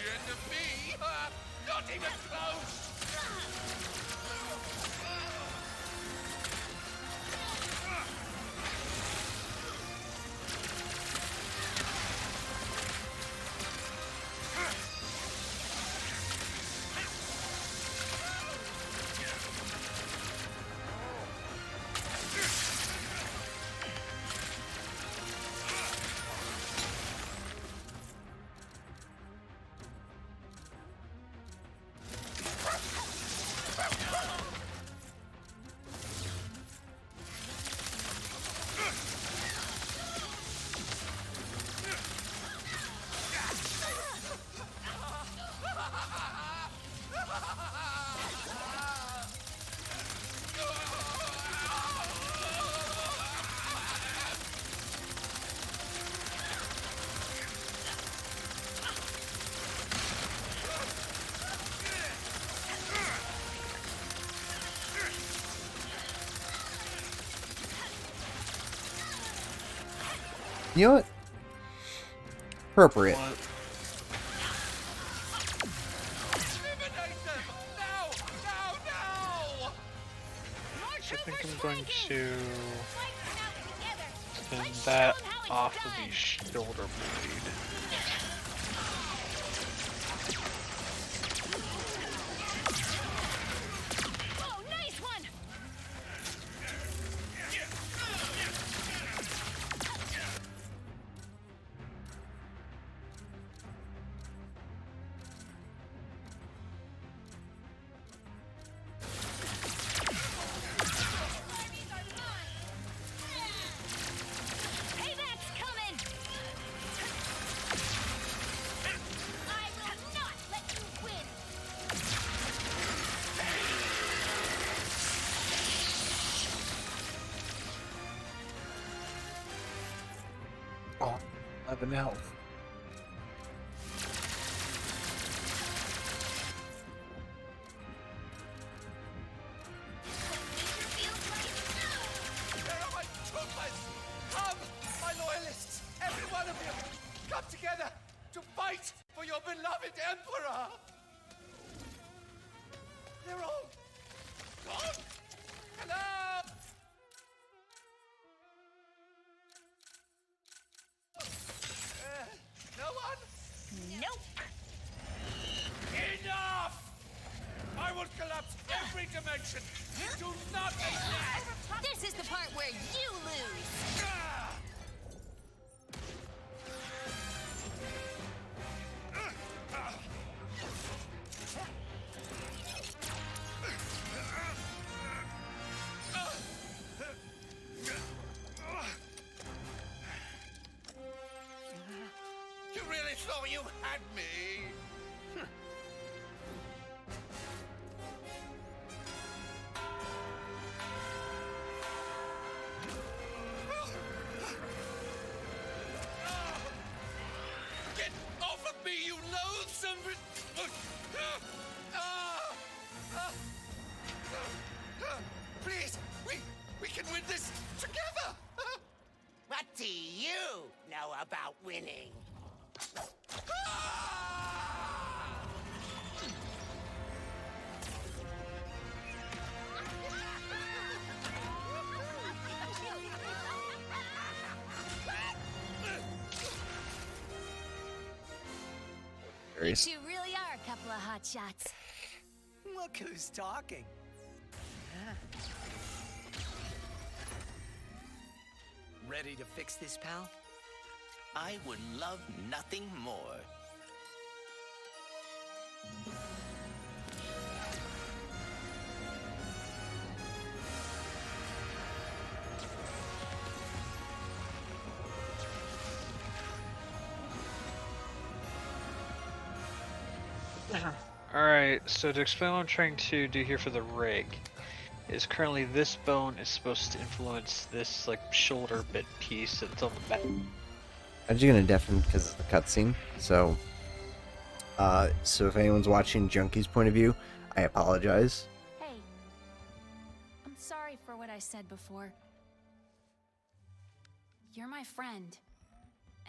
You know what? Appropriate. What? Eliminate them! Now! Now! Now! More I think troopers I'm going flanking! to Fight them out together! send Let's that show 'em how it's off done. of the shoulder blade. Oh, nice one! Payback's coming! I will not let you win! Oh, 11 health. Where are my troopers? Come, my loyalists! Every one of you! Come together to fight for your beloved Emperor! They're all gone! Hello! No one? Nope! Enough! I will collapse every dimension into nothingness! This is the part where you lose! Ah! You really thought you had me? Get off of me, you loathsome... Please, we can win this together! What do you know about winning? Very You two really are a couple of hot shots. Look who's talking. Ready to fix this, pal? I would love nothing more. Alright, so to explain what I'm trying to do here for the rig, is currently this bone is supposed to influence this like shoulder bit piece that's on the back. I'm actually gonna deafen because of the cutscene. So if anyone's watching Junkie's point of view, I apologize. Hey, I'm sorry for what I said before. You're my friend.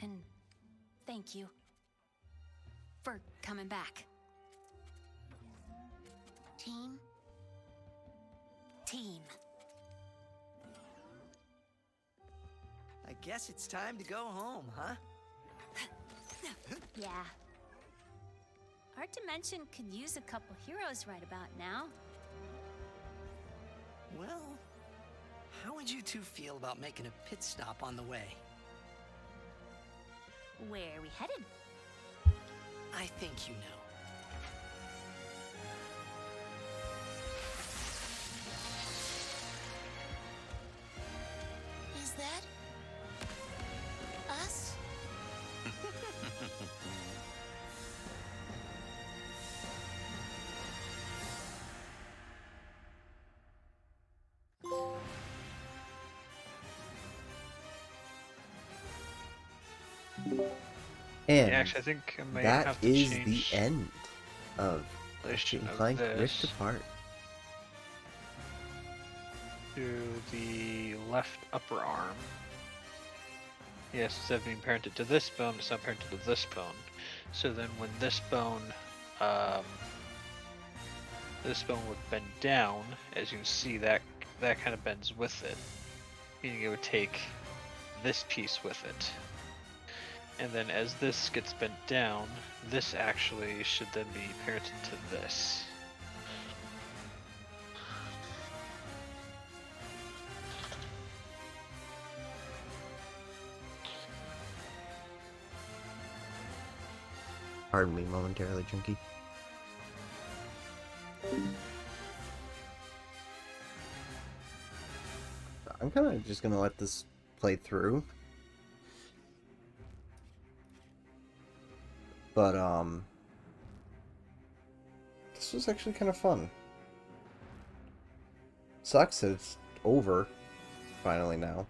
And thank you for coming back. Team. I guess it's time to go home, huh? Yeah. Our dimension could use a couple heroes right about now. Well, how would you two feel about making a pit stop on the way? Where are we headed? I think you know. Is that us? And Yeah, actually, I think I might that have to is change the end of Ratchet relation and of Clank this. Rift Apart. to the left upper arm. Yes, instead of being parented to this bone, it's now parented to this bone. So then when this bone would bend down, as you can see, that kind of bends with it, meaning it would take this piece with it. And then as this gets bent down, this actually should then be parented to this. Pardon me momentarily, Junkie. I'm kind of just gonna let this play through. But, this was actually kind of fun. Sucks that it's over, finally, now.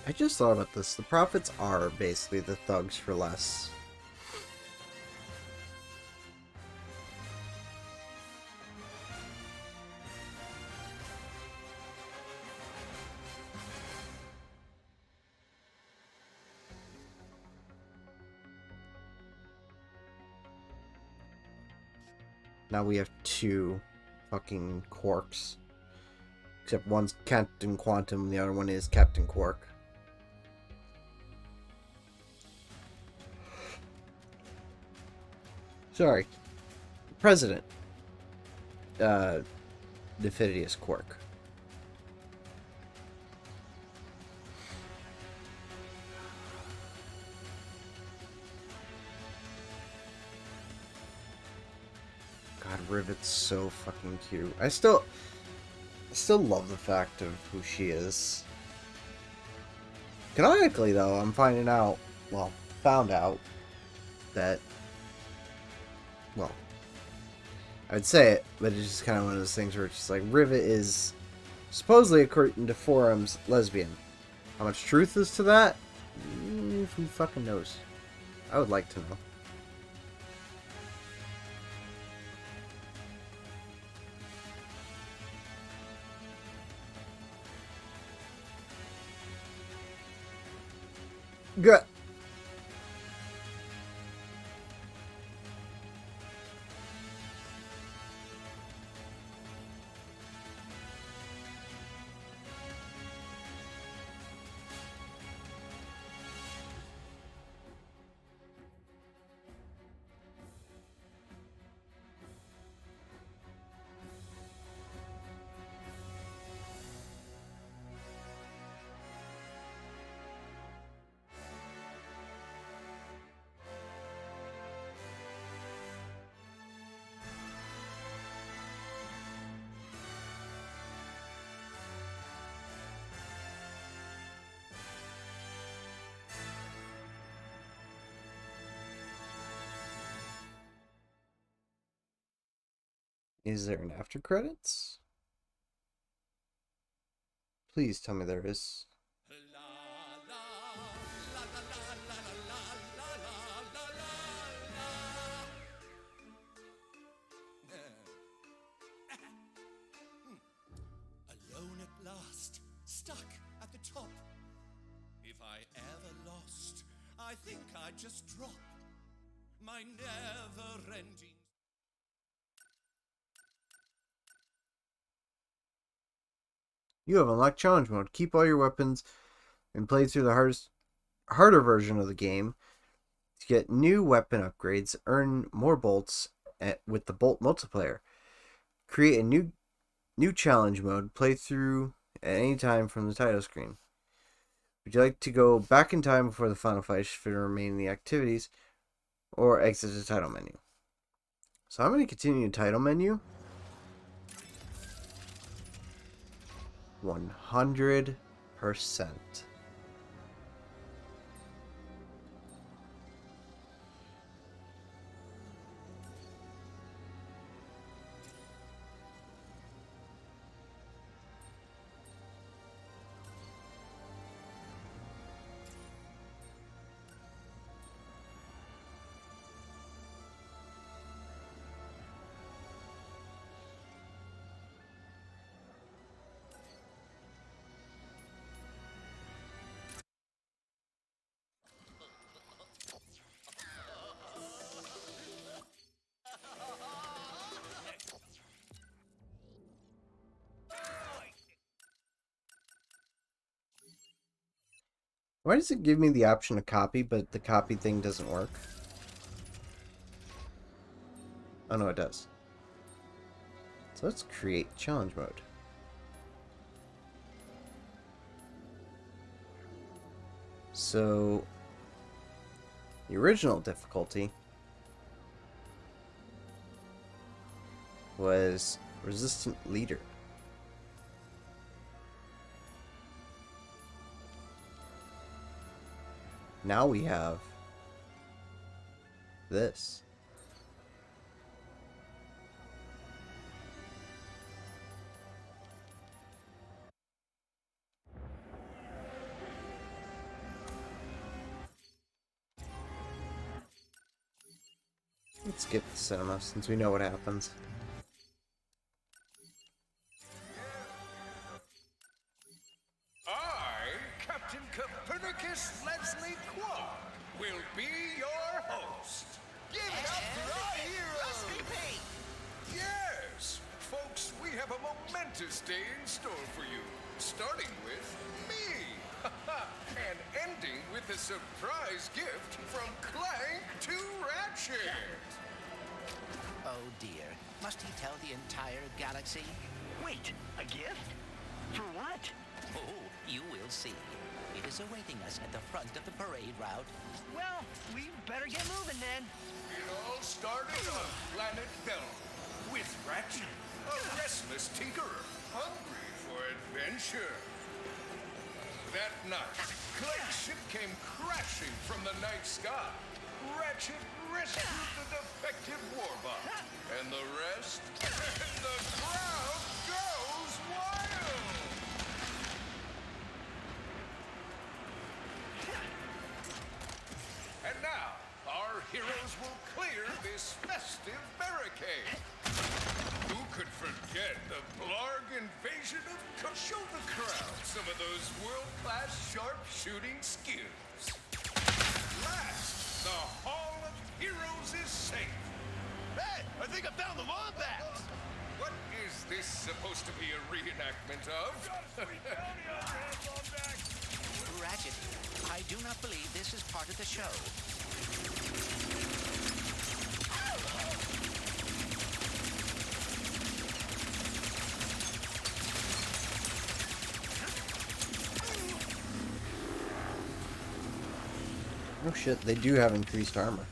I just thought about this. The Prophets are basically the thugs for less. Now we have two fucking Quarks. Except one's Captain Quantum, the other one is Captain Quark. Sorry. President. Nephidius Quark. God, Rivet's so fucking cute. I still love the fact of who she is. Canonically, though, I'm found out that, well, I'd say it, but it's just kind of one of those things where it's just like, Rivet is supposedly, according to forums, lesbian. How much truth is to that? Who fucking knows? I would like to know. Good. Is there an after credits? Please tell me there is. Alone at last, stuck at the top. If I ever lost, I think I'd just drop my never-ending. You have unlocked challenge mode. Keep all your weapons and play through the harder version of the game to get new weapon upgrades. Earn more bolts with the bolt multiplayer. Create a new challenge mode. Play through at any time from the title screen. Would you like to go back in time before the final fight for the remaining activities, or exit the title menu? So I'm going to continue the title menu. 100%. Why does it give me the option to copy, but the copy thing doesn't work? Oh no, it does. So let's create challenge mode. So the original difficulty was resistant leader. Now we have this. Let's skip the cinema since we know what happens. I, Captain Copernicus Leslie Quad, will be your host. Give it up for our hero! Yes! Folks, we have a momentous day in store for you. Starting with me! And ending with a surprise gift from Clank to Ratchet! Oh dear. Must he tell the entire galaxy? Wait, a gift? For what? Oh, you will see. It is awaiting us at the front of the parade route. Well, we better get moving then. It all started on planet Bell with Ratchet, a restless tinkerer, hungry for adventure. That night, Clank's ship came crashing from the night sky. Ratchet rescued the defective warbot, and the rest, and the crowd goes wild. And now, our heroes will clear this festive barricade. Who could forget the Blarg invasion of Show the crowd some of those world-class sharpshooting skills. Last, the Hall of Heroes is safe. Hey, I think I found the wombat! What is this supposed to be a reenactment of? Ratchet, I do not believe this is part of the show. Oh shit, they do have increased armor.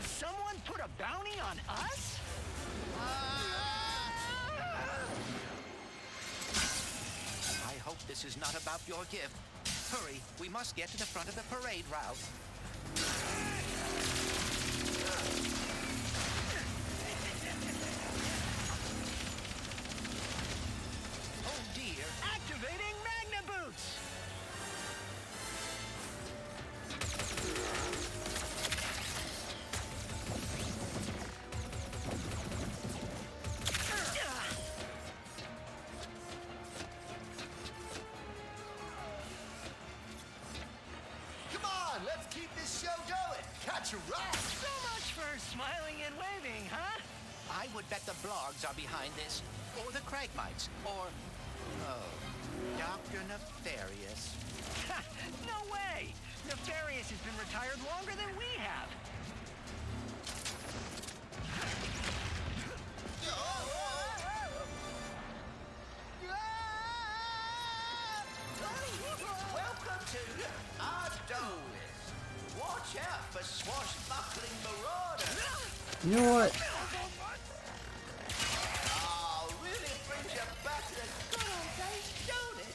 Someone put a bounty on us? I hope this is not about your gift. Hurry, we must get to the front of the parade route. Oh dear. Activating Magna Boots! Come on, let's keep this show going. Catch a ride. So much for smiling and waving, huh? I would bet the blogs are behind this. Or the Cragmites. Or... oh, Dr. Nefarious. Ha, no way! Nefarious has been retired longer than we have. Welcome to Ardois. Watch out for swashbuckling marauders. You know what? Oh, really brings you back to the good old days, don't it?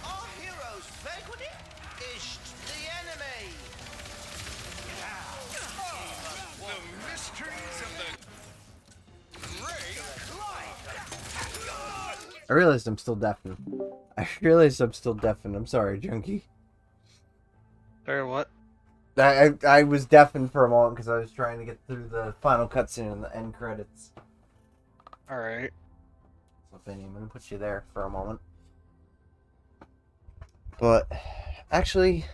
Our heroes vanquished is the enemy. The mysteries of the great I realized I'm still deafened. I'm sorry, Junkie. Sorry, what? I was deafened for a moment because I was trying to get through the final cutscene and the end credits. Alright. So, Benny, I'm going to put you there for a moment. But, actually,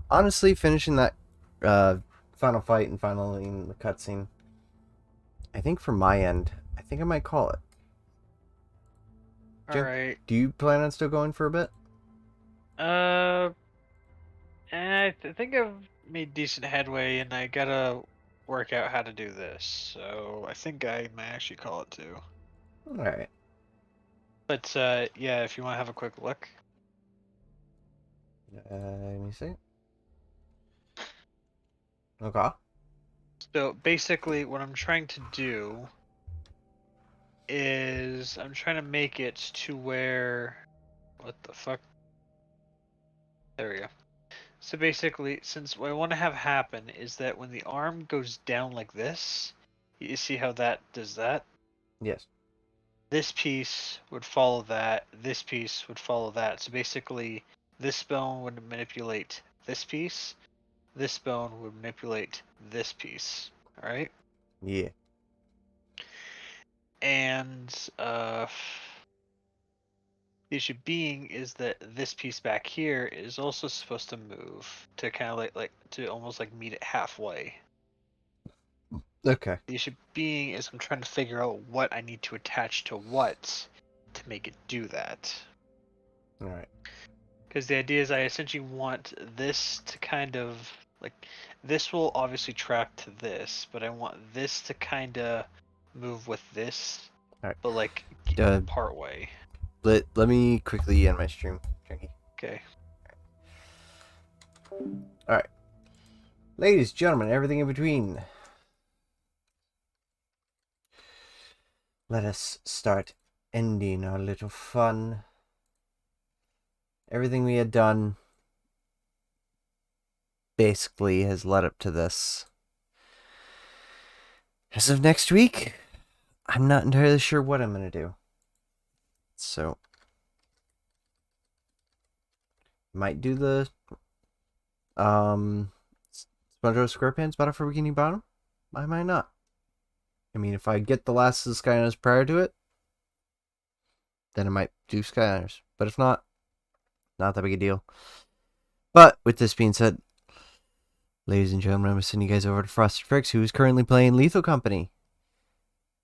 honestly, finishing that final fight and finally the cutscene, I think from my end, I think I might call it. Alright. Do you plan on still going for a bit? I think I've made decent headway, and I gotta work out how to do this. So I think I might actually call it too. Alright. But yeah, if you want to have a quick look. Let me see. Okay. So basically, what I'm trying to do is I'm trying to make it to where. What the fuck? There we go. So basically, since what I want to have happen is that when the arm goes down like this, you see how that does that? Yes. This piece would follow that, this piece would follow that. So basically, this bone would manipulate this piece, this bone would manipulate this piece. Alright? Yeah. And the issue being is that this piece back here is also supposed to move to kind of like to almost like meet it halfway. Okay. The issue being is I'm trying to figure out what I need to attach to what to make it do that. Alright. Because the idea is I essentially want this to kind of like this will obviously track to this, but I want this to kind of move with this, Alright. but like part way. Let me quickly end my stream, Junkie. Okay. Alright. Ladies, gentlemen, everything in between. Let us start ending our little fun. Everything we had done basically has led up to this. As of next week, I'm not entirely sure what I'm going to do. So, might do the SpongeBob SquarePants Battle for Bikini Bottom. I might not. I mean, if I get the last of the Skylanders prior to it, then I might do Skylanders. But if not, not that big a deal. But with this being said, ladies and gentlemen, I'm going to send you guys over to Frosted Fricks, who is currently playing Lethal Company.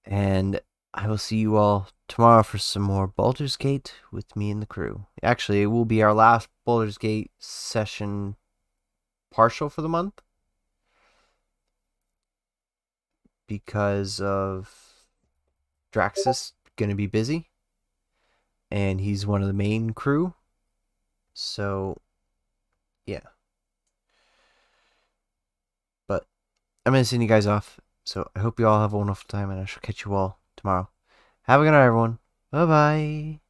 And I will see you all tomorrow for some more Baldur's Gate with me and the crew. Actually, it will be our last Baldur's Gate session partial for the month. Because of Draxus going to be busy. And he's one of the main crew. So, yeah. But I'm going to send you guys off. So I hope you all have a wonderful time, and I shall catch you all tomorrow. Have a good night, everyone. Bye bye.